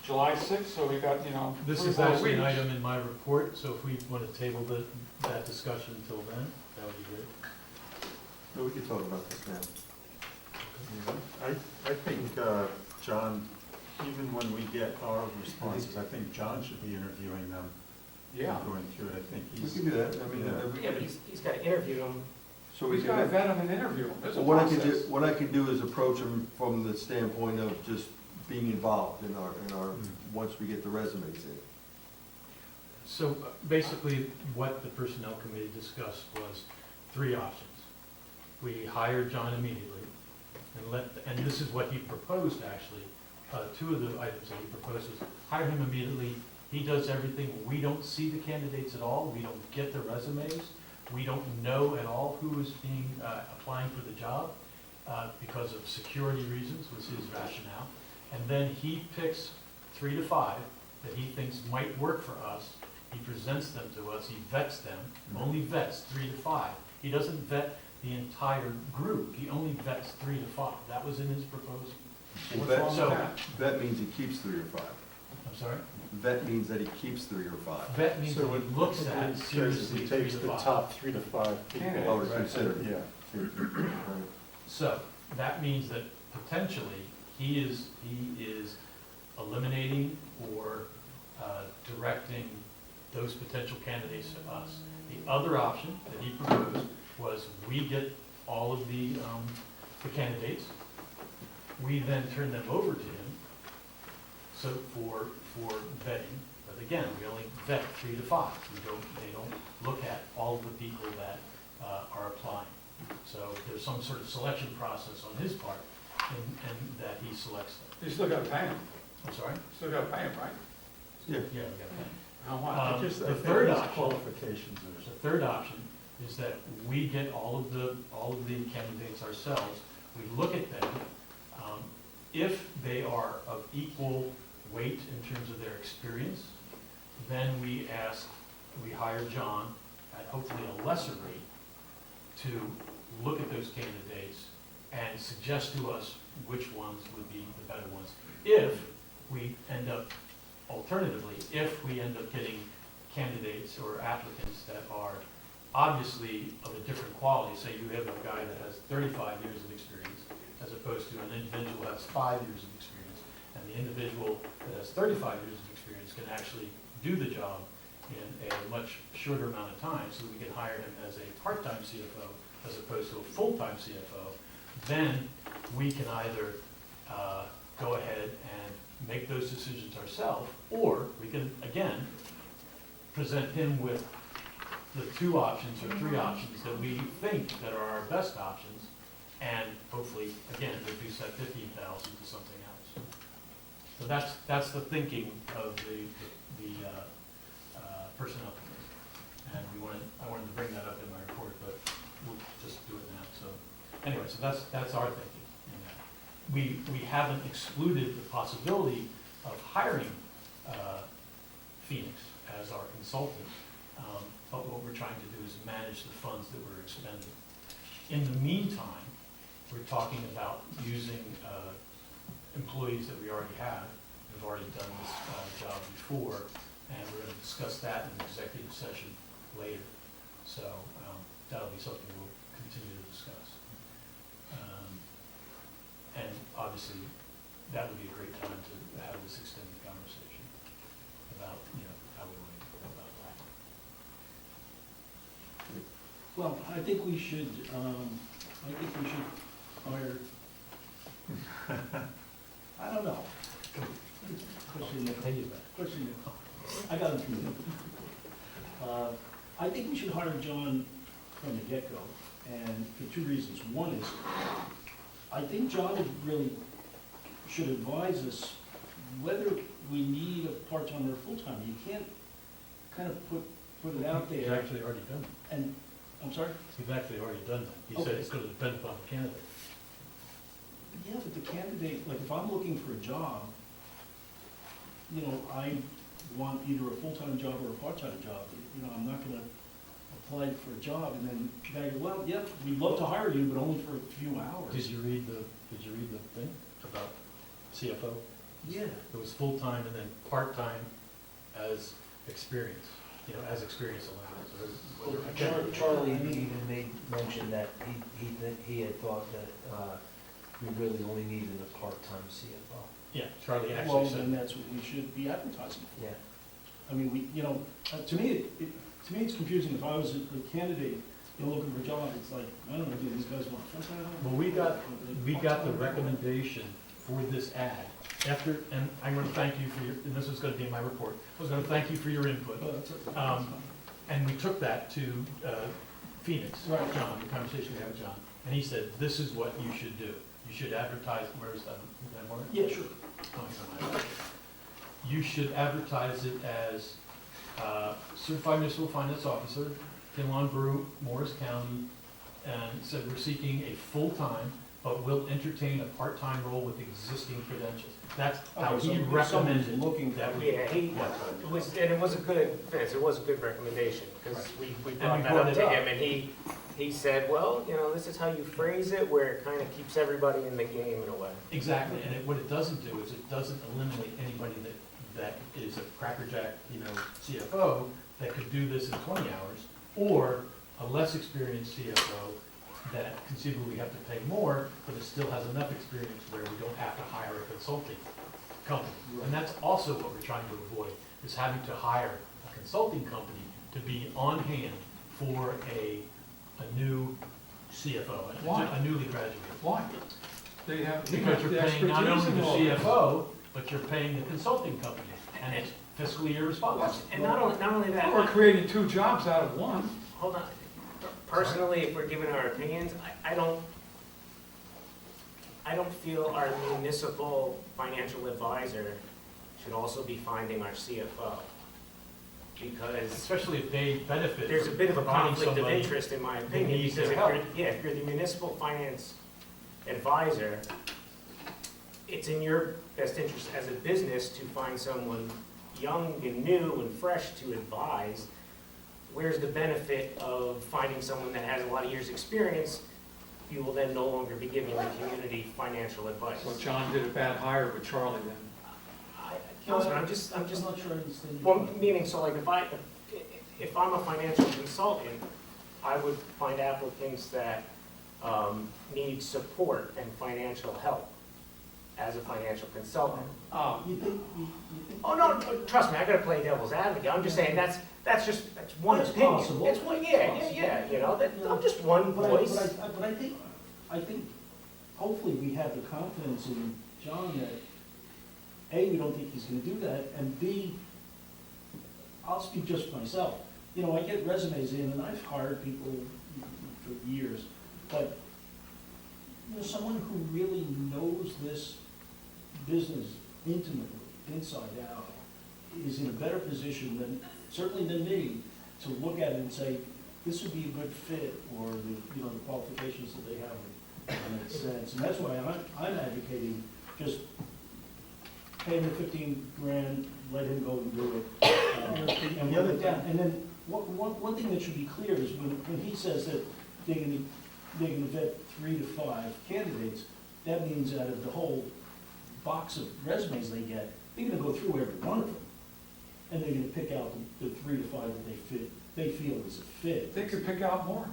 July 6th, so we got, This 3 is more actually an weeks. item in my report, so if we want to table that discussion until then, that would be great. So we can talk about this now. I think, John, even when we get our responses, I think John should be interviewing them. Yeah. And going through it, I think We he's. can do that. I mean, Yeah. Yeah, but he's got to interview them. so we He's can. got to vet them and interview them, there's a Well, process. what I can do is approach him from the standpoint of just being involved in our, once we get the resumes in. So basically, what the Personnel Committee discussed was 3 options. We hire John immediately, and this is what he proposed, actually. 2 of the items that he proposed was hire him immediately. He does everything. We don't see the candidates at all. We don't get the resumes. We don't know at all who is applying for the job because of security reasons, was his rationale. And then he picks 3 to 5 that he thinks might work for us. He presents them to us. He vets them. Only vets 3 to 5. He doesn't vet the entire group. He only vets 3 to 5. That was in his proposal. Well, What's wrong with that? Vet means he keeps 3 or 5. I'm sorry? Vet means that he keeps 3 or 5. Vet means that So he looks at says seriously he 3 takes to the 5. top 3 to 5 people. Candidates. Oh, to consider. Yeah. Right. So that means that potentially he is eliminating or directing those potential candidates to us. The other option that he proposed was we get all of the candidates. We then turn them over to him, So for vetting, but again, we only vet 3 to 5. They don't look at all of the people that are applying. So there's some sort of selection process on his part, and that he selects them. You still gotta pay him, I'm sorry? still gotta pay him, right? Yeah. Yeah, we got that. How much? The third option, Qualifications the third option is that we get all of the candidates ourselves. We look at them. If they are of equal weight in terms of their experience, then we hire John at hopefully a lesser rate to look at those candidates and suggest to us which ones would be the better ones. Alternatively, if we end up getting candidates or applicants that are obviously of a different quality, say you have a guy that has 35 years of experience as opposed to an individual who has 5 years of experience, and the individual that has 35 years of experience can actually do the job in a much shorter amount of time, so we can hire him as a part-time CFO as opposed to a full-time CFO, then we can either go ahead and make those decisions ourselves, or we can, again, present him with the 2 options or 3 options that we think that are our best options, and hopefully, again, reduce that 15,000 to something else. So that's the thinking of the personnel committee. And I wanted to bring that up in my report, but we'll just do it now. So anyway, so that's our thinking in that. We haven't excluded the possibility of hiring Phoenix as our consultant, but what we're trying to do is manage the funds that we're expending. In the meantime, we're talking about using employees that we already have. We've already done this job before, and we're going to discuss that in the executive session later. So that'll be something we'll continue to discuss. And obviously, that would be a great time to have this extended conversation about, how we want to go about that. Well, I think we should hire, I don't know. Question, I got it from you. I think we should hire John from the get-go, and for 2 reasons. One is, I think John really should advise us whether we need a part-time or a full-time. You can't kind of put it out there. He's actually already done it. And, I'm sorry? He's actually already done that. He said Okay. it's going to depend upon the candidate. Yeah, but the candidate, like, if I'm looking for a job, I want either a full-time job or a part-time job. I'm not gonna apply for a job and then guy go, well, yep, we'd love to hire you, but only for a few hours. Did you read the thing about CFO? Yeah. It was full-time and then part-time as experience, as experience allows. or- Charlie even made mention that he had thought that we really only needed a part-time CFO. Yeah, Charlie Well, actually then said, that's what we should be advertising for. Yeah. I mean, to me, it's confusing. If I was a candidate, looking for a job, it's like, I don't know, do these guys want full-time? well, we got the recommendation for this ad after, and I'm going to thank you for and this is going to be in my report, I was going to thank you for your input. Oh, that's okay. And we took that to Phoenix, Right. John, the conversation we had with John, and he said, this is what you should do. You should advertise, where's that? Yeah, sure. You should advertise it as certified municipal finance officer, Kinlaw Borough, Morris County, and said we're seeking a full-time, but will entertain a part-time role with existing credentials. That's how Okay, so he if someone's recommended looking that for- we. Yeah, it was a good, Vince, it was a good recommendation, because we brought we that brought up it to up. him, and he said, well, this is how you phrase it, where it kind of keeps everybody in the game in a way. Exactly, and what it doesn't do is it doesn't eliminate anybody that is a crackerjack, CFO that could do this in 20 hours, or a less experienced CFO that conceivably we have to pay more, but it still has enough experience where we don't have to hire a consulting company. And that's also what we're trying to avoid, is having to hire a consulting company to be on hand for a new CFO, Why? a newly graduated. Why? They have. Because you're the paying not expertise only the and all that. CFO, but you're paying the consulting company, and it's fiscally irresponsible. And not only that. We're creating 2 jobs out of 1. Hold on. Personally, if we're giving our opinions, I don't feel our municipal financial advisor should also be finding our CFO. Because Especially if they benefit. there's a bit of a from finding conflict of somebody interest, in my who opinion, needs because their help. if you're the municipal finance advisor, it's in your best interest as a business to find someone young and new and fresh to advise. Where's the benefit of finding someone that has a lot of years' experience? You will then no longer be giving the community financial advice. So John did a bad hire with Charlie then. Councilman, I'm just, I'm not sure I understand. well, meaning, so like if I'm a financial consultant, I would find applicants that need support and financial help as a financial consultant. You think? Oh, no, trust me, I gotta play devil's advocate. I'm just saying that's one That's opinion. possible. It's one, yeah, you know, I'm just one But voice. I think hopefully we have the confidence in John that, A, we don't think he's gonna do that, and B, I'll speak just for myself. You know, I get resumes in, and I've hired people for years, but, you know, someone who really knows this business intimately, inside out, is in a better position than, certainly than me, to look at it and say, this would be a good fit, or the, you know, the qualifications that they have make sense. And that's why I'm advocating just pay him the 15 grand, let him go and do it. And the other down. And then one thing that should be clear is when he says that they're gonna vet 3 to 5 candidates, that means out of the whole box of resumes they get, they're gonna go through every one of them. And they're gonna pick out the 3 to 5 that they feel is a fit. They could pick out more.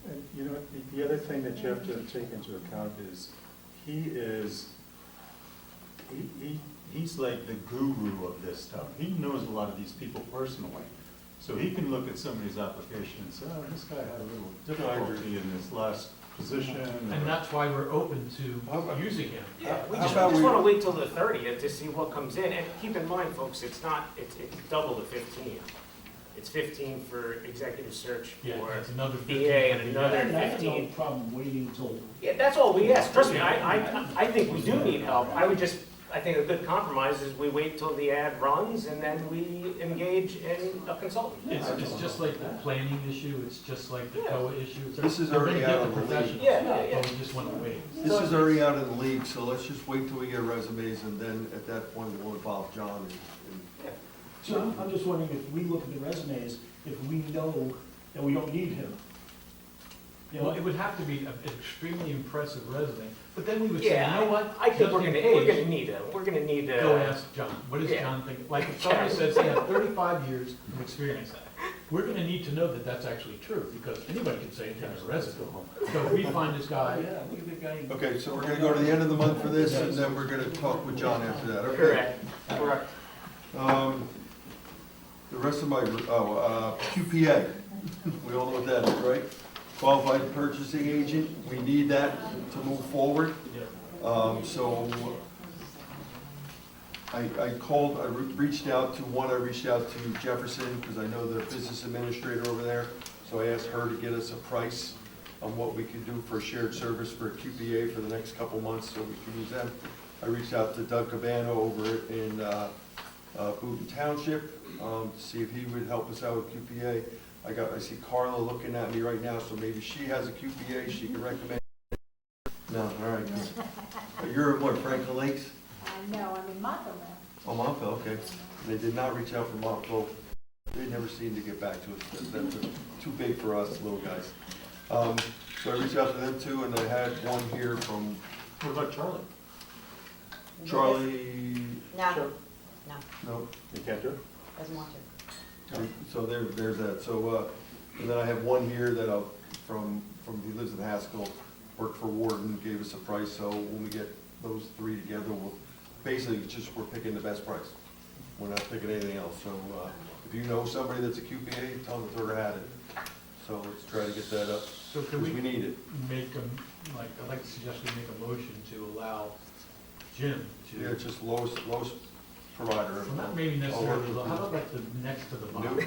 And, you know, the other thing that you have to take into account is, he's like the guru of this stuff. He knows a lot of these people personally. So he can look at somebody's application and say, oh, this guy had a little difficulty in this last position. And that's why we're open to using him. Yeah, we just want to wait till the 30th to see what comes in. And keep in mind, folks, it's double the 15. It's 15 for executive search Yeah, for it's another BA 15. and another And I have no 15. problem waiting until. Yeah, that's all we ask. Trust me, I think we do need help. I think a good compromise is we wait till the ad runs and then we engage in a consultant. It's just like the planning issue, it's just like the COA issue. This is We're gonna already get out the of the league. professionals, Yeah. But we just want to wait. This is already out of the league, so let's just wait till we get resumes, and then at that point, we'll involve John. So I'm just wondering if we look at the resumes, if we know that we don't need him. You Well, know, it would have to be an extremely impressive resume, but then we would say, you Yeah, know what? I think we're Just in gonna case, need a. Go ask John, what does Yeah. John think? Like, if somebody says they have 35 years of experience, we're gonna need to know that that's actually true, because anybody can say it in a resume. So if we find this guy, yeah, look at the guy. Okay, so we're gonna go to the end of the month for this, and then we're gonna talk with John after that, okay? Correct. The rest of my, QPA, we all know what that is, right? Qualified purchasing agent, we need that to move forward. So I called, I reached out to Jefferson, because I know the business administrator over there. So I asked her to get us a price on what we could do for a shared service for a QPA for the next couple months, so we can use them. I reached out to Doug Cabano over in Boonton Township, to see if he would help us out with QPA. I see Carla looking at me right now, so maybe she has a QPA she can recommend. No, all right, good. You're in what, Franklin Lakes? No, I'm in Montville now. Oh, Montville, okay. They did not reach out from Montville. They never seemed to get back to us. That's too big for us little guys. So I reached out to them too, and I had one here from What about Charlie? Charlie. No, No. You can't do it? doesn't want to. So there's that. So, and then I have one here that from he lives in Haskell, worked for Warden, gave us a price. So when we get those three together, we'll basically we're picking the best price. We're not picking anything else. So if you know somebody that's a QPA, tell them to throw their hat in. So let's try to get that up. so can Because we need it. make them, I'd like to suggest we make a motion to allow Jim to. Yeah, it's just lowest provider. Well, not maybe necessarily, I'll work how with about the next to the you. bottom?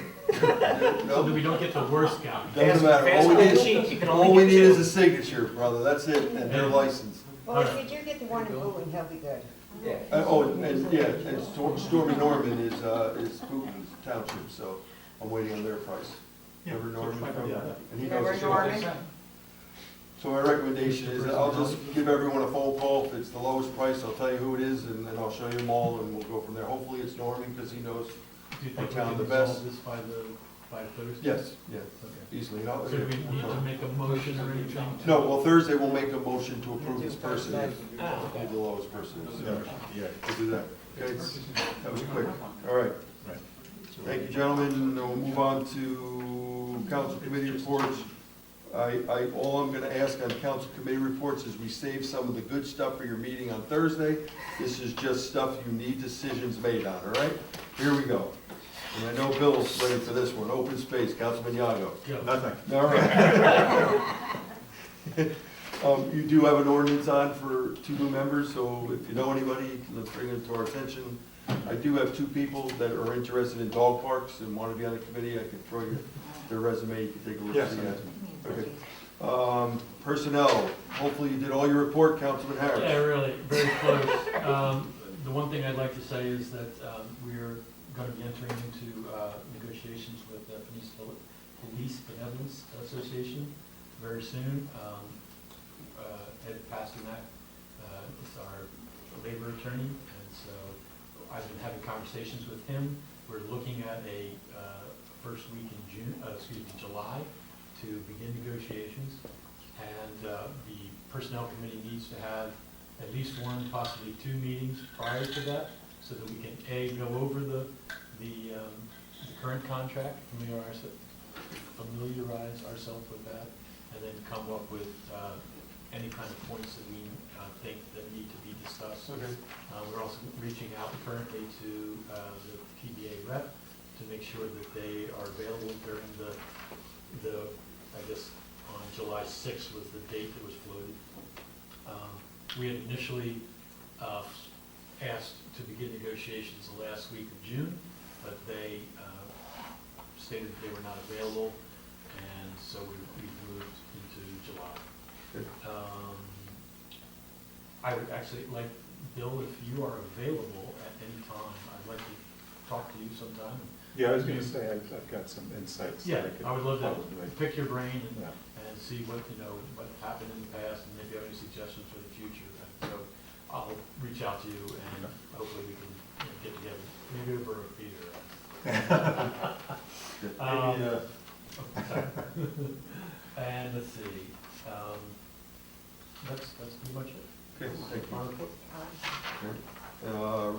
So that we don't get the worst guy. Doesn't matter, Fast all we and need, cheap, you can all only we get need is two. a signature, brother, that's it, and their license. Well, if you do get the one in Boone, he'll be good. And Stormy Norman is Putin's township, so I'm waiting on their price. Remember Norman from, and he knows Remember his Norman? price. So my recommendation is, that I'll just give everyone a phone call, if it's the lowest price, I'll tell you who it is, and then I'll show you them all, and we'll go from there. Hopefully it's Norman, because he knows Do you our think we town can the resolve best. this by Thursday? Yes, yeah, Okay. easily. So do we need to make a motion or anything? No, well, Thursday we'll make a motion to approve this person, Ah, who the lowest person is. Yeah. We'll do that, okay? That was quick, all right. Thank you, gentlemen. We'll move on to council committee reports. All I'm gonna ask on council committee reports is we save some of the good stuff for your meeting on Thursday. This is just stuff you need decisions made on, all right? Here we go. And I know Bill's ready for this one. Open space, Councilman Yago. Nothing. All right. You do have an ordinance on for 2 new members, so if you know anybody, let's bring them to our attention. I do have 2 people that are interested in dog parks and want to be on the committee. I can throw you their resume, you can take a look. Yes. See that. Okay. Personnel, hopefully you did all your report, Councilman Harris. Yeah, really, very close. The one thing I'd like to say is that we're going to be entering into negotiations with the Police Benevolence Association very soon. Ed Pasternak is our labor attorney, and so I've been having conversations with him. We're looking at a first week in July to begin negotiations. And the Personnel Committee needs to have at least 1, possibly 2 meetings prior to that, so that we can, A, go over the current contract, familiarize ourselves with that, and then come up with any kind of points that we think that need to be discussed. Okay. We're also reaching out currently to the PBA rep to make sure that they are available during the I guess, on July 6th was the date that was floated. We had initially asked to begin negotiations the last week of June, but they stated that they were not available, and so we moved into July. I would actually like, Bill, if you are available at any time, I'd like to talk to you sometime. Yeah, I was gonna say, I've got some insights. Yeah, that could I would love to probably- pick your brain and, Yeah. and see what, what happened in the past, and if you have any suggestions for the future. And so I'll reach out to you, and hopefully we can get together, maybe over a beer. And let's see, that's pretty much it. Okay, thank My you. report.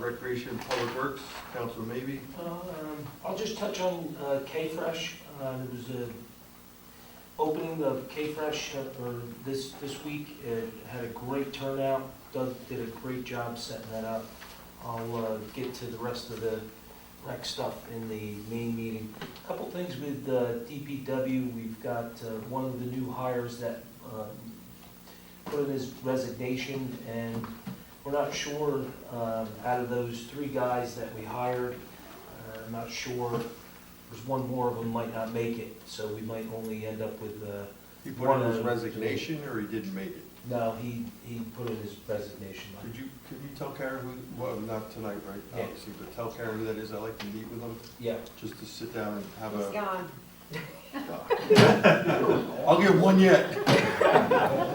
Recreation and Public Works, Councilman Maybe. I'll just touch on K-Fresh. There was a opening of K-Fresh this week. It had a great turnout. Doug did a great job setting that up. I'll get to the rest of the rec stuff in the main meeting. A couple things with DPW. We've got one of the new hires that put in his resignation, and we're not sure, out of those 3 guys that we hired, I'm not sure, there's one more of them might not make it, so we might only end up with He put in his resignation, or he didn't make it? No, he put in his resignation. Could you tell Karen who, well, not tonight, right, Yeah. obviously, but tell Karen who that is, I'd like to meet with him, Yeah. just to sit down and have He's a. gone. I'll get one yet.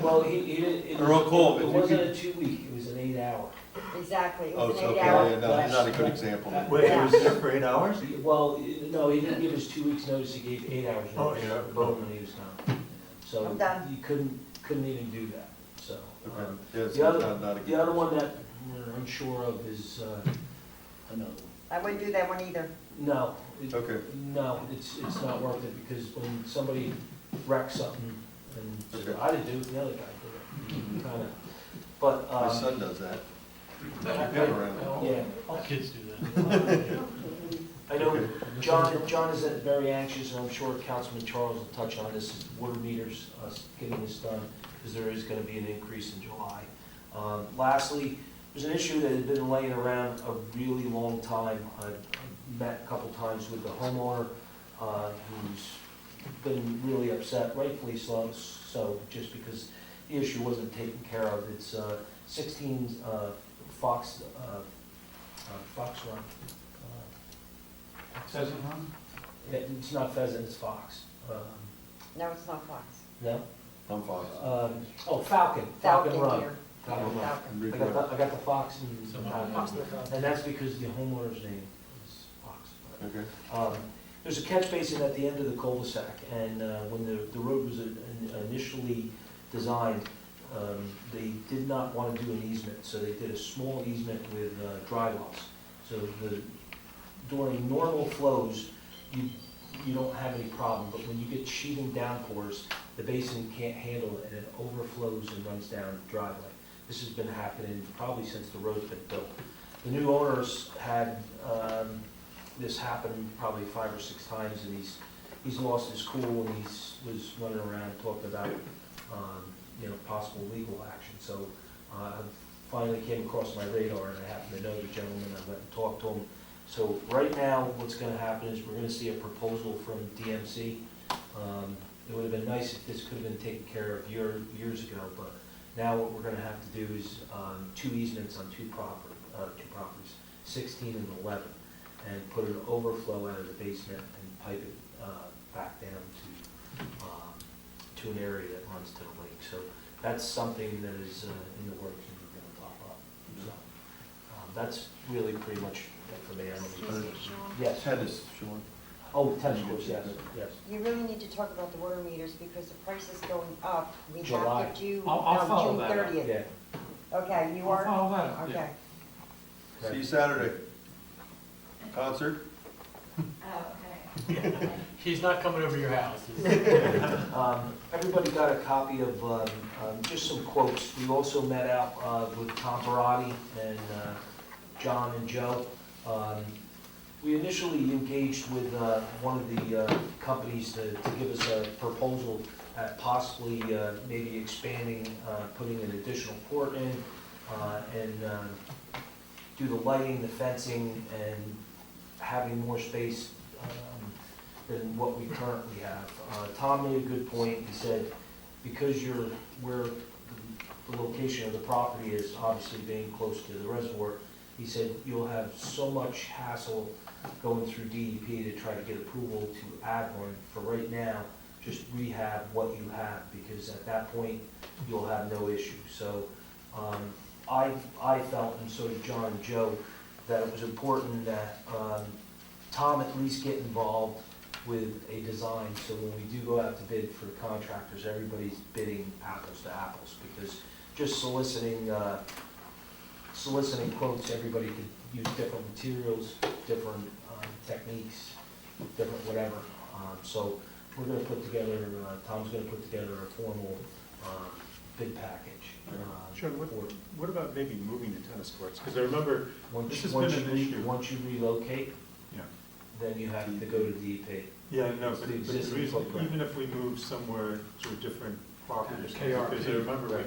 Well, it Or I'll call him. it wasn't a 2-week, it was an 8-hour. Exactly, it Oh, was it's an okay, 8-hour. yeah, no, he's not a good example. Wait, it was there for 8 hours? Well, no, he didn't give us 2 weeks' notice, he gave 8 hours Oh, notice. yeah. Both when he was gone. So I'm done. he couldn't even do that, so. Okay, yeah, it's The other, not a good. the other one that we're unsure of is another. I wouldn't do that one either. No. Okay. No, it's not worth it, because when somebody wrecks something, and says, Okay. I didn't do it, the other guy did it, kind of. But, My son does that. Him around. yeah, All kids do that. I know Okay. John is very anxious, and I'm sure Councilman Charles will touch on this, is water meters, us getting this done, because there is gonna be an increase in July. Lastly, there's an issue that has been laying around a really long time. I've met a couple times with the homeowner, who's been really upset, rightfully so, just because the issue wasn't taken care of. It's 16 Fox Run. Pheasant Run? It's not pheasant, it's fox. No, it's not Fox. No? I'm Fox. Falcon. Falcon Run. here. Falcon Run. Falcon. I got the fox and the Someone falcon. else. And that's because the homeowner's name is Fox. Okay. There's a catch basin at the end of the cul-de-sac, and when the road was initially designed, they did not want to do an easement, so they did a small easement with dry wells. So during normal flows, you don't have any problem, but when you get sheeting downpours, the basin can't handle it, and it overflows and runs down the driveway. This has been happening probably since the road's been built. The new owners had this happen probably 5 or 6 times, and he's lost his cool, and was running around talking about possible legal action. So I finally came across my radar, and I happened to know the gentleman. I went and talked to him. So right now, what's going to happen is we're going to see a proposal from DMC. It would have been nice if this could have been taken care of years ago, but now what we're going to have to do is 2 easements on two properties, 16 and 11, and put an overflow out of the basement and pipe it back down to an area that runs to the lake. So that's something that is in the works and we're going to pop up. So that's really pretty much it for me. I don't know. Yes. Tennis, Sean. Oh, tennis courts, yes, yes. You really need to talk about the water meters because the price is going up. We July. have to do, I'll follow June that up. 30th. Yeah. Okay, you I'll are? follow that up, yeah. Okay. See you Saturday. Concert? Okay. He's not coming over your house. Everybody got a copy of just some quotes. We also met out with Tom Barati and John and Joe. We initially engaged with one of the companies to give us a proposal at possibly maybe expanding, putting an additional port in, and do the lighting, the fencing, and having more space than what we currently have. Tom made a good point. He said, because where the location of the property is, obviously being close to the reservoir, he said you'll have so much hassle going through DEP to try to get approval to add one. For right now, just rehab what you have, because at that point, you'll have no issue. So I felt, and so did John and Joe, that it was important that Tom at least get involved with a design, so when we do go out to bid for the contractors, everybody's bidding apples to apples, because just soliciting quotes, everybody could use different materials, different techniques, different whatever. So we're gonna put together, Tom's gonna put together a formal bid package. Sure, for- what about maybe moving the tennis courts? Because I remember, Once this has once been an you issue. once you relocate, Yeah. then you have to go to DEP. Yeah, no, It's but the the existing reason, footprint. even if we move somewhere to a different property, or something, KRP. because I remember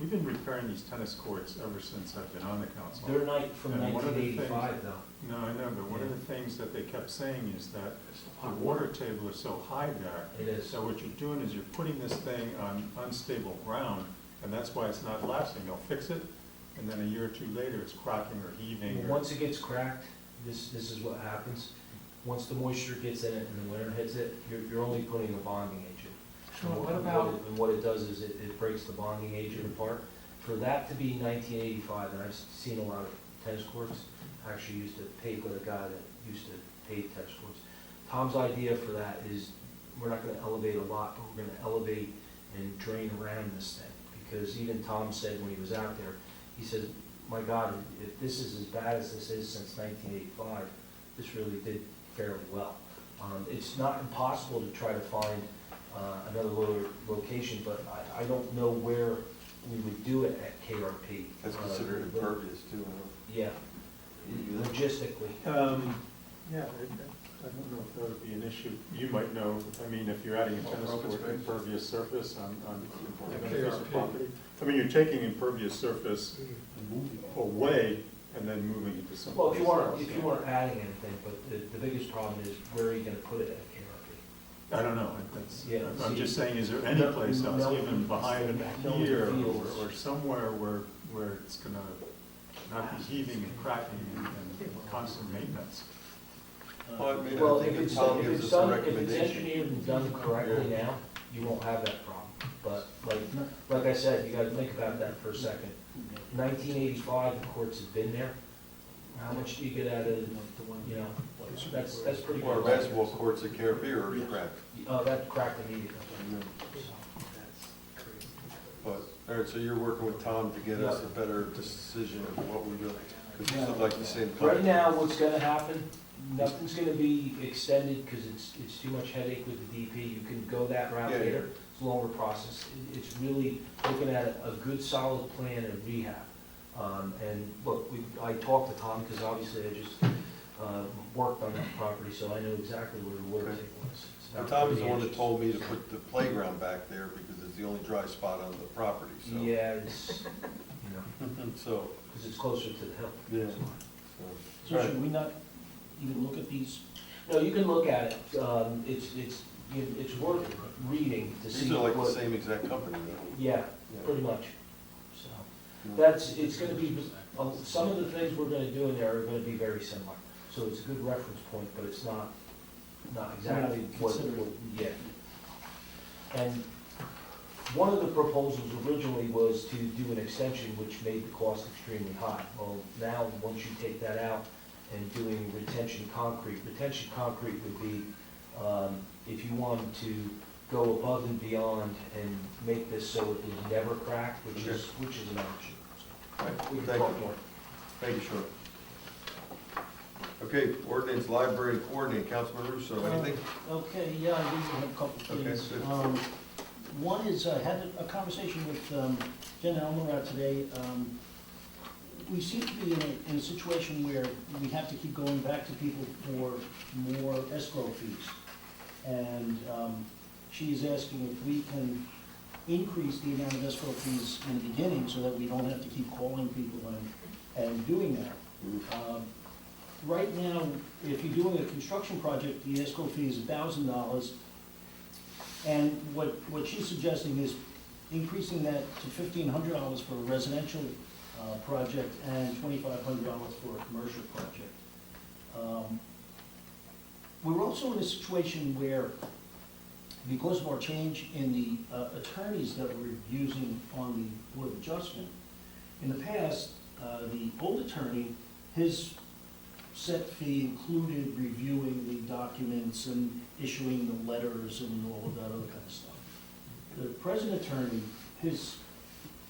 we've been repairing these tennis courts ever since I've been on the council. They're from And one of the 1985 though. No, I know, but one of the things that they kept saying is that the water table is so high there. It is. So what you're doing is you're putting this thing on unstable ground, and that's why it's not lasting. They'll fix it, and then a year or two later, it's cracking or heaving. or- Once it gets cracked, this is what happens. Once the moisture gets in it and the winter hits it, you're only putting a bonding agent. Sure, And what about- And what it does is it breaks the bonding agent apart. For that to be 1985, and I've seen a lot of tennis courts, I actually used to pay with a guy that used to pave tennis courts. Tom's idea for that is, we're not gonna elevate a lot, but we're gonna elevate and drain around this thing. Because even Tom said when he was out there, he said, my God, if this is as bad as this is since 1985, this really did fairly well. It's not impossible to try to find another location, but I don't know where we would do it at KRP. That's considered impervious too, huh? Yeah, logistically. Yeah, I don't know if that would be an issue. You might know, I mean, if you're adding a tennis Open court, space. impervious surface on a piece of KRP. property. I mean, you're taking impervious surface away and then moving into some. Well, if you weren't adding anything, but the biggest problem is where are you gonna put it at KRP? I don't know, that's, Yeah, I'm see, just saying, is there any place else, no- even behind no here, fields. or somewhere where it's gonna not be heaving and cracking and constant maintenance? Well, I mean, Well, I think if if it's, Tom if gives it's us a done, if it's recommendation. engineered and done correctly now, you won't have that problem. But like I said, you gotta think about that for a second. 1985, the courts have been there. How much do you get out of, you know, that's pretty Well, our good. basketball courts at KRP are already cracked. Oh, that cracked immediately. But, all right, so you're working with Tom to get us a better decision of what we're doing, because these look like the same company. Right now, what's gonna happen, nothing's gonna be extended, because it's too much headache with the DP. You can go that route Yeah, yeah. later. It's a longer process. It's really looking at a good, solid plan of rehab. And look, I talked to Tom, because obviously I just worked on that property, so I know exactly where the water Okay. table is. It's Well, about Tom is 30 the one that inches. told me to put the playground back there, because it's the only dry spot on the property, so. Yeah, it's, you know, So, because it's closer to the hill. yeah. So should we not even look at these? No, you can look at it. It's worth reading to see These are like the what, same exact company, though. yeah, pretty much. So, it's gonna be, some of the things we're gonna do in there are gonna be very similar. So it's a good reference point, but it's not exactly what, yeah. And one of the proposals originally was to do an extension, which made the cost extremely high. Well, now, once you take that out and doing retention concrete would be, if you wanted to go above and beyond and make this so it would never crack, which is an option. So, Right, we can thank talk you. more. Thank you, Sean. Okay, ordinance library coordinator, Councilman Russo, anything? Okay, yeah, I do have a couple of Okay, things. good. One is, I had a conversation with Jen Elmer today. We seem to be in a situation where we have to keep going back to people for more escrow fees. And she is asking if we can increase the amount of escrow fees in the beginning so that we don't have to keep calling people and doing that. Right now, if you're doing a construction project, the escrow fee is $1,000. And what she's suggesting is increasing that to $1,500 for a residential project and $2,500 for a commercial project. We're also in a situation where, because of our change in the attorneys that we're using on the Board of Adjustment, in the past, the old attorney, his set fee included reviewing the documents and issuing the letters and all of that other kind of stuff. The present attorney, his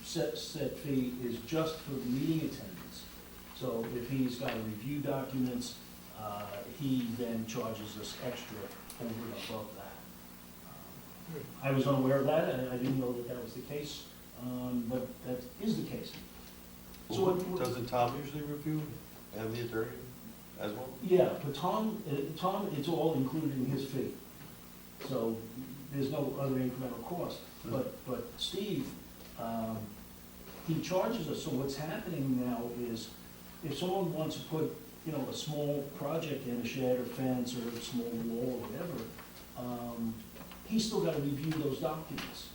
set fee is just for meeting attendance. So if he's got to review documents, he then charges us extra over and above that. I was unaware of that, and I didn't know that that was the case, but that is the case. So Doesn't Tom usually review and the attorney as well? Yeah, but Tom, it's all included in his fee. So there's no other incremental cost. But Steve, he charges us, so what's happening now is if someone wants to put, a small project in, a shed or fence or a small wall or whatever, he's still gotta review those documents.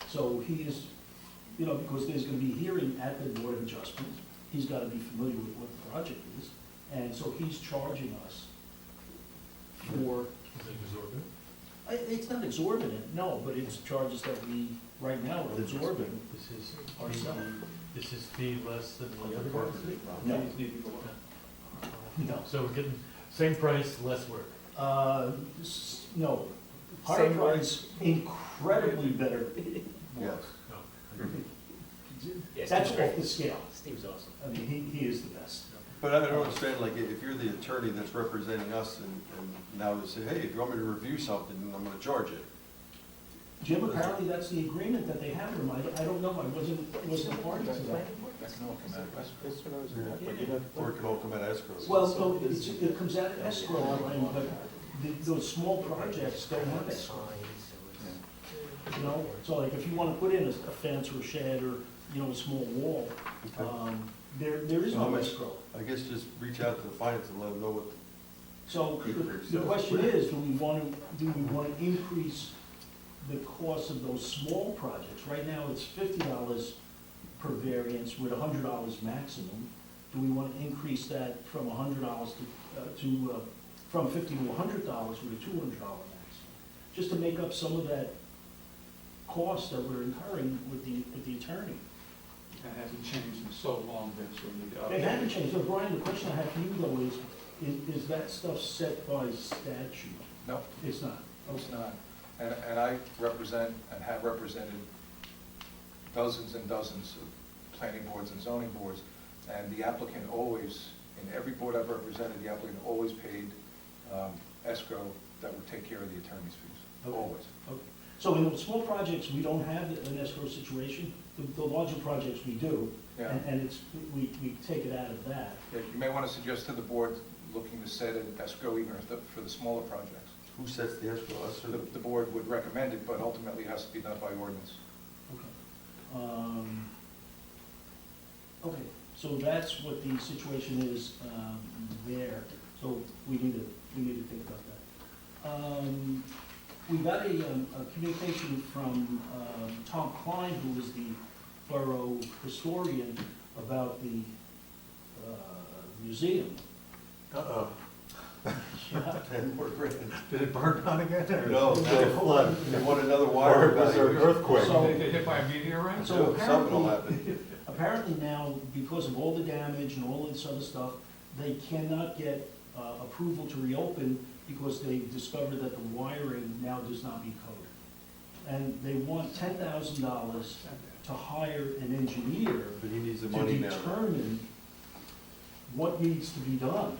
So he is, because there's gonna be hearing at the Board of Adjustment, he's gotta be familiar with what the project is. And so he's charging us for, Is it exorbitant? it's not exorbitant, no, but it's charges that we, right now, are absorbing ourselves. Is his fee less than the other guy's fee? No. No. So we're getting same price, less work. No, higher price, incredibly better work. Yes, That's Steve's great. off the scale. Steve's awesome. I mean, he is the best. But I don't understand, like, if you're the attorney that's representing us and now they say, hey, if you want me to review something, I'm gonna charge it. Jim, apparently that's the agreement that they have with him. I don't know, I wasn't party to that. Or it could all come out of escrow. Well, so it comes out of escrow, but those small projects don't have escrow. you know? So like if you wanna put in a fence or a shed or, you know, a small wall, there is no escrow. I guess just reach out to the finance and let them know what. So the question is, do we want to increase the cost of those small projects? Right now, it's $50 per variance with $100 maximum. Do we want to increase that from $100 from $50 to $100 with a $200 maximum? Just to make up some of that cost that we're incurring with the attorney. That hasn't changed in so long, Vince, we need to update. They haven't changed. So Brian, the question I have for you though is that stuff set by statute? No, It's not. it's not. And I represent and have represented dozens and dozens of planning boards and zoning boards, and the applicant always, in every board I've represented, the applicant always paid escrow that would take care of the attorney's fees, Okay. always. Okay. So in the small projects, we don't have an escrow situation. The larger projects, we do. Yeah. And it's, we take it out of that. Yeah, you may want to suggest to the board looking to set an escrow even for the smaller projects. Who sets the escrow? Us or The board would recommend it, but ultimately it has to be done by ordinance. Okay. Okay, so that's what the situation is there. So we need to think about that. We got a communication from Tom Klein, who is the borough historian, about the museum. Uh-oh. 10 more grand. Did it burn down again? or No, did it flood? They want another wire. Or was there an earthquake? So- They get hit by a meteorite? So Something will apparently, happen. apparently now, because of all the damage and all this other stuff, they cannot get approval to reopen because they discovered that the wiring now does not meet code. And they want $10,000 to hire an engineer But he needs the to money now. determine what needs to be done.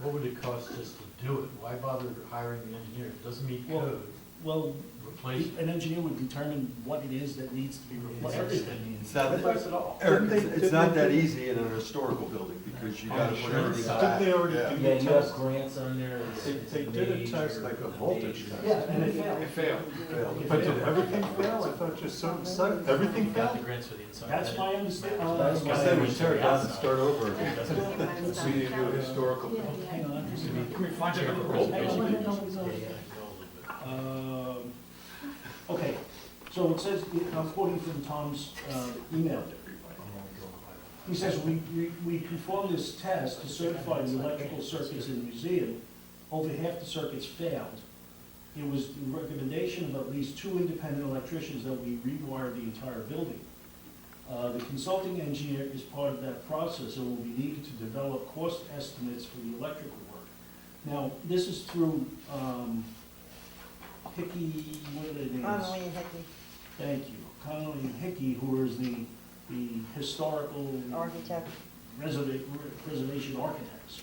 What would it cost us to do it? Why bother hiring the engineer? It doesn't meet Well, code. Well, Replace it. an engineer would determine what it is that needs to be replaced. Everything. It's not, Replace it all. Eric, it's not that easy in an historical building because you gotta put everything Didn't back. they already Yeah. do Yeah, the you have test? grants on there. They did a test, like a voltage test. Yeah, and it failed. It failed. Failed. But did everything fail? I thought just some, everything Got the failed? grants for the inside. That's my understanding. That's I said we tear it down and start over again. We need to do a historical. Hang on. Can we find out the old Hang on, page? hang on, hang on. Okay, so it says, I'm quoting from Tom's email. He says, we performed this test to certify the electrical circuits in the museum. Over half the circuits failed. It was the recommendation of at least 2 independent electricians that we rewire the entire building. The consulting engineer is part of that process and will be needed to develop cost estimates for the electrical work. Now, this is through Hickey, what are their names? Connolly and Hickey, Thank you. Connolly and Hickey, who is the historical architect. preservation architects.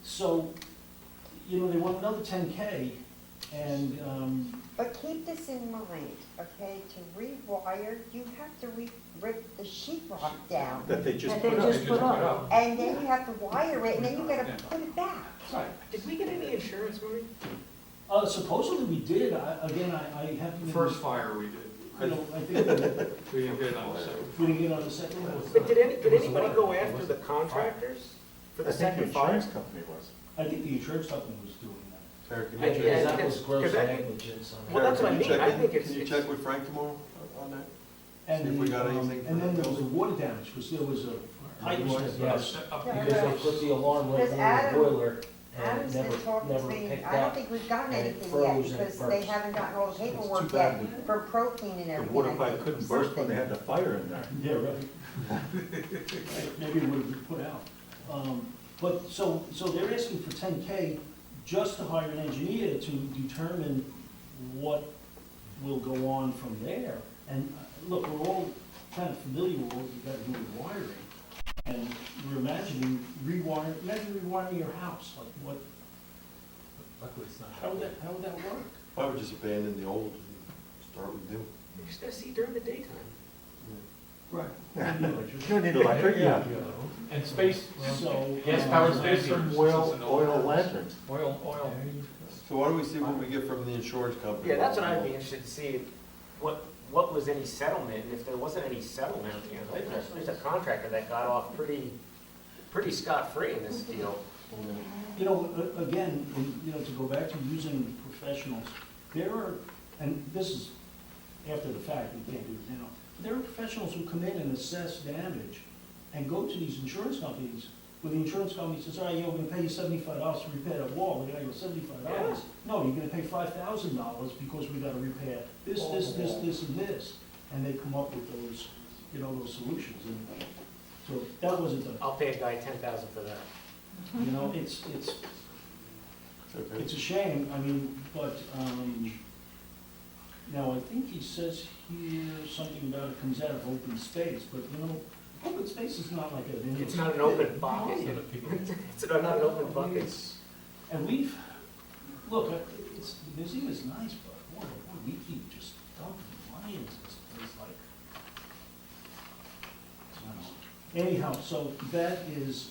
So, you know, they want another 10K, and, But keep this in mind, okay, to rewire, you have to rip the sheetrock down. That they just That they put up. just put up. And then you have to wire it, and then you gotta put it back. Did we get any insurance, Marie? supposedly we did, I haven't. been- First fire we did. I think we We didn't get it on the second. we didn't get on the second one. But did anybody go after the contractors for the I think the second insurance fire? company was. I think the insurance company was doing that. Eric, can I- you yeah, check- That was gross Cause I- negligence on Well, that's what I Eric, can mean. you check I in? think it's- Can you check with Frank tomorrow on that? And See if we the, got anything and for then that there was a building. water damage, because there was a pipe. Yes. Up Yeah, here. Because they put the alarm right Because near the Adam- boiler and Adam's it been never, talking to never me, picked I don't up. think we've gotten and it anything yet, froze and it because they burst. haven't gotten all the paperwork too bad yet for protein and The everything. water I pipe think, couldn't burst when they had the fire in there. Yeah, right. Maybe it would be put out. But, so they're asking for 10K just to hire an engineer to determine what will go on from there. And look, we're all kind of familiar with what we've got to do with wiring. And we're imagining rewiring your house, like what, Luckily, it's not. how would that work? I would just abandon the old and start with new. You just gotta see during the daytime. Right. You don't need electric, yeah. And space, So, gas-powered space Some heaters. oil lanterns. Oil. So why don't we see what we get from the insurance company? Yeah, that's what I'd be interested to see, what was any settlement, and if there wasn't any settlement, you know, there's a contractor that got off pretty scot-free in this deal. you know, again, you know, to go back to using professionals, there are, and this is after the fact, you can't do it now, there are professionals who come in and assess damage and go to these insurance companies, where the insurance company says, all right, yeah, we're gonna pay you $75 to repair that wall, the guy goes, $75? No, you're gonna pay $5,000 because we gotta repair this, and this, and they come up with those, you know, those solutions, and so that wasn't done. I'll pay a guy $10,000 for that. You know, it's a shame, I mean, but, now, I think he says here something about it comes out of open space, but, you know, open space is not like an. It's not an open bucket. It's not an open bucket. And we've, look, it's, the museum is nice, but boy, we keep just dumping money into this place like. I don't know. Anyhow, so that is,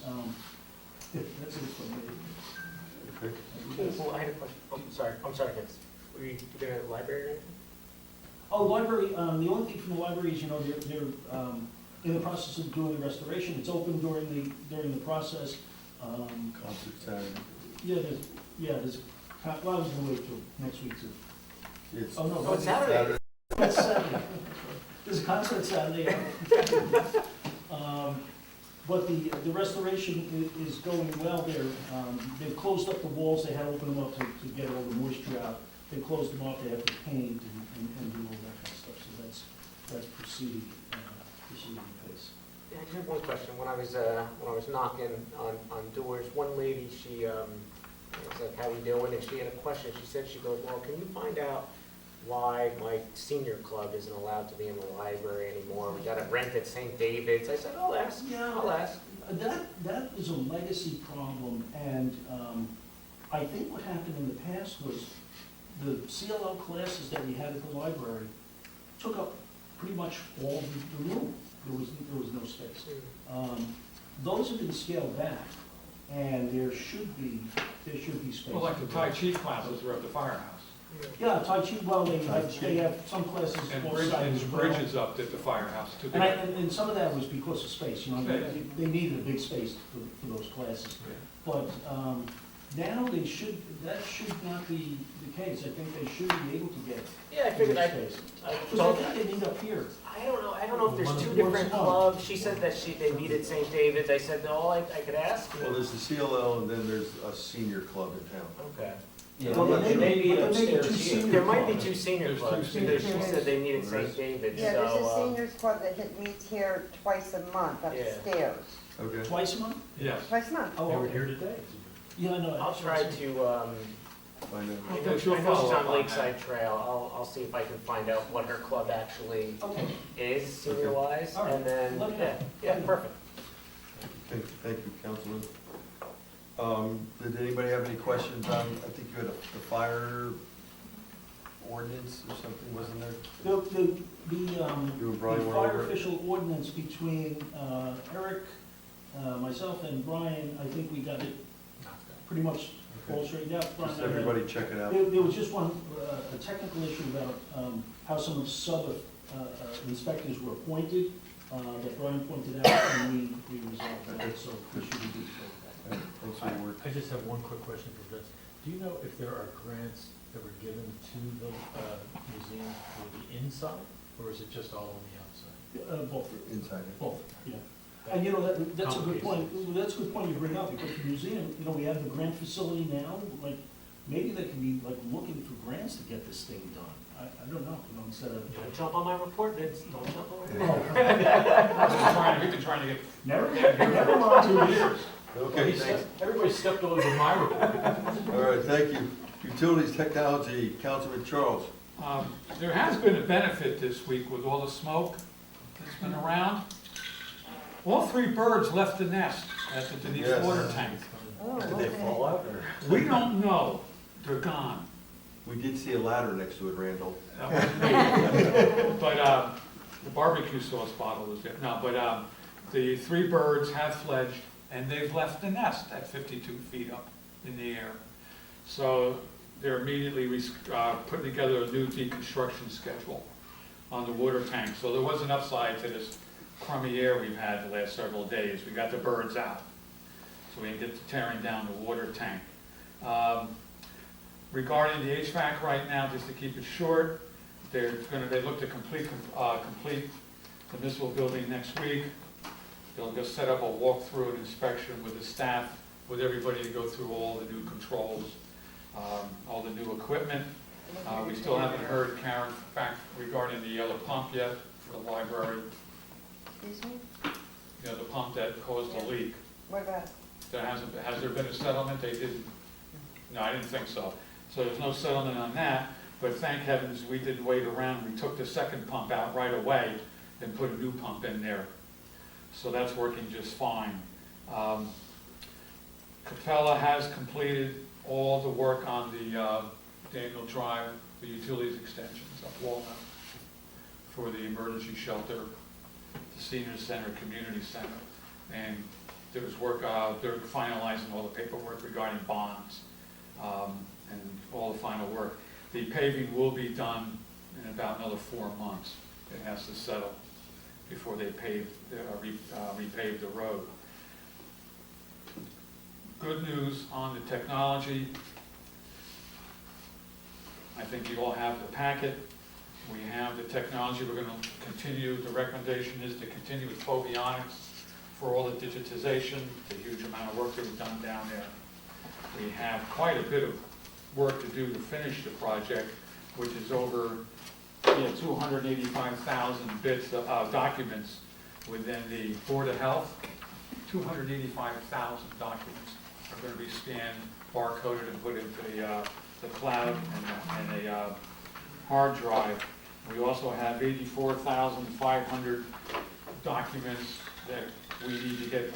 that's it for me. Well, I had a question. I'm sorry, Vince. Were you doing a library or anything? Oh, library, the only thing from the library is, you know, they're in the process of doing the restoration. It's open during the process. Concert Saturday. There's, well, I was gonna wait till next week to. It's Oh, no. Oh, it's Saturday. It's Saturday. There's a concert Saturday. But the restoration is going well there. They've closed up the walls. They had to open them up to get all the moisture out. They closed them up. They have to paint and do all that kind of stuff. So that's proceeding pace. Yeah, I have one question. When I was knocking on doors, one lady, she was like, "How we doing?" And she had a question. She goes, "Well, can you find out why my senior club isn't allowed to be in the library anymore? We got to rent at St. David's." I said, "I'll ask. I'll ask." That is a legacy problem, and I think what happened in the past was the CLL classes that we had at the library took up pretty much all the room. There was no space. Those have been scaled back, and there should be space. Well, like the Tai Chi classes are at the firehouse. Yeah, Tai Chi, well, they have some classes. And offsite as well. bridges up at the firehouse too. And some of that was because of space, you know, they needed a big space for those classes. But now that should not be the case. I think they should be able to get I figured space. Because I think they need up here. I don't know if there's two different clubs. She said that they meet at St. David's. I said, no, I could ask. Well, there's the CLL and then there's a senior club in town. Okay. Yeah, Well, there may be upstairs two here. senior There might be clubs. two senior There's two clubs. senior She said they meet at St. David's, Yeah, there's a so, seniors club that meets here twice a month upstairs. Okay. Twice a month? Yes. Twice a month. Oh, They were okay. here today. Yeah, no. I'll try to, Find out. I know she's on Lakeside Trail. I'll see if I can find out what her club actually Okay. is senior-wise, All right. and then, Let me know. yeah, perfect. Thank you, Councilman. Did anybody have any questions on, I think you had the fire ordinance or something, wasn't there? You and Brian the went fire over it? official ordinance between Eric, myself, and Brian, I think we got it pretty much all straightened out. Brian Just and I had- everybody check it out. There was just one, a technical issue about how some of the inspectors were appointed, that Brian pointed out, and we resolved that, so we should be good. Thanks for your work. I just have one quick question for Vince. Do you know if there are grants that were given to the museum for the inside, or is it just all on the outside? Both. Inside. Both, yeah. And you know, that's a good point, that's a good point you bring up, because the museum, you know, we have the grant facility now, like, maybe they can be like looking for grants to get this thing done. I don't know, you know, instead of. Don't jump on my report, Vince, don't jump on my report. We've been trying to get. Never mind. 2 years. Okay, thanks. Everybody stepped all over my report. All right, thank you. Utilities Technology, Councilman Charles. There has been a benefit this week with all the smoke that's been around. All 3 birds left the nest at the Denise Yes. water tank. Oh, Did they okay. fall out or? We don't know. They're gone. We did see a ladder next to it, Randall. That wasn't me. But The barbecue sauce bottle was there. No, but the 3 birds have fledged, and they've left the nest at 52 feet up in the air. So they're immediately putting together a new deconstruction schedule on the water tank. So there was an upside to this crummy air we've had the last several days. We got the birds out, so we can get to tearing down the water tank. Regarding the HVAC right now, just to keep it short, they look to complete the municipal building next week. They'll just set up a walkthrough and inspection with the staff, with everybody to go through all the new controls, all the new equipment. We still haven't heard, Karen, back regarding the yellow pump yet for the library. Excuse me? You know, the pump that caused the leak. What about it? Has there been a settlement? They didn't, no, I didn't think so. So there's no settlement on that, but thank heavens we didn't wait around. We took the second pump out right away and put a new pump in there. So that's working just fine. Capella has completed all the work on the Daniel Drive, the utilities extensions up Walnut for the emergency shelter, the senior center, community center. And there was work, they're finalizing all the paperwork regarding bonds and all the final work. The paving will be done in about another 4 months. It has to settle before they repave the road. Good news on the technology. I think you all have the packet. We have the technology. We're going to continue. The recommendation is to continue with Fovionics for all the digitization, the huge amount of work that we've done down there. We have quite a bit of work to do to finish the project, which is over 285,000 bits of documents within the Board of Health. 285,000 documents are going to be scanned, barcoded, and put into the cloud and a hard drive. We also have 84,500 documents that we need to get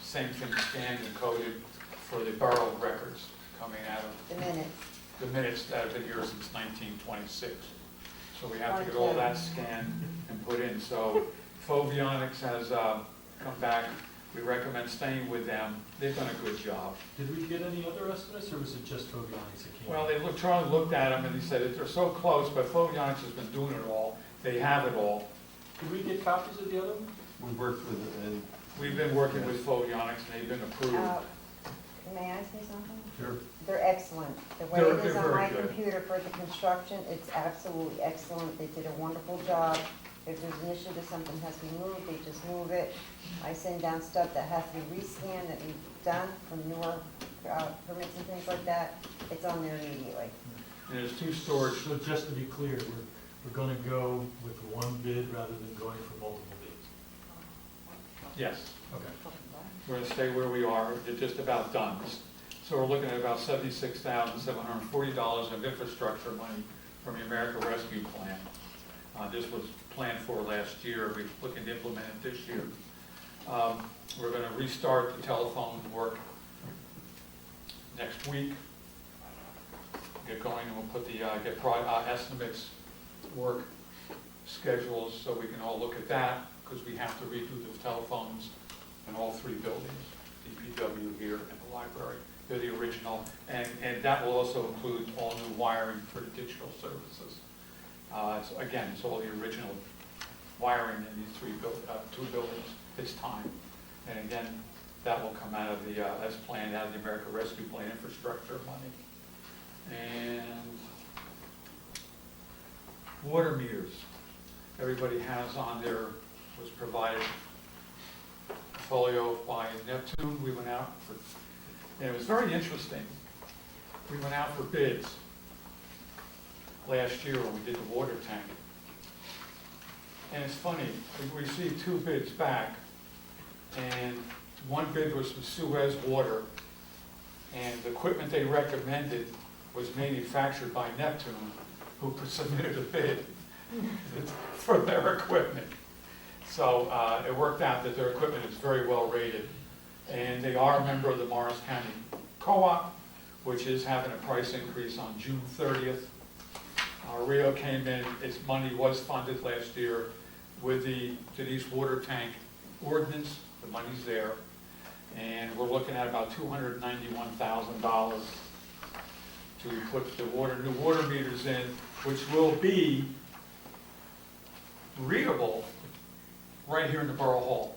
same thing scanned and coded for the Boro records coming out of the minutes? The minutes that have been here since 1926. So we have to get all that scanned and put in. So Fovionics has come back. We recommend staying with them. They've done a good job. Did we get any other estimates, or was it just Fovionics that came? Well, Charlie looked at them and he said that they're so close, but Fovionics has been doing it all. They have it all. Did we get copies of the other one? We worked with it, and We've been working with Fovionics and they've been approved. May I say something? sure. They're excellent. The way They're it is on very my good. computer for the construction, it's absolutely excellent. They did a wonderful job. If there's an issue that something has to be moved, they just move it. I send down stuff that has to be rescanned, that we've done from newer permits and things like that. It's on there immediately. And there's 2 storage. So just to be clear, we're going to go with one bid rather than going for multiple bids? Yes. Okay. We're going to stay where we are. They're just about done. So we're looking at about $76,740 of infrastructure money from the American Rescue Plan. This was planned for last year. We're looking to implement it this year. We're going to restart the telephone work next week. Get going, and we'll put the estimates, work schedules, so we can all look at that, because we have to redo the telephones in all 3 buildings, DPW here and the library. They're the original, and that will also include all new wiring for the digital services. So again, it's all the original wiring in these 2 buildings. It's time. And again, that will come out of the, as planned, out of the American Rescue Plan infrastructure money. And water meters. Everybody has on there, was provided a folio by Neptune. We went out for, and it was very interesting. We went out for bids last year when we did the water tank. And it's funny, we received 2 bids back, and one bid was from Suez Water, and the equipment they recommended was manufactured by Neptune, who submitted a bid for their equipment. So it worked out that their equipment is very well rated, and they are a member of the Morris County Co-op, which is having a price increase on June 30th. Rio came in, its money was funded last year. with the Denise water tank ordinance, the money's there, and we're looking at about $291,000 to put the new water meters in, which will be readable right here in the Borough Hall.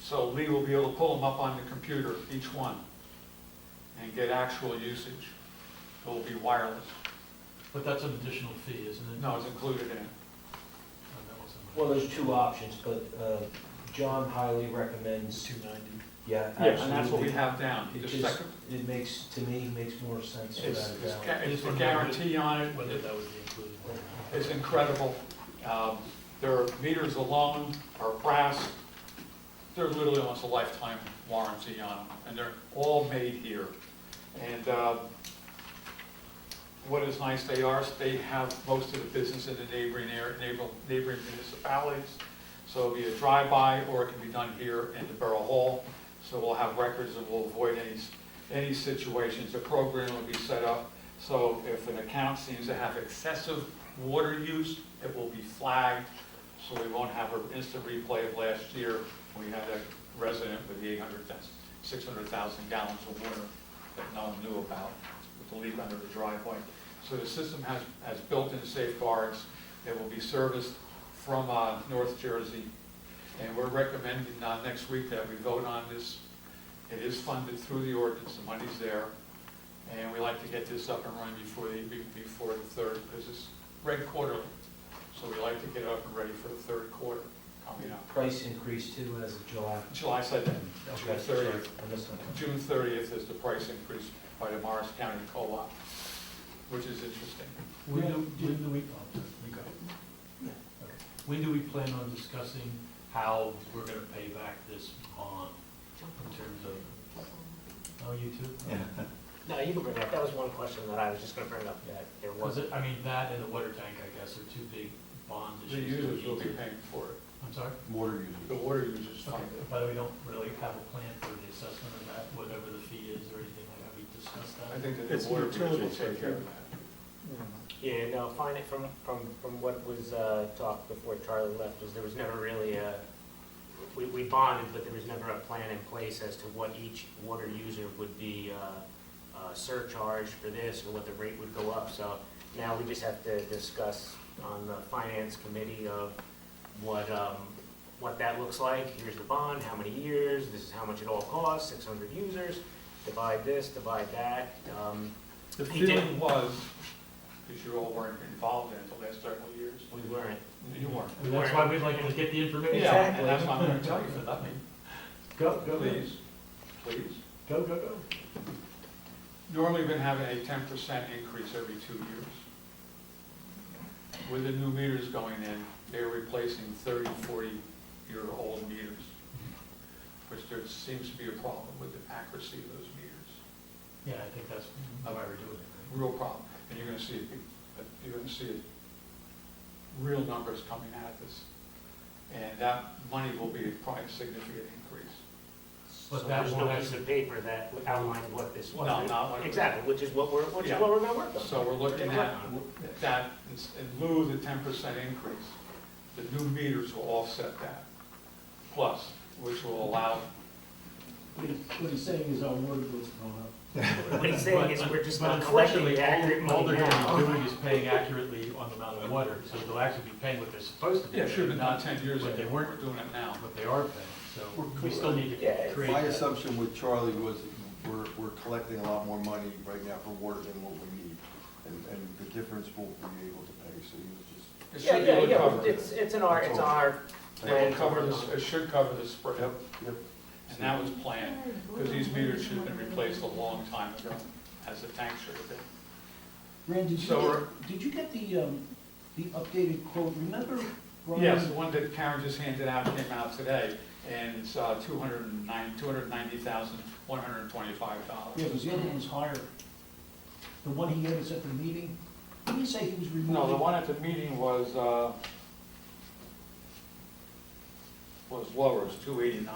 So Lee will be able to pull them up on the computer, each one, and get actual usage. It will be wireless. But that's an additional fee, isn't it? No, it's included in it. Well, there's two options, but John highly recommends. 290. Yeah, Yes, and that's what absolutely. we have down. It The just, second, it makes, to me, makes more sense it's, without a it's doubt. ga- it's a guarantee on it. Whether that would be included. It's incredible. Their meters alone are brass. They're literally almost a lifetime warranty on them, and they're all made here. And what is nice, they have most of the business in the neighboring municipalities. So it'll be a drive-by, or it can be done here in the Borough Hall. So we'll have records and we'll avoid any situations. The program will be set up so if an account seems to have excessive water use, it will be flagged. So we won't have an instant replay of last year. We had a resident with 600,000 gallons of water that no one knew about with the leak under the driveway. So the system has built-in safeguards. It will be serviced from North Jersey. And we're recommending next week that we vote on this. It is funded through the ordinance, the money's there. And we like to get this up and running before the third, because it's read quarterly. So we like to get it up and ready for the third quarter coming up. Price increase too as of July. July said that, June Okay, sorry, 30th. I missed that. June 30th is the price increase by the Morris County Co-op, which is interesting. When do we, oh, you go. Okay. When do we plan on discussing how we're gonna pay back this bond in terms of, oh, you too? No, you can bring it up. That was one question that I was just gonna bring up, that there Was wasn't. it, I mean, that and the water tank, I guess, are two big bond The issues. users will be paying for it. I'm sorry? Water users. The water users Okay, fund it. but we don't really have a plan for the assessment of that, whatever the fee is or anything like that, we discussed that. I think that It's the water users will utilities, take care of right? that. Yeah, no, find it from what was talked before Charlie left, is there was never really we bonded, but there was never a plan in place as to what each water user would be surcharged for this, or what the rate would go up. So now we just have to discuss on the finance committee of what that looks like. Here's the bond, how many years, this is how much it all costs, 600 users, divide this, divide that. The He did- feeling was, because you all weren't involved in it the last several years. We weren't. You weren't. And that's why we'd like to get the information. Yeah, and that's what I'm gonna tell you, for nothing. Go, Please, please. Go, go, go. Normally, we've been having a 10% increase every 2 years. With the new meters going in, they're replacing 30, 40-year-old meters, which there seems to be a problem with the accuracy of those meters. Yeah, I think that's why we're doing it, right? Real problem. And you're gonna see, real numbers coming out of this. And that money will be probably a significant increase. But So that there's won't no have- piece of paper that outlined what this was. No, not what- Exactly, which is what we're Yeah. gonna work on. So we're looking We're at gonna work on that, in lieu of the 10% increase, the new meters will offset that, plus, which will allow, What he's saying is our water bills are going up. What he's saying is we're just But not collecting unfortunately, the accurate all money they're gonna now. be doing is paying accurately on the amount of water, so they'll actually be paying what they're supposed to be. yeah, should have been done paying, 10 years But ago, they we're weren't, doing it now. but they are paying, so we still need Yeah, to create My that. assumption with Charlie was we're collecting a lot more money right now for water than what we need. And the difference we'll be able to pay, so he was just. It Yeah, should be yeah, covered. it's an art, it's our It plan. will cover this, it should cover the spread. Yep, yep. And that was planned, because these meters should have been replaced a long time ago, as the tank should have been. Rand, So did you get the updated quote? Remember, Brian? Yes, the one that Karen just handed out came out today, and it's $290,125. Yeah, because the other one was higher. The one he gave us at the meeting, didn't he say he was removing? No, the one at the meeting was lower, it was $289.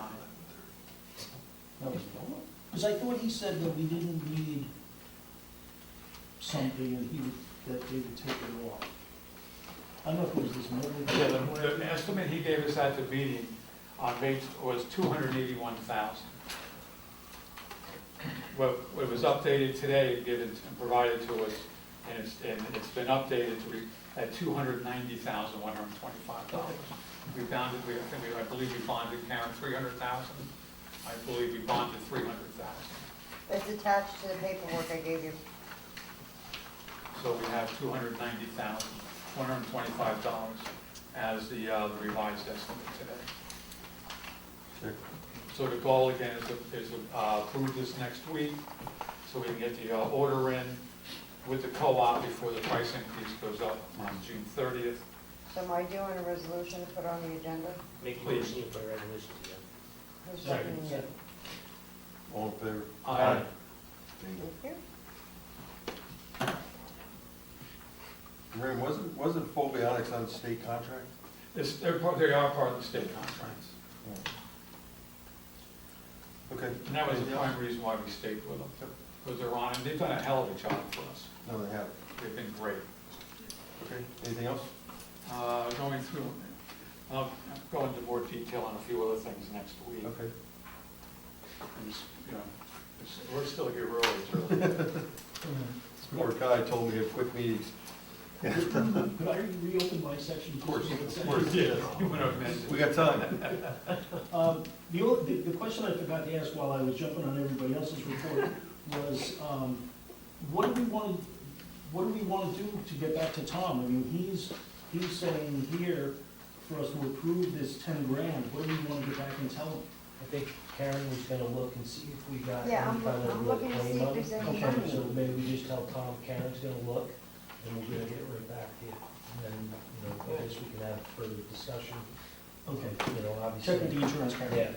That was lower? Because I thought he said that we didn't need something and that they would take it off. I don't know if it was this morning. Yeah, the estimate he gave us at the meeting on May was 281,000. What was updated today, given and provided to us, and it's been updated to be at $290,125. We bonded, I believe we bonded, Karen, 300,000. I believe we bonded 300,000. It's attached to the paperwork I gave you. So we have $290,125 as the revised estimate today. Sure. So the goal again is to approve this next week, so we can get the order in with the co-op before the price increase goes up on June 30th. So am I doing a resolution to put on the agenda? Make a Please. motion for a resolution together. Who's seconding it? All in favor? Aye. Thank you. Maureen, wasn't Fobionics on the state contract? They are part of the state contracts. Okay. And that was the prime reason why we stayed with them, because they're on, and they've done a hell of a job for us. No, they haven't. They've been great. Okay, anything else? Going through, I'll go into more detail on a few other things next week. Okay. And, you know, we're still here early, it's early. Poor guy told me to have quick meetings. Could I reopen my section? Of course, Just of for a course. second? Yeah, you went up, man. We got time. The question I forgot to ask while I was jumping on everybody else's report was, what do we want to do to get back to Tom? I mean, he's saying here for us to approve this 10 grand. What do we want to get back and tell him? I think Karen was gonna look and see if we got Yeah, any kind of I'm real looking to claim see if on it. there's any Okay, money. so maybe we just tell Tom Karen's gonna look, and we're gonna get right back to you. And then, I guess we can have further discussion, Okay. obviously. Check with the insurance company. Yeah.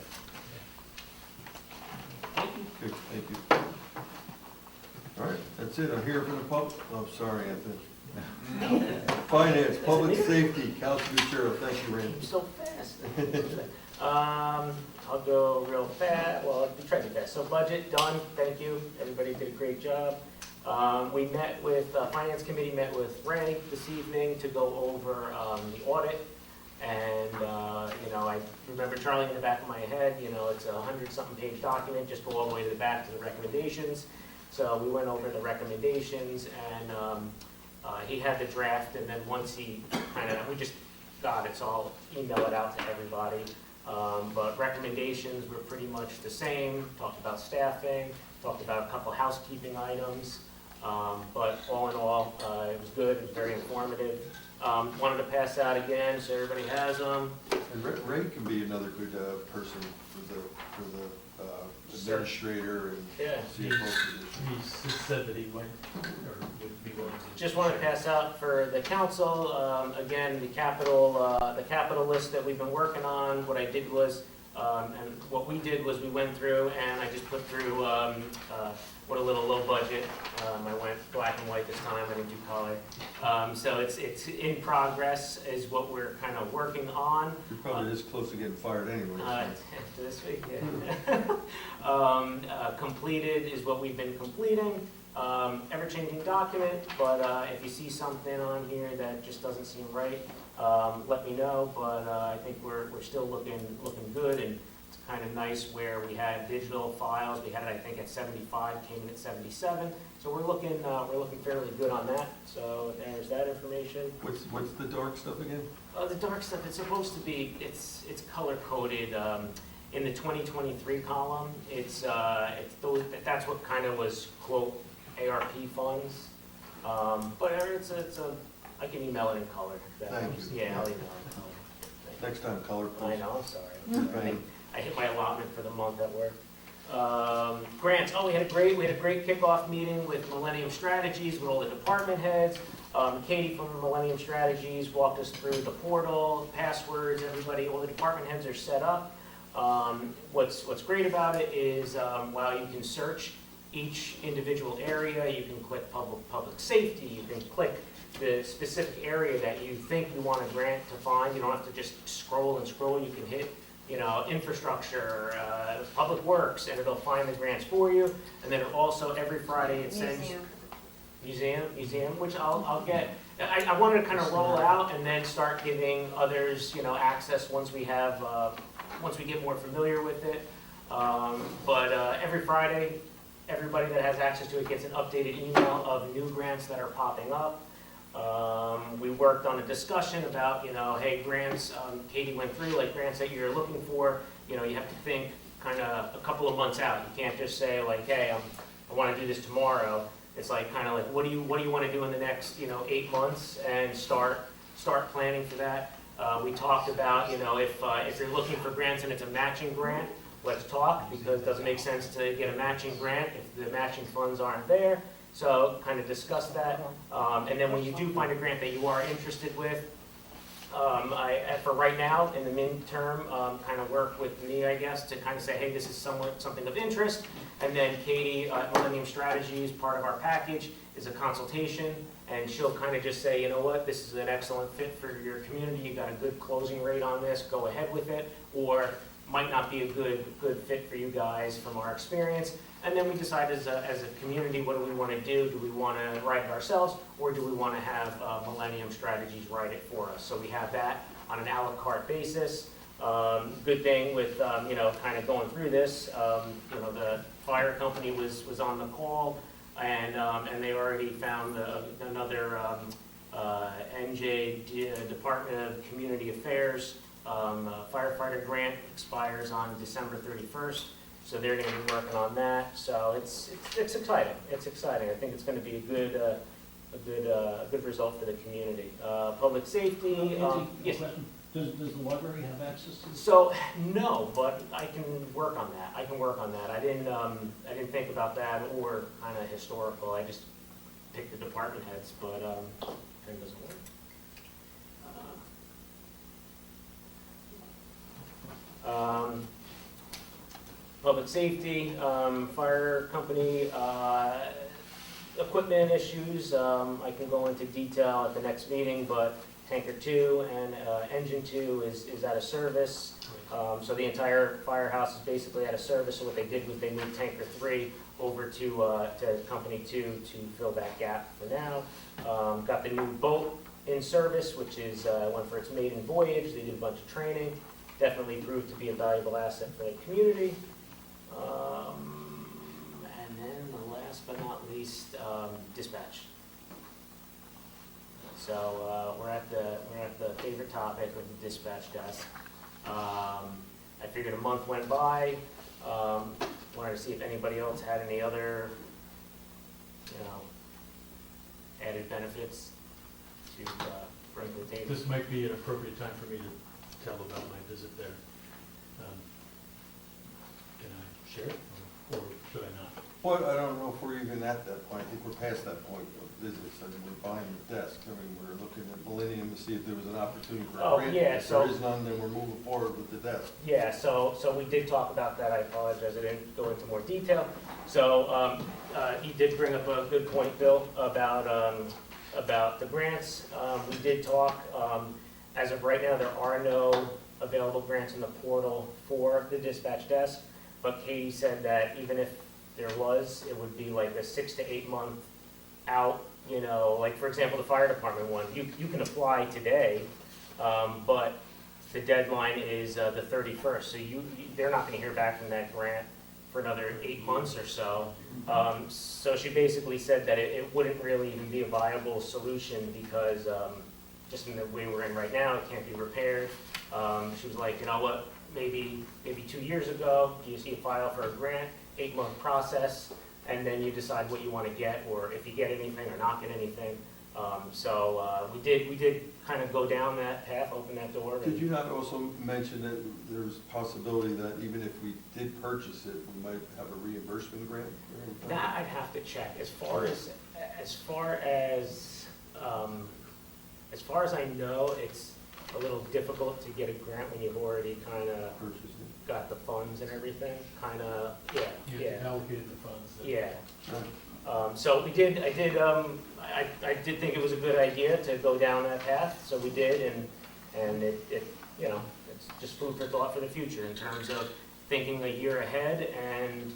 Good, thank you. All right, that's it. I'm here for the public. Oh, sorry, Anthony. Finance, public safety, Councilor Lucero. Thank you, Randy. So fast. I'll go real fast, well, I'll try to be fast. So budget, done, thank you, everybody did a great job. We met with, Finance Committee met with Ray this evening to go over the audit. And, I remember Charlie in the back of my head, it's a 100-something page document, just go all the way to the back to the recommendations. So we went over the recommendations, and he had the draft, and then once he we just got it, so I'll email it out to everybody. But recommendations were pretty much the same, talked about staffing, talked about a couple housekeeping items, but all in all, it was good, it was very informative. Wanted to pass out again, so everybody has them. And Ray can be another good person for the administrator and Yeah. CFO position. He said that he might, or would be willing to. Just want to pass out for the council, again, the capital list that we've been working on. What I did was, and what we did was we went through and I just put through, what a little low budget. I went black and white this time, I didn't do color. So it's in progress is what we're kind of working on. You're probably this close to getting fired anyway. After this week, yeah. Completed is what we've been completing. Ever-changing document, but if you see something on here that just doesn't seem right, let me know. But I think we're still looking good, and it's kind of nice where we had digital files. We had it, I think, at 75, came in at 77. So we're looking fairly good on that. So there's that information. What's the dark stuff again? The dark stuff, it's supposed to be, it's color-coded. In the 2023 column, it's that's what kind of was, quote, ARP funds. But I can email it in color. Thank you. Yeah, I'll email it in color. Next time, color, I please. know, I'm sorry. Fine. I hit my allotment for the month at work. Grants, we had a great kickoff meeting with Millennium Strategies with all the department heads. Katie from Millennium Strategies walked us through the portal, passwords, everybody, all the department heads are set up. What's great about it is while you can search each individual area, you can click public safety, you can click the specific area that you think you want a grant to find. You don't have to just scroll and scroll. You can hit, infrastructure, public works, and it'll find the grants for you. And then also every Friday it sends museum, which I'll get. I wanted to kind of roll out and then start giving others, you know, access once we have, once we get more familiar with it. But every Friday, everybody that has access to it gets an updated email of new grants that are popping up. We worked on a discussion about, you know, hey, grants, Katie went through, like grants that you're looking for, you know, you have to think kind of a couple of months out. You can't just say like, hey, I want to do this tomorrow. It's like kind of like, what do you want to do in the next, you know, 8 months, and start planning for that. We talked about, you know, if you're looking for grants and it's a matching grant, let's talk, because it doesn't make sense to get a matching grant if the matching funds aren't there. So kind of discuss that. And then when you do find a grant that you are interested with, for right now, in the midterm, kind of work with me, I guess, to kind of say, hey, this is something of interest. And then Katie, Millennium Strategies, part of our package, is a consultation, and she'll kind of just say, you know what, this is an excellent fit for your community, you got a good closing rate on this, go ahead with it, or might not be a good fit for you guys from our experience. And then we decide as a community, what do we want to do? Do we want to write it ourselves, or do we want to have Millennium Strategies write it for us? So we have that on an a la carte basis. Good thing with, you know, kind of going through this, you know, the fire company was on the call, and they already found another NJ Department of Community Affairs firefighter grant expires on December 31st. So they're going to be working on that. So it's exciting. It's exciting. I think it's going to be a good result for the community. Public safety. Yes. Does the library have access to this? So no, but I can work on that. I didn't think about that or kind of historical. I just picked the department heads, but it doesn't work. Public safety, fire company, equipment issues, I can go into detail at the next meeting, but tanker 2 and engine 2 is out of service. So the entire firehouse is basically out of service. So what they did was they moved tanker 3 over to company 2 to fill that gap for now. Got the new boat in service, which is went for its maiden voyage. They did a bunch of training. Definitely proved to be a valuable asset for the community. And then the last but not least, dispatch. So we're at the favorite topic of the dispatch desk. I figured a month went by. Wanted to see if anybody else had any other, you know, added benefits to bring to the table. This might be an appropriate time for me to tell about my visit there. Can I share it, or should I not? Well, I don't know if we're even at that point. I think we're past that point of visits. I mean, we're buying the desk. I mean, we're looking at Millennium to see if there was an opportunity for a grant. Yeah, if so there is none, then we're moving forward with the desk. Yeah, so we did talk about that. I apologize, I didn't go into more detail. So he did bring up a good point, Bill, about the grants. We did talk. As of right now, there are no available grants in the portal for the dispatch desk, but Katie said that even if there was, it would be like a 6 to 8 month out, you know, like for example, the fire department one, you can apply today, but the deadline is the 31st, so they're not gonna hear back from that grant for another 8 months or so. So she basically said that it wouldn't really even be a viable solution because just in the way we're in right now, it can't be repaired. She was like, you know what, maybe 2 years ago, you see a file for a grant, 8-month process, and then you decide what you want to get, or if you get anything or not get anything. So we did kind of go down that path, open that door. Did you not also mention that there's a possibility that even if we did purchase it, we might have a reimbursement grant? That I'd have to check. As far as I know, it's a little difficult to get a grant when you've already kind of got the funds and everything. Kind of, yeah. Allocated the funds. Yeah. So I did think it was a good idea to go down that path, so we did, and it you know, it's just food for thought for the future in terms of thinking a year ahead and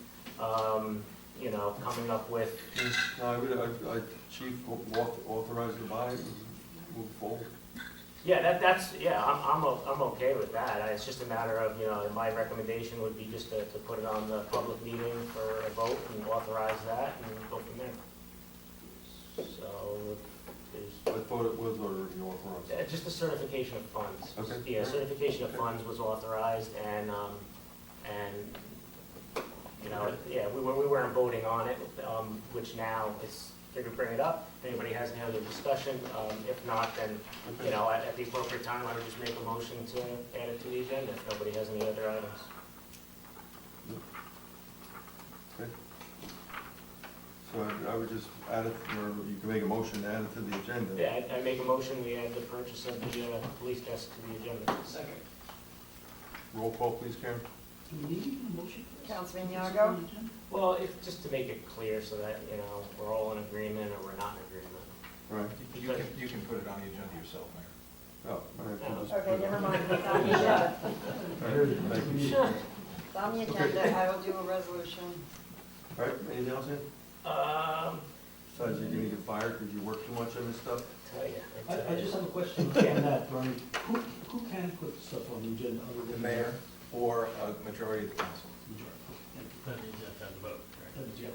you know, coming up with. No, Chief authorized to buy it. move forward. Yeah, I'm okay with that. It's just a matter of, my recommendation would be just to put it on the public meeting for a vote and authorize that and go from there. So, I thought it was already authorized. just the certification of funds. Okay. Yeah, certification of funds was authorized and, we weren't voting on it, which now is, figured bring it up. If anybody has any other discussion, if not, then, at the appropriate time, I would just make a motion to add it to the agenda if nobody has any other items. Okay. So I would just add it, or you can make a motion to add it to the agenda. Yeah, I make a motion, we add the purchase of the police desk to the agenda. Second. Roll call, please, Karen. Do we need a motion? Councilman Yago? Well, just to make it clear so that, we're all in agreement or we're not in agreement. Right. You can put it on the agenda yourself, Mayor. Oh, all right, we'll just Okay, put it never on. mind, it's on the agenda. All right, thank you. It's on the agenda, I will do a resolution. All right, anything else, Ed? Besides, you're gonna get fired because you work too much on this stuff? Tell you. I just have a question on that, Brian. Who can put stuff on the agenda other The than? mayor or a majority of the council. That means you have to have the vote, That is, yeah.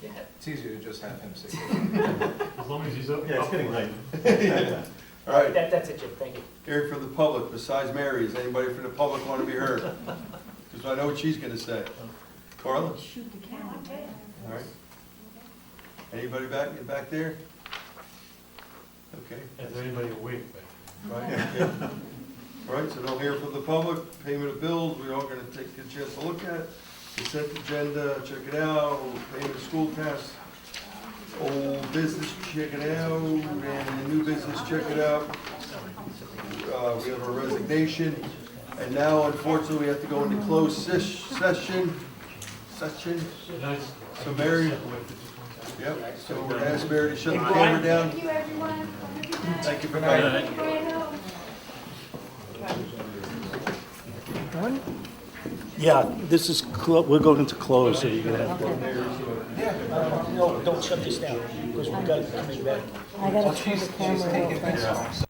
Yeah. It's easier to just have him say. As long as he's up. Yeah, it's getting late. All right, That's it, Jim, thank you. Gary, from the public, besides Mary, is anybody from the public want to be heard? Because I know what she's gonna say. Carla? Shoot the camera. All right. Anybody back there? Okay. Is there anybody awake? Right, okay. All right, so no hear from the public, payment of bills, we're all gonna take a chance to look at. Consent agenda, check it out, payment of school tax, old business, check it out, and the new business, check it out. We have a resignation, and now unfortunately, we have to go into closed session. Nice. So Mary, yep, so we're gonna ask Mary to shut the camera down. Thank you, everyone. Have a good night. Thank you for coming. Thank you, Brian. Done? Yeah, this is, we're going into close, so you're gonna have to. No, don't shut this down, because we've got it coming back. I gotta turn the camera off.